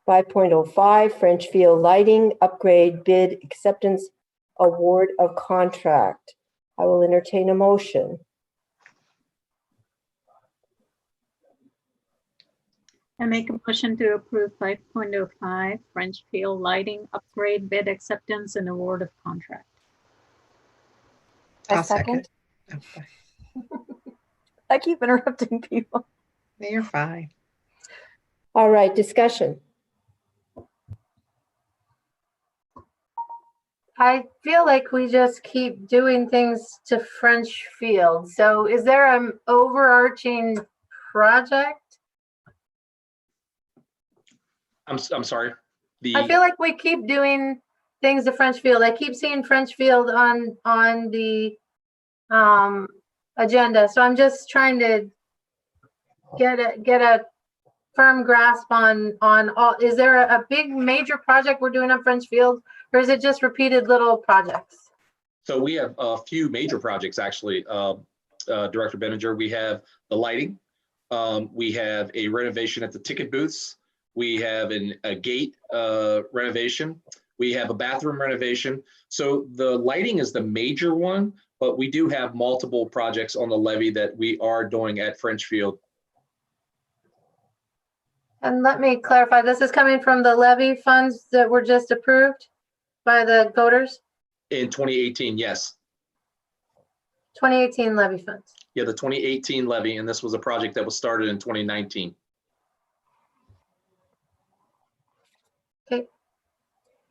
5.05, French Field Lighting Upgrade Bid Acceptance Award of Contract. I will entertain a motion. I make a motion to approve 5.05 French Field Lighting Upgrade Bid Acceptance and Award of Contract. I I'll second. second. Oh, bye. I keep interrupting people. No, you're fine. All right, discussion. I feel like we just keep doing things to French Field. So is there an overarching project? I'm sorry. I feel like we keep doing things to French Field. I keep seeing French Field on the agenda. So I'm just trying to get a firm grasp on all. Is there a big major project we're doing on French Field, or is it just repeated little projects? So we have a few major projects actually, Director Benninger. We have the lighting. We have a renovation at the ticket booths. We have a gate renovation. We have a bathroom renovation. So the lighting is the major one, but we do have multiple projects on the levy that we are doing at French Field. And let me clarify, this is coming from the levy funds that were just approved by the voters? In 2018, yes. 2018 levy funds. Yeah, the 2018 levy, and this was a project that was started in 2019. Okay.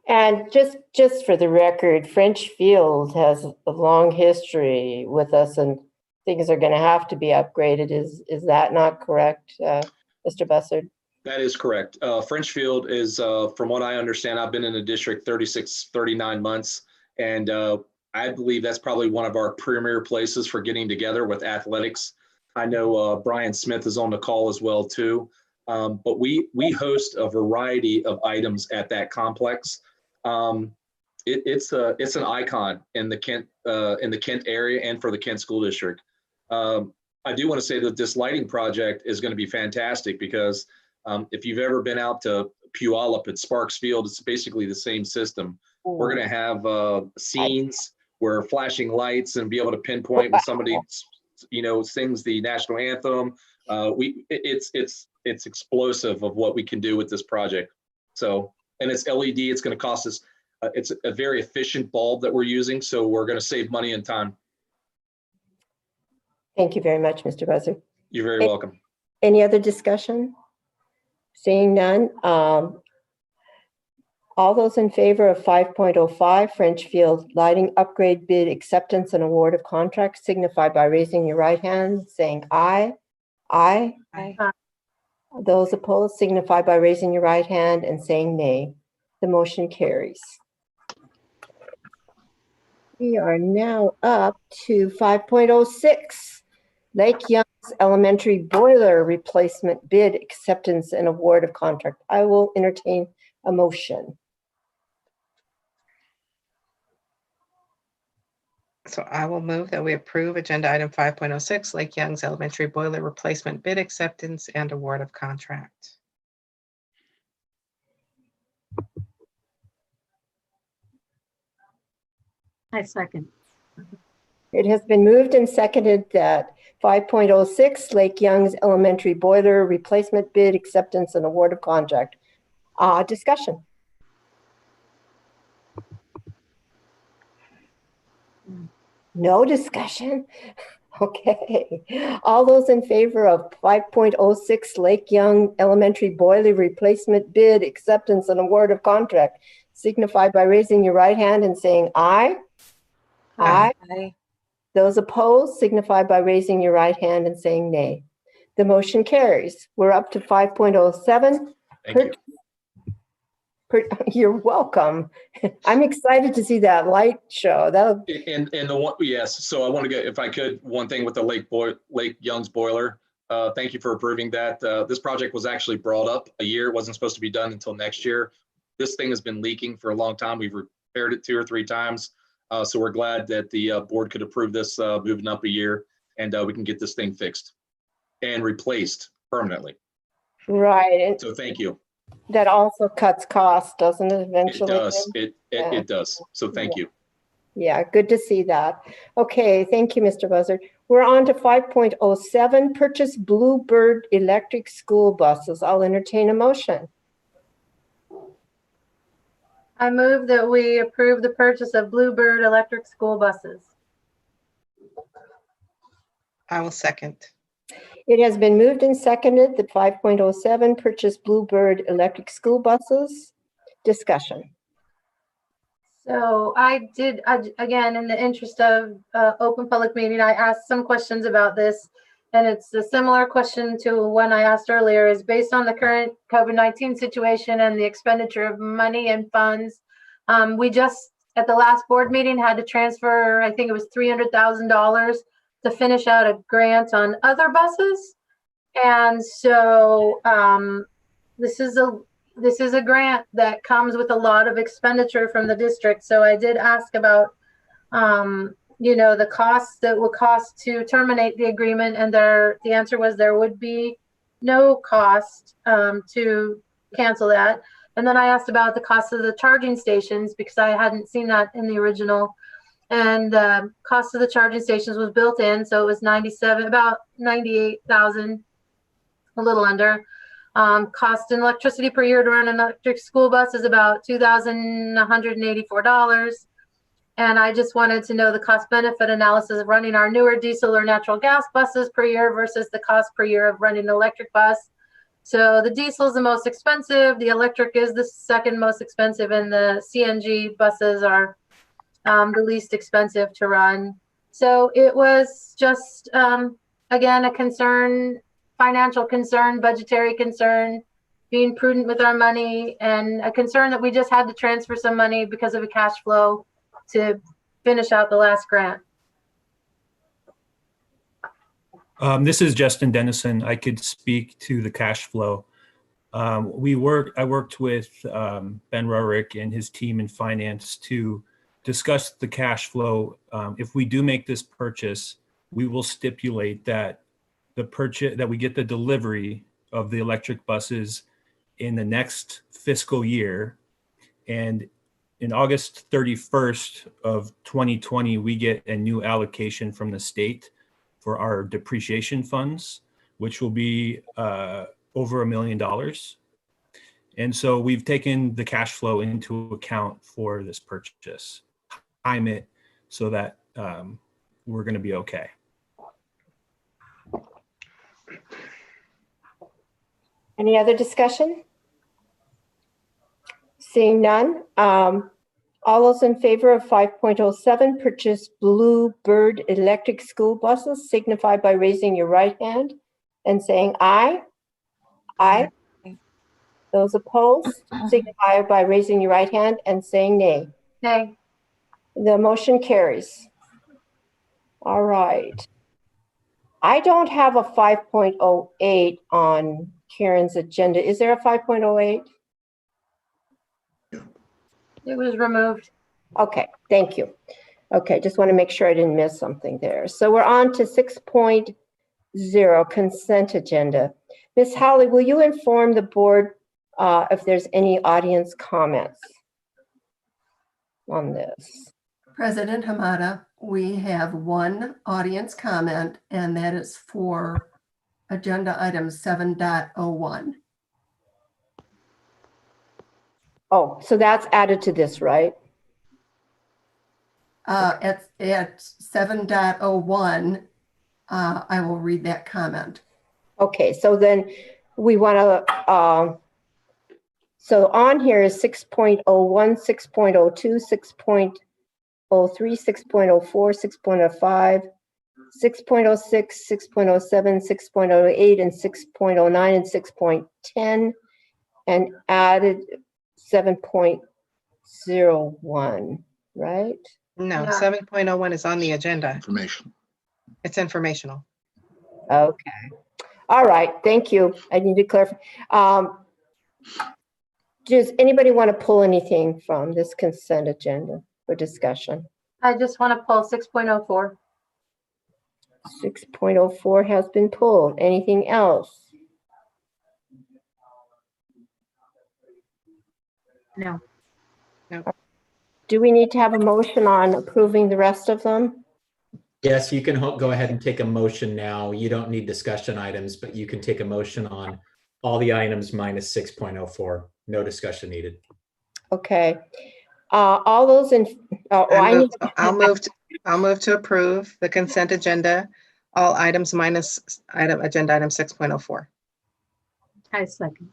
And just for the record, French Field has a long history with us, and things are going to have to be upgraded. Is that not correct, Mr. Bussard? That is correct. French Field is, from what I understand, I've been in the district 36, 39 months, and I believe that's probably one of our premier places for getting together with athletics. I know Brian Smith is on the call as well too. But we host a variety of items at that complex. It's an icon in the Kent area and for the Kent School District. I do want to say that this lighting project is going to be fantastic because if you've ever been out to Puyallup at Sparks Field, it's basically the same system. We're going to have scenes where flashing lights and be able to pinpoint when somebody, sings the national anthem. It's explosive of what we can do with this project. So, and it's LED. It's going to cost us. It's a very efficient bulb that we're using, so we're going to save money and time. Thank you very much, Mr. Buzzard. You're very welcome. Any other discussion? Seeing none. All those in favor of 5.05 French Field Lighting Upgrade Bid Acceptance and Award of Contract signify by raising your right hand, saying aye. Aye. Aye. Those opposed signify by raising your right hand and saying nay. The motion carries. We are now up to 5.06 Lake Young's Elementary Boiler Replacement Bid Acceptance and Award of Contract. I will entertain a motion. So I will move that we approve agenda item 5.06, Lake Young's Elementary Boiler Replacement Bid Acceptance and Award of Contract. I second. It has been moved and seconded that 5.06 Lake Young's Elementary Boiler Replacement Bid Acceptance and Award of Contract. Discussion. No discussion? Okay. All those in favor of 5.06 Lake Young Elementary Boiler Replacement Bid Acceptance and Award of Contract signify by raising your right hand and saying aye. Aye. Aye. Those opposed signify by raising your right hand and saying nay. The motion carries. We're up to 5.07. Thank you. You're welcome. I'm excited to see that light show. And the one, yes. So I want to get, if I could, one thing with the Lake Young's boiler. Thank you for approving that. This project was actually brought up a year. It wasn't supposed to be done until next year. This thing has been leaking for a long time. We've repaired it 2 or 3 times. So we're glad that the board could approve this moving up a year, and we can get this thing fixed and replaced permanently. Right. And so thank you. That also cuts costs, doesn't it, eventually? It does. It does. So thank you. Yeah, good to see that. Okay, thank you, Mr. Buzzard. We're on to 5.07, purchase Bluebird electric school buses. I'll entertain a motion. I move that we approve the purchase of Bluebird electric school buses. I will second. It has been moved and seconded that 5.07 purchase Bluebird electric school buses. Discussion. So I did, again, in the interest of open public meeting, I asked some questions about this, and it's a similar question to one I asked earlier, is based on the current COVID-19 situation and the expenditure of money and funds. We just, at the last board meeting, had to transfer, I think it was $300,000 to finish out a grant on other buses. And so this is a grant that comes with a lot of expenditure from the district. So I did ask about, the costs that will cost to terminate the agreement. And the answer was there would be no cost to cancel that. And then I asked about the cost of the charging stations because I hadn't seen that in the original. And the cost of the charging stations was built in. So it was about 98,000, a little under. Cost in electricity per year to run an electric school bus is about $2,184. And I just wanted to know the cost benefit analysis of running our newer diesel or natural gas buses per year versus the cost per year of running an electric bus. So the diesel is the most expensive, the electric is the second most expensive, and the CNG buses are the least expensive to run. So it was just, again, a concern, financial concern, budgetary concern, being prudent with our money, and a concern that we just had to transfer some money because of a cash flow to finish out the last grant. This is Justin Dennison. I could speak to the cash flow. I worked with Ben Rurick and his team in finance to discuss the cash flow. If we do make this purchase, we will stipulate that that we get the delivery of the electric buses in the next fiscal year. And in August 31st of 2020, we get a new allocation from the state for our depreciation funds, which will be over $1 million. And so we've taken the cash flow into account for this purchase, time it so that we're going to be okay. Any other discussion? Seeing none. All those in favor of 5.07 purchase Bluebird electric school buses signify by raising your right hand and saying aye. Aye. Those opposed signify by raising your right hand and saying nay. Nay. The motion carries. All right. I don't have a 5.08 on Karen's agenda. Is there a 5.08? It was removed. Okay, thank you. Okay, just want to make sure I didn't miss something there. So we're on to 6.0 consent agenda. Ms. Howley, will you inform the board if there's any audience comments on this? President Hamada, we have one audience comment, and that is for agenda item 7.01. Oh, so that's added to this, right? At 7.01, I will read that comment. Okay, so then we want to, so on here is 6.01, 6.02, 6.04, 6.05, 6.06, 6.07, 6.08, and 6.09, and 6.10, and added 7.01, right? No, Yeah. 7.01 is on the agenda. Information. It's informational. Okay. All right, thank you. I need to clarify. Does anybody want to pull anything from this consent agenda for discussion? I just want to pull 6.04. 6.04 has been pulled. Anything else? No. Do we need to have a motion on approving the rest of them? Yes, you can go ahead and take a motion now. You don't need discussion items, but you can take a motion on all the items minus 6.04. No discussion needed. Okay. All those in, I'll move to approve the consent agenda, all items minus agenda item 6.04. I second.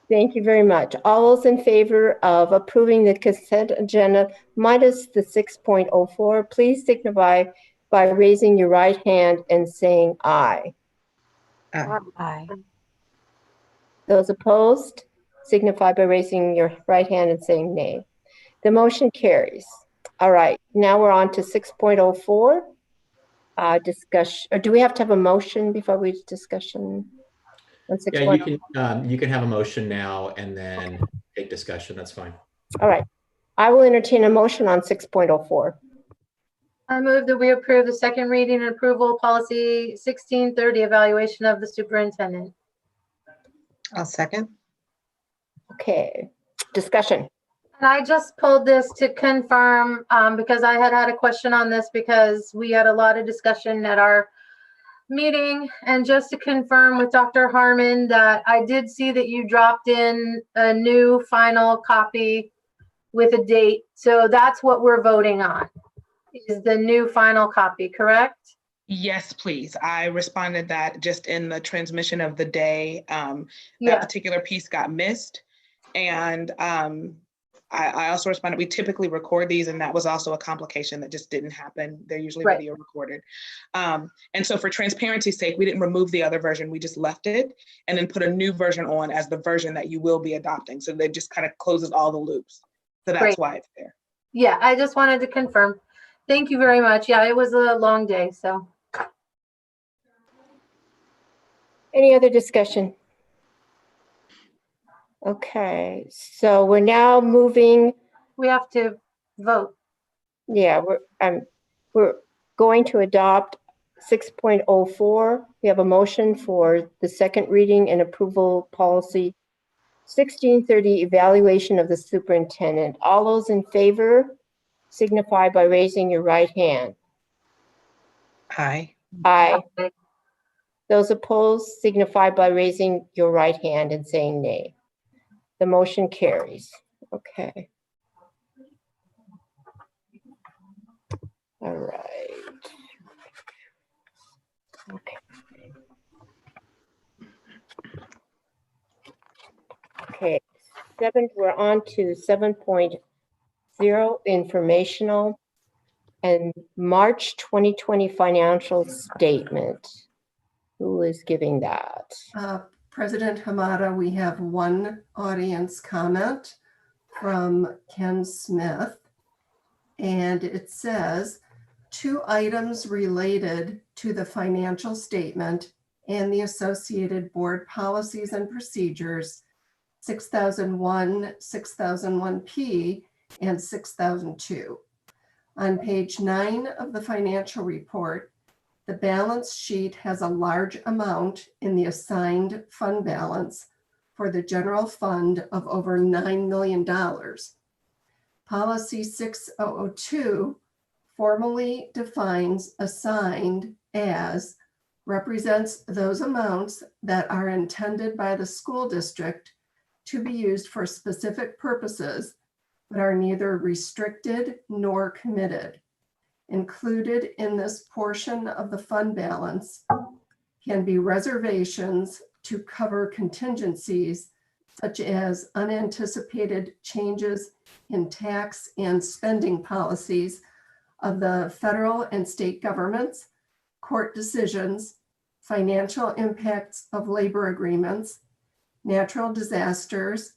Thank you very much. All those in favor of approving the consent agenda minus the 6.04, please signify by raising your right hand and saying aye. Aye. Those opposed, signify by raising your right hand and saying nay. The motion carries. All right, now we're on to 6.04. Discussion, or do we have to have a motion before we discussion? On 6. Yeah, you can have a motion now and then take discussion. That's fine. All right, I will entertain a motion on 6.04. I move that we approve the second reading and approval policy 1630, evaluation of the superintendent. I'll second. Okay, discussion. And I just pulled this to confirm, because I had a question on this because we had a lot of discussion at our meeting, and just to confirm with Dr. Harmon that I did see that you dropped in a new final copy with a date. So that's what we're voting on, is the new final copy, correct? Yes, please. I responded that just in the transmission of the day, that particular piece got missed. And I also responded, we typically record these, and that was also a complication that just didn't happen. They're usually video recorded. And so for transparency's sake, we didn't remove the other version. We just left it and then put a new version on as the version that you will be adopting. So that just kind of closes all the loops. So that's why it's there. Yeah, I just wanted to confirm. Thank you very much. Yeah, it was a long day, so. Any other discussion? Okay, so we're now moving. We have to vote. Yeah, we're going to adopt 6.04. We have a motion for the second reading and approval policy 1630, evaluation of the superintendent. All those in favor signify by raising your right hand. Aye. Aye. Those opposed signify by raising your right hand and saying nay. The motion carries. Okay. All right. Okay. Okay, we're on to 7.0, informational and March 2020 financial statement. Who is giving that? President Hamada, we have one audience comment from Ken Smith, and it says, 2 items related to the financial statement and the associated board policies and procedures, 6001, 6001P, and 6002. On page 9 of the financial report, the balance sheet has a large amount in the assigned fund balance for the general fund of over $9 million. Policy 6002 formally defines assigned as represents those amounts that are intended by the school district to be used for specific purposes, but are neither restricted nor committed. Included in this portion of the fund balance can be reservations to cover contingencies such as unanticipated changes in tax and spending policies of the federal and state governments, court decisions, financial impacts of labor agreements, natural disasters,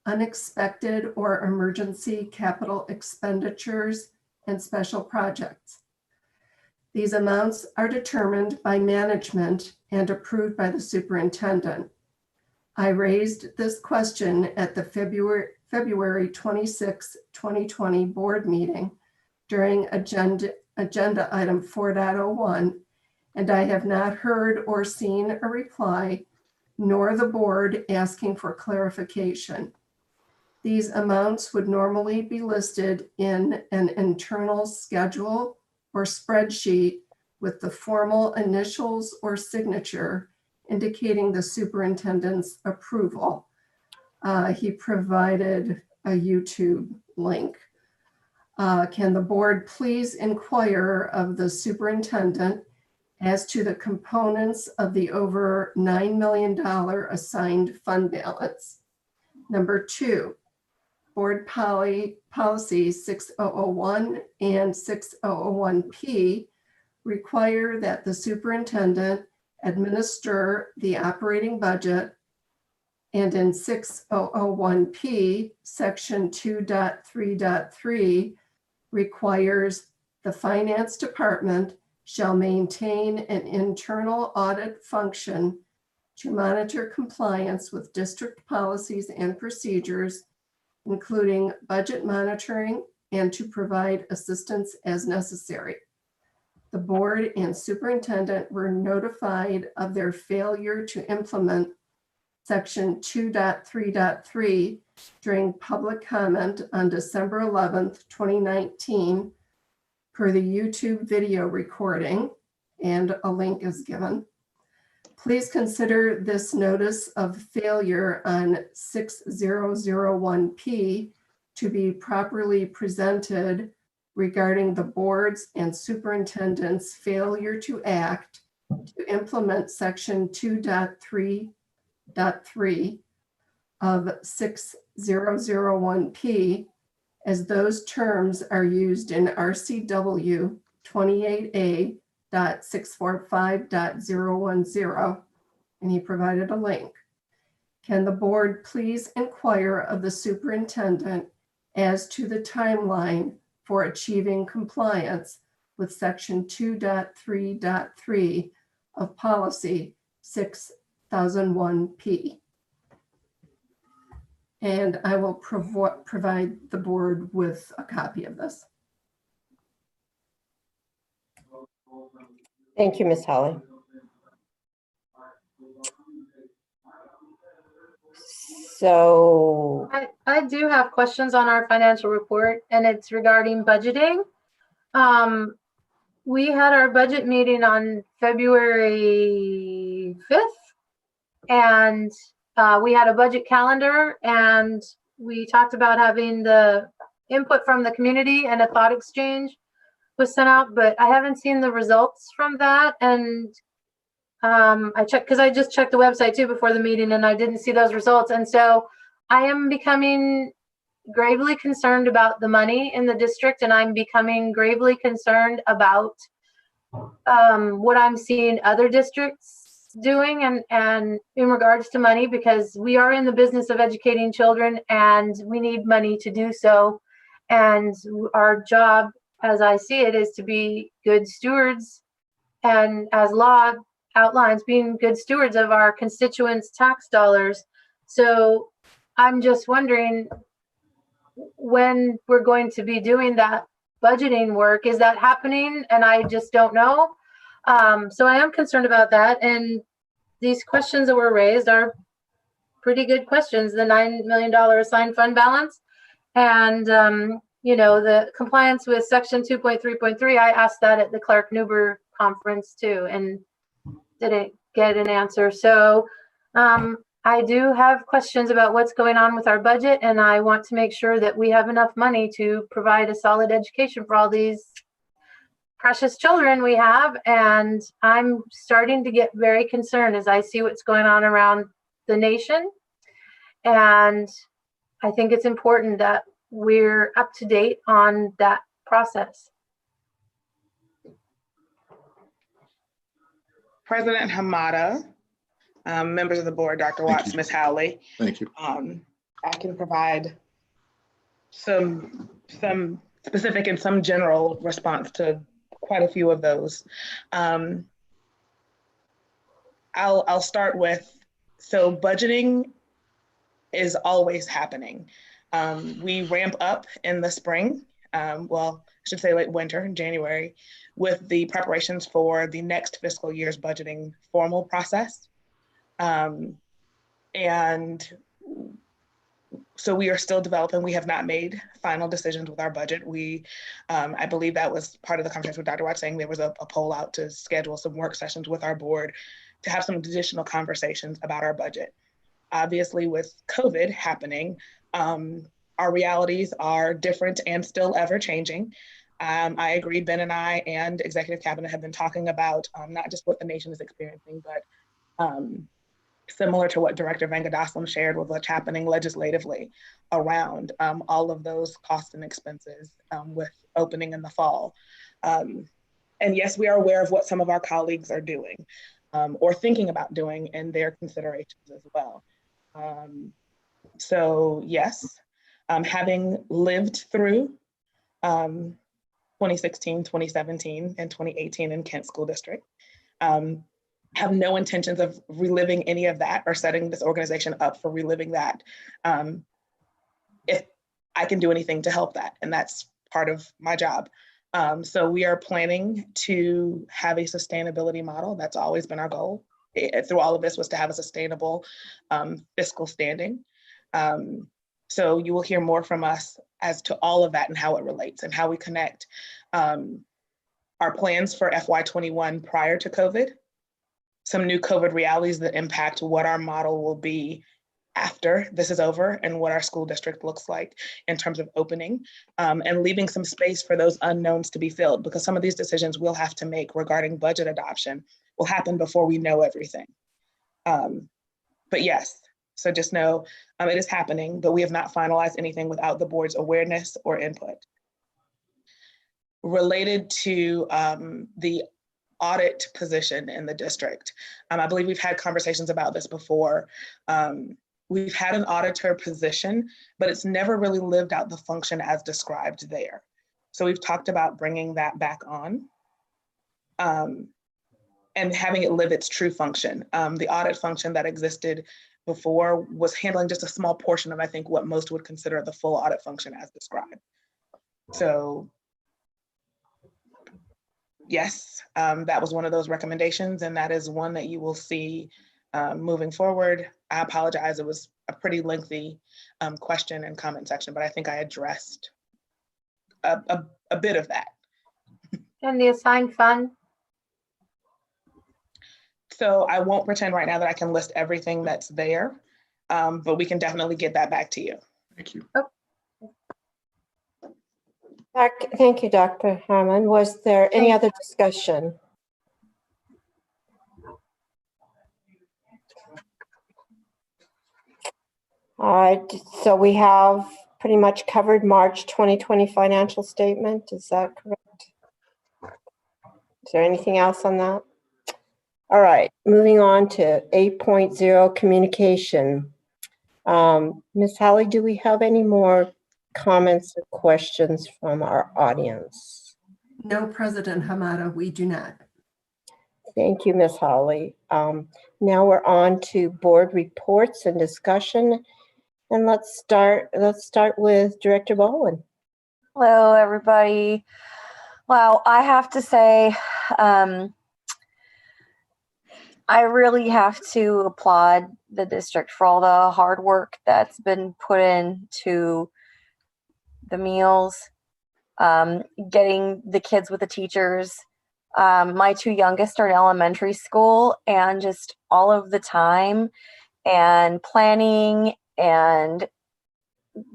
unexpected or emergency capital expenditures, and special projects. These amounts are determined by management and approved by the superintendent. I raised this question at the February 26, 2020 board meeting during agenda item 4.01, and I have not heard or seen a reply, nor the board asking for clarification. These amounts would normally be listed in an internal schedule or spreadsheet with the formal initials or signature indicating the superintendent's approval. He provided a YouTube link. Can the board please inquire of the superintendent as to the components of the over $9 million assigned fund balance? Number 2, board policy 6001 and 6001P require that the superintendent administer the operating budget, and in 6001P, section 2.3.3 requires the finance department shall maintain an internal audit function to monitor compliance with district policies and procedures, including budget monitoring, and to provide assistance as necessary. The board and superintendent were notified of their failure to implement section 2.3.3 during public comment on December 11th, 2019, per the YouTube video recording, and a link is given. Please consider this notice of failure on 6001P to be properly presented regarding the board's and superintendent's failure to act to implement section 2.3.3 of 6001P, as those terms are used in RCW 28A.645.010, and he provided a link. Can the board please inquire of the superintendent as to the timeline for achieving compliance with section 2.3.3 of policy 6001P? And I will provide the board with a copy of this. Thank you, Ms. Holly. So I do have questions on our financial report, and it's regarding budgeting. We had our budget meeting on February 5th, and we had a budget calendar, and we talked about having the input from the community, and a thought exchange was sent out, but I haven't seen the results from that. And I checked, because I just checked the website too before the meeting, and I didn't see those results. And so I am becoming gravely concerned about the money in the district, and I'm becoming gravely concerned about what I'm seeing other districts doing and in regards to money, because we are in the business of educating children and we need money to do so. And our job, as I see it, is to be good stewards, and as law outlines, being good stewards of our constituents' tax dollars. So I'm just wondering when we're going to be doing that budgeting work. Is that happening? And I just don't know. So I am concerned about that. And these questions that were raised are pretty good questions. The $9 million assigned fund balance, and the compliance with section 2.3.3. I asked that at the Clark Nuber conference too, and didn't get an answer. So I do have questions about what's going on with our budget, and I want to make sure that we have enough money to provide a solid education for all these precious children we have. And I'm starting to get very concerned as I see what's going on around the nation. And I think it's important that we're up to date on that process. President Hamada, members of the board, Dr. Watts, Ms. Howley. Thank you. I can provide some specific and some general response to quite a few of those. I'll start with, so budgeting is always happening. We ramp up in the spring, well, I should say late winter, in January, with the preparations for the next fiscal year's budgeting formal process. And so we are still developing. We have not made final decisions with our budget. I believe that was part of the conversation with Dr. Watts, saying there was a poll out to schedule some work sessions with our board to have some additional conversations about our budget. Obviously, with COVID happening, our realities are different and still ever changing. I agree, Ben and I and Executive Cabinet have been talking about not just what the nation is experiencing, but similar to what Director Vengadaslam shared with what's happening legislatively around all of those costs and expenses with opening in the fall. And yes, we are aware of what some of our colleagues are doing or thinking about doing in their considerations as well. So yes, having lived through 2016, 2017, and 2018 in Kent School District, have no intentions of reliving any of that or setting this organization up for reliving that. If I can do anything to help that, and that's part of my job. So we are planning to have a sustainability model. That's always been our goal through all of this, was to have a sustainable fiscal standing. So you will hear more from us as to all of that and how it relates and how we connect our plans for FY21 prior to COVID, some new COVID realities that impact what our model will be after this is over and what our school district looks like in terms of opening, and leaving some space for those unknowns to be filled, because some of these decisions we'll have to make regarding budget adoption will happen before we know everything. But yes, so just know it is happening, but we have not finalized anything without the board's awareness or input. Related to the audit position in the district, I believe we've had conversations about this before. We've had an auditor position, but it's never really lived out the function as described there. So we've talked about bringing that back on and having it live its true function. The audit function that existed before was handling just a small portion of, I think, what most would consider the full audit function as described. So yes, that was one of those recommendations, and that is one that you will see moving forward. I apologize, it was a pretty lengthy question and comment section, but I think I addressed a bit of that. And the assigned fund? So I won't pretend right now that I can list everything that's there, but we can definitely get that back to you. Thank you. Thank you, Dr. Hammond. Was there any other discussion? All right, so we have pretty much covered March 2020 financial statement. Is that correct? Is there anything else on that? All right, moving on to 8.0 communication. Ms. Howley, do we have any more comments or questions from our audience? No, President Hamada, we do not. Thank you, Ms. Howley. Now we're on to board reports and discussion. And let's start with Director Bowen. Hello, everybody. Wow, I have to say, I really have to applaud the district for all the hard work that's been put into the meals, getting the kids with the teachers. My two youngest are in elementary school, and just all of the time and planning and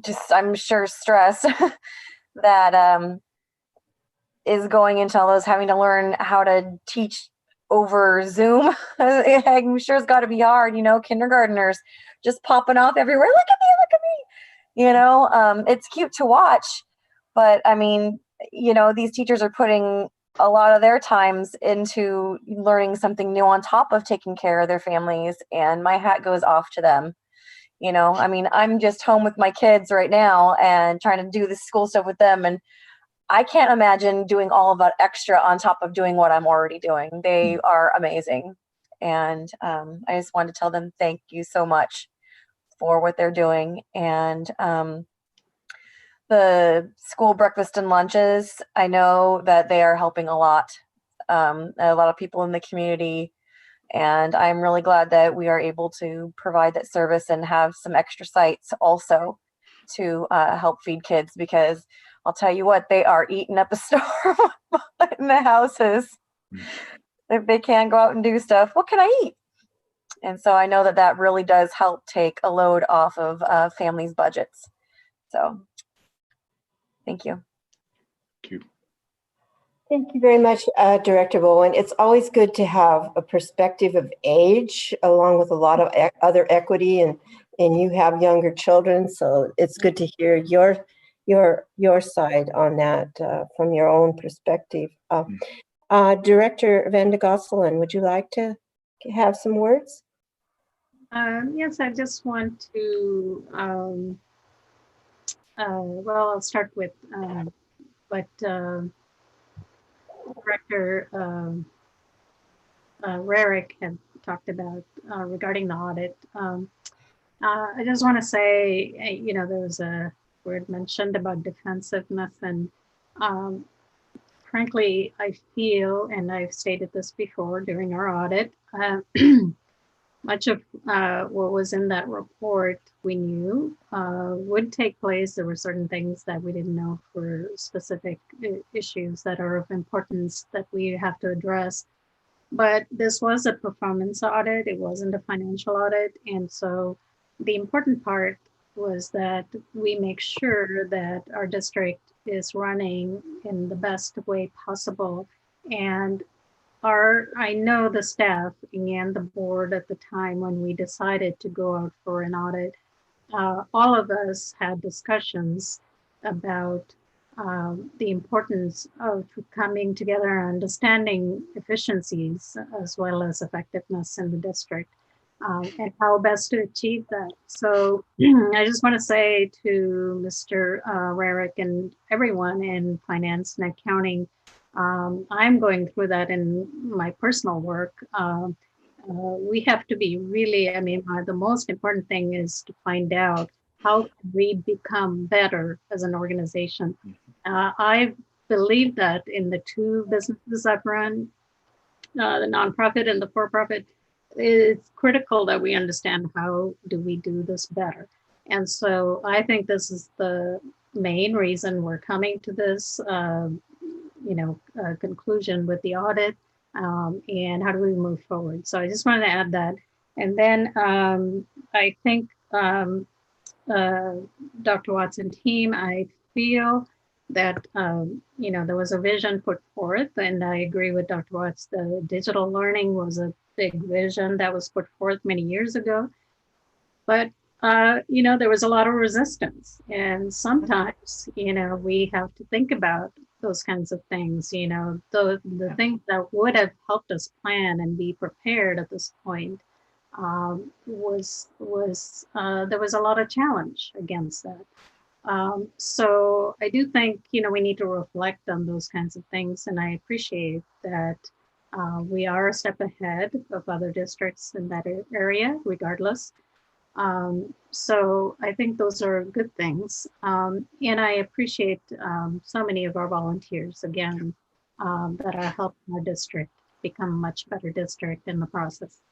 just, I'm sure, stress that is going into all those, having to learn how to teach over Zoom. I'm sure it's got to be hard, kindergartners just popping off everywhere. Look at me, look at me. It's cute to watch, but I mean, these teachers are putting a lot of their times into learning something new on top of taking care of their families, and my hat goes off to them. I mean, I'm just home with my kids right now and trying to do the school stuff with them, and I can't imagine doing all of that extra on top of doing what I'm already doing. They are amazing. And I just wanted to tell them thank you so much for what they're doing. And the school breakfast and lunches, I know that they are helping a lot of people in the community. And I'm really glad that we are able to provide that service and have some extra sites also to help feed kids, because I'll tell you what, they are eating up a storm in the houses. If they can't go out and do stuff, what can I eat? And so I know that that really does help take a load off of families' budgets. So thank you. Thank you. Thank you very much, Director Bowen. It's always good to have a perspective of age along with a lot of other equity, and you have younger children, so it's good to hear your side on that from your own perspective. Director Van de Gosselen, would you like to have some words? Yes, I just want to, well, I'll start with what Director Rarick had talked about regarding the audit. I just want to say, there was a word mentioned about defensiveness, and frankly, I feel, and I've stated this before during our audit, much of what was in that report we knew would take place. There were certain things that we didn't know for specific issues that are of importance that we have to address. But this was a performance audit. It wasn't a financial audit. And so the important part was that we make sure that our district is running in the best way possible. And I know the staff and the board at the time when we decided to go out for an audit, all of us had discussions about the importance of coming together and understanding efficiencies as well as effectiveness in the district, and how best to achieve that. So I just want to say to Mr. Rarick and everyone in finance and accounting, I'm going through that in my personal work. We have to be really, the most important thing is to find out how can we become better as an organization. I believe that in the two businesses I've run, the nonprofit and the for-profit, it's critical that we understand how do we do this better. And so I think this is the main reason we're coming to this conclusion with the audit, and how do we move forward. So I just wanted to add that. And then I think Dr. Watson team, I feel that, there was a vision put forth, and I agree with Dr. Watts, the digital learning was a big vision that was put forth many years ago. But, there was a lot of resistance, and sometimes, we have to think about those kinds of things, the things that would have helped us plan and be prepared at this point there was a lot of challenge against that. So I do think, we need to reflect on those kinds of things, and I appreciate that we are a step ahead of other districts in that area, regardless. So I think those are good things. And I appreciate so many of our volunteers, again, that are helping our district become a much better district in the process.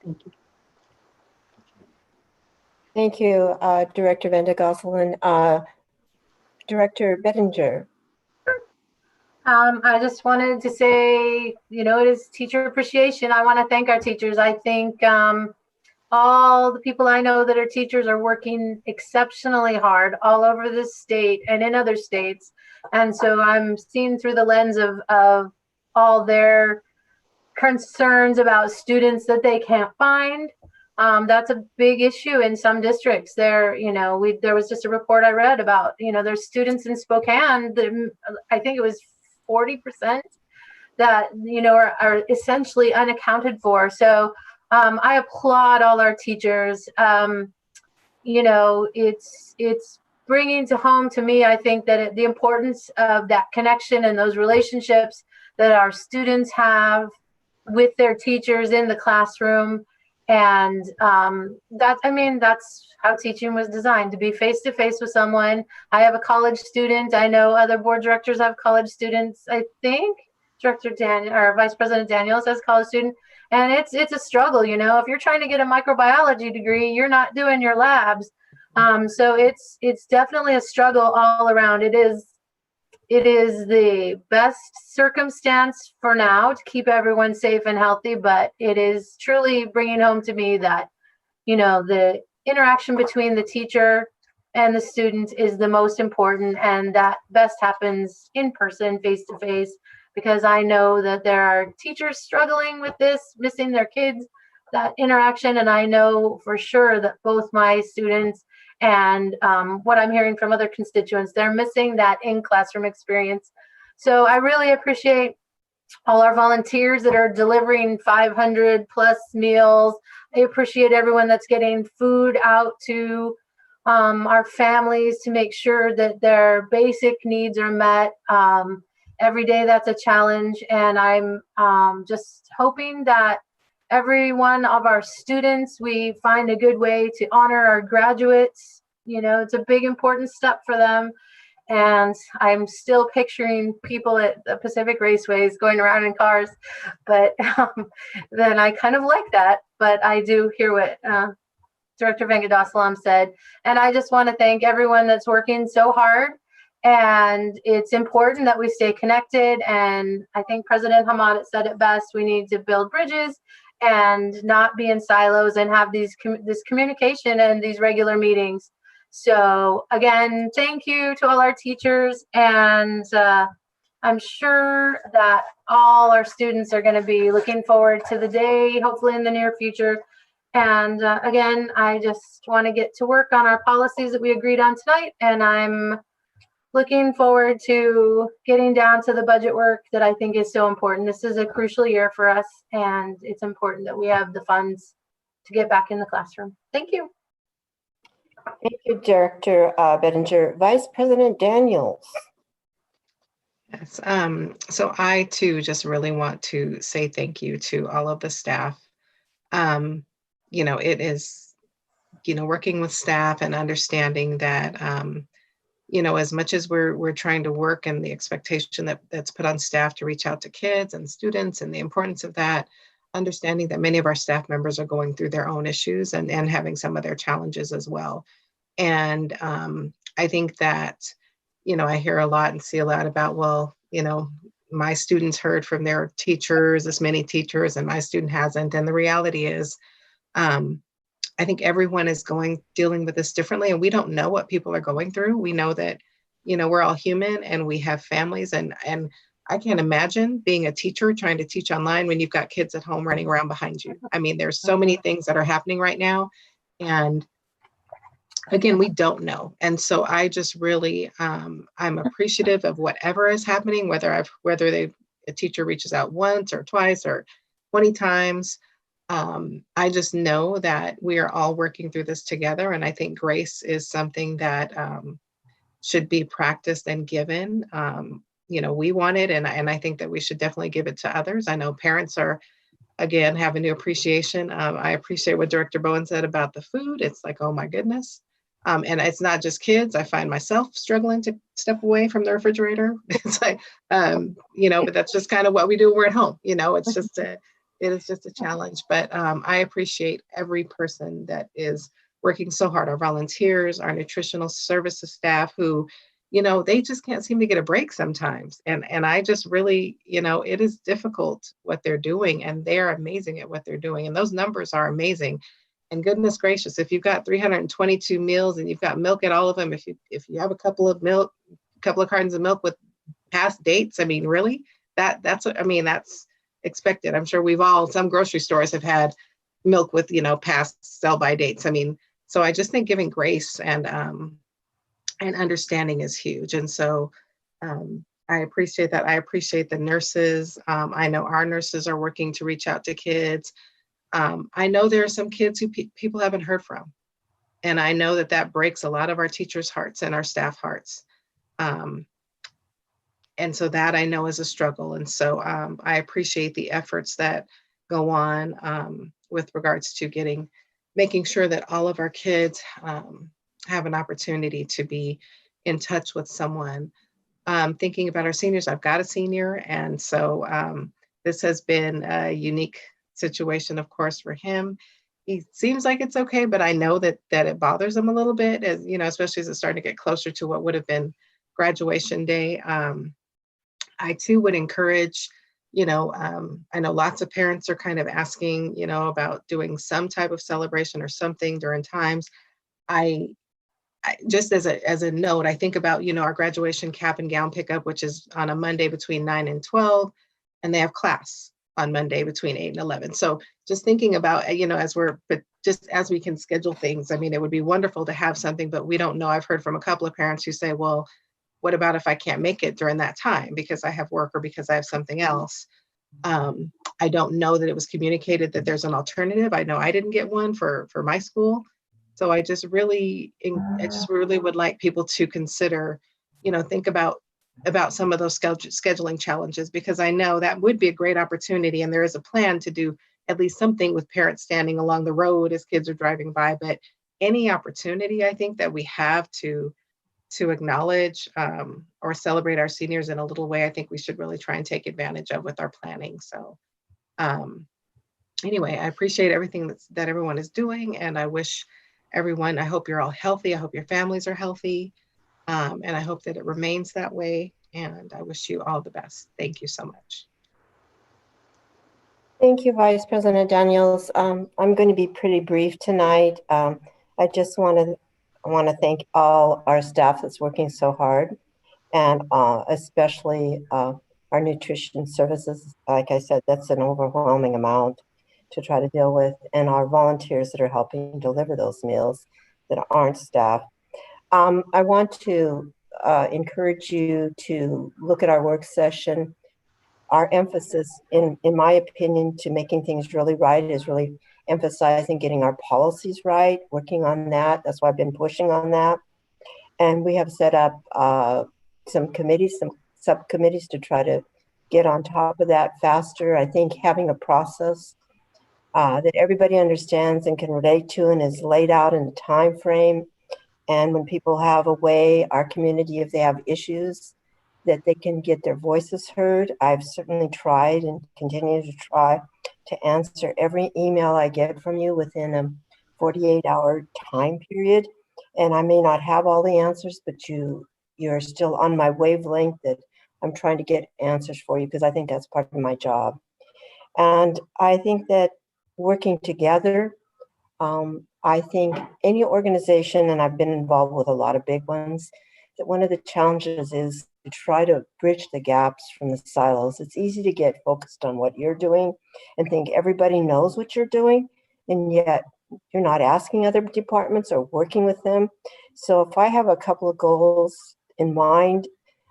Thank you. Thank you, Director Van de Gosselen. Director Bettinger. I just wanted to say, it is teacher appreciation. I want to thank our teachers. I think all the people I know that are teachers are working exceptionally hard all over this state and in other states. And so I'm seeing through the lens of all their concerns about students that they can't find. That's a big issue in some districts. There was just a report I read about, there's students in Spokane that I think it was 40% that, are essentially unaccounted for. So I applaud all our teachers. It's bringing to home to me, I think that the importance of that connection and those relationships that our students have with their teachers in the classroom. And that's how teaching was designed, to be face-to-face with someone. I have a college student. I know other board directors have college students. I think Director Daniel or Vice President Daniels has a college student. And it's a struggle, if you're trying to get a microbiology degree, you're not doing your labs. So it's definitely a struggle all around. It is the best circumstance for now to keep everyone safe and healthy, but it is truly bringing home to me that, the interaction between the teacher and the student is the most important, and that best happens in person, face to face, because I know that there are teachers struggling with this, missing their kids, that interaction. And I know for sure that both my students and what I'm hearing from other constituents, they're missing that in-classroom experience. So I really appreciate all our volunteers that are delivering 500 plus meals. I appreciate everyone that's getting food out to our families to make sure that their basic needs are met. Every day that's a challenge, and I'm just hoping that every one of our students, we find a good way to honor our graduates. It's a big, important step for them. And I'm still picturing people at the Pacific Raceways going around in cars, but then I kind of like that. But I do hear what Director Venkatasalam said. And I just want to thank everyone that's working so hard. And it's important that we stay connected. And I think President Hamad said it best. We need to build bridges and not be in silos and have this communication and these regular meetings. So again, thank you to all our teachers. And I'm sure that all our students are going to be looking forward to the day, hopefully in the near future. And again, I just want to get to work on our policies that we agreed on tonight. And I'm looking forward to getting down to the budget work that I think is so important. This is a crucial year for us, and it's important that we have the funds to get back in the classroom. Thank you. Thank you, Director Bettinger. Vice President Daniels. Yes. So I too just really want to say thank you to all of the staff. It is, working with staff and understanding that, as much as we're trying to work and the expectation that's put on staff to reach out to kids and students and the importance of that, understanding that many of our staff members are going through their own issues and having some of their challenges as well. And I think that, I hear a lot and see a lot about, well, my students heard from their teachers, this many teachers, and my student hasn't. And the reality is, I think everyone is dealing with this differently, and we don't know what people are going through. We know that, we're all human and we have families, and I can't imagine being a teacher trying to teach online when you've got kids at home running around behind you. I mean, there's so many things that are happening right now. And again, we don't know. And so I just really, I'm appreciative of whatever is happening, whether a teacher reaches out once or twice or 20 times. I just know that we are all working through this together. And I think grace is something that should be practiced and given. We want it, and I think that we should definitely give it to others. I know parents have a new appreciation. I appreciate what Director Bowen said about the food. It's like, oh my goodness. And it's not just kids. I find myself struggling to step away from the refrigerator. It's like, but that's just kind of what we do when we're at home. It is just a challenge. But I appreciate every person that is working so hard, our volunteers, our nutritional services staff who, they just can't seem to get a break sometimes. And I just really, it is difficult what they're doing, and they're amazing at what they're doing. And those numbers are amazing. And goodness gracious, if you've got 322 meals and you've got milk at all of them, if you have a couple of cartons of milk with past dates, I mean, really, it's expected. I'm sure some grocery stores have had milk with, past sell-by dates. I mean, so I just think giving grace and understanding is huge. And so I appreciate that. I appreciate the nurses. I know our nurses are working to reach out to kids. I know there are some kids who people haven't heard from. And I know that breaks a lot of our teachers' hearts and our staff hearts. And so that I know is a struggle. And so I appreciate the efforts that go on with regards to making sure that all of our kids have an opportunity to be in touch with someone. Thinking about our seniors, I've got a senior. And so this has been a unique situation, of course, for him. He seems like it's okay, but I know that it bothers him a little bit, as especially as it's starting to get closer to what would have been graduation day. I too would encourage, I know lots of parents are kind of asking, about doing some type of celebration or something during times. I just as a note, I think about, our graduation cap and gown pickup, which is on a Monday between 9 and 12, and they have class on Monday between 8 and 11. So just thinking about, just as we can schedule things, I mean, it would be wonderful to have something, but we don't know. I've heard from a couple of parents who say, well, what about if I can't make it during that time because I have work or because I have something else? I don't know that it was communicated that there's an alternative. I know I didn't get one for my school. So I just really would like people to consider, think about some of those scheduling challenges, because I know that would be a great opportunity. And there is a plan to do at least something with parents standing along the road as kids are driving by. But any opportunity, I think, that we have to acknowledge or celebrate our seniors in a little way, I think we should really try and take advantage of with our planning. So anyway, I appreciate everything that everyone is doing. And I wish everyone, I hope you're all healthy. I hope your families are healthy. And I hope that it remains that way. And I wish you all the best. Thank you so much. Thank you, Vice President Daniels. I'm going to be pretty brief tonight. I just want to thank all our staff that's working so hard, and especially our nutrition services. Like I said, that's an overwhelming amount to try to deal with, and our volunteers that are helping deliver those meals that aren't staff. I want to encourage you to look at our work session. Our emphasis, in my opinion, to making things really right is really emphasizing getting our policies right, working on that. That's why I've been pushing on that. And we have set up some committees, some subcommittees to try to get on top of that faster. I think having a process that everybody understands and can relate to and is laid out in a time frame. And when people have a way, our community, if they have issues, that they can get their voices heard. I've certainly tried and continue to try to answer every email I get from you within a 48-hour time period. And I may not have all the answers, but you're still on my wavelength that I'm trying to get answers for you, because I think that's part of my job. And I think that working together, I think any organization, and I've been involved with a lot of big ones, that one of the challenges is to try to bridge the gaps from the silos. It's easy to get focused on what you're doing and think everybody knows what you're doing, and yet you're not asking other departments or working with them. So if I have a couple of goals in mind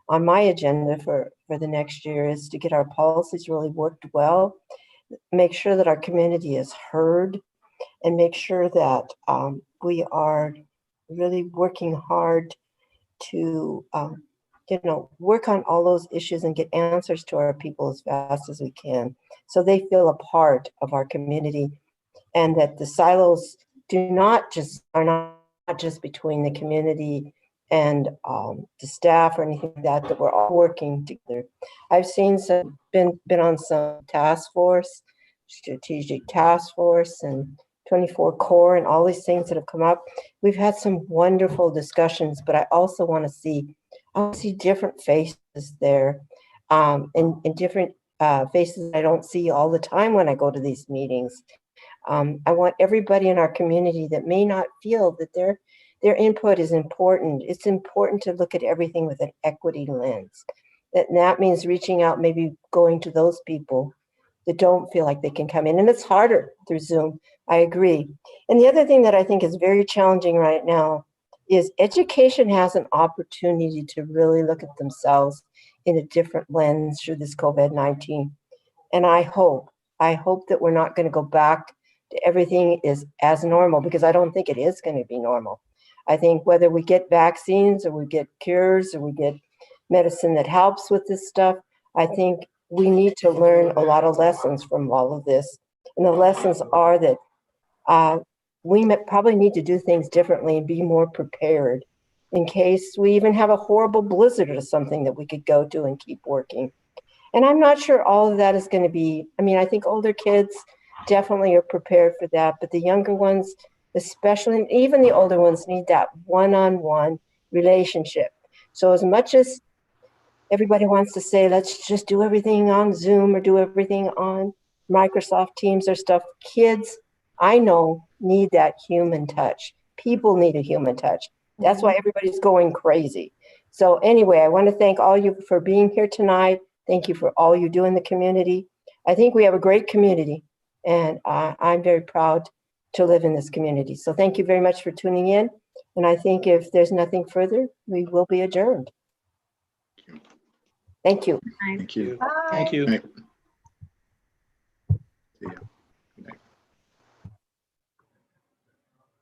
on my agenda for the next year, is to get our policies really worked well, make sure that our community is heard, and make sure that we are really working hard to work on all those issues and get answers to our people as fast as we can, so they feel a part of our community, and that the silos are not just between the community and the staff or anything like that we're all working together. I've seen been on some task force, strategic task force, and 24 core and all these things that have come up. We've had some wonderful discussions, but I also want to see different faces there, and different faces I don't see all the time when I go to these meetings. I want everybody in our community that may not feel that their input is important. It's important to look at everything with an equity lens. That means reaching out, maybe going to those people that don't feel like they can come in. And it's harder through Zoom. I agree. And the other thing that I think is very challenging right now is education has an opportunity to really look at themselves in a different lens through this COVID-19. And I hope that we're not going to go back to everything is as normal, because I don't think it is going to be normal. I think whether we get vaccines or we get cures or we get medicine that helps with this stuff, I think we need to learn a lot of lessons from all of this. And the lessons are that we probably need to do things differently and be more prepared in case we even have a horrible blizzard or something that we could go to and keep working. And I'm not sure all of that is going to be, I mean, I think older kids definitely are prepared for that, but the younger ones, especially, and even the older ones, need that one-on-one relationship. So as much as everybody wants to say, let's just do everything on Zoom or do everything on Microsoft Teams or stuff, kids, I know, need that human touch. People need a human touch. That's why everybody's going crazy. So anyway, I want to thank all you for being here tonight. Thank you for all you do in the community. I think we have a great community, and I'm very proud to live in this community. So thank you very much for tuning in. And I think if there's nothing further, we will be adjourned. Thank you. Thank you. Bye. Thank you.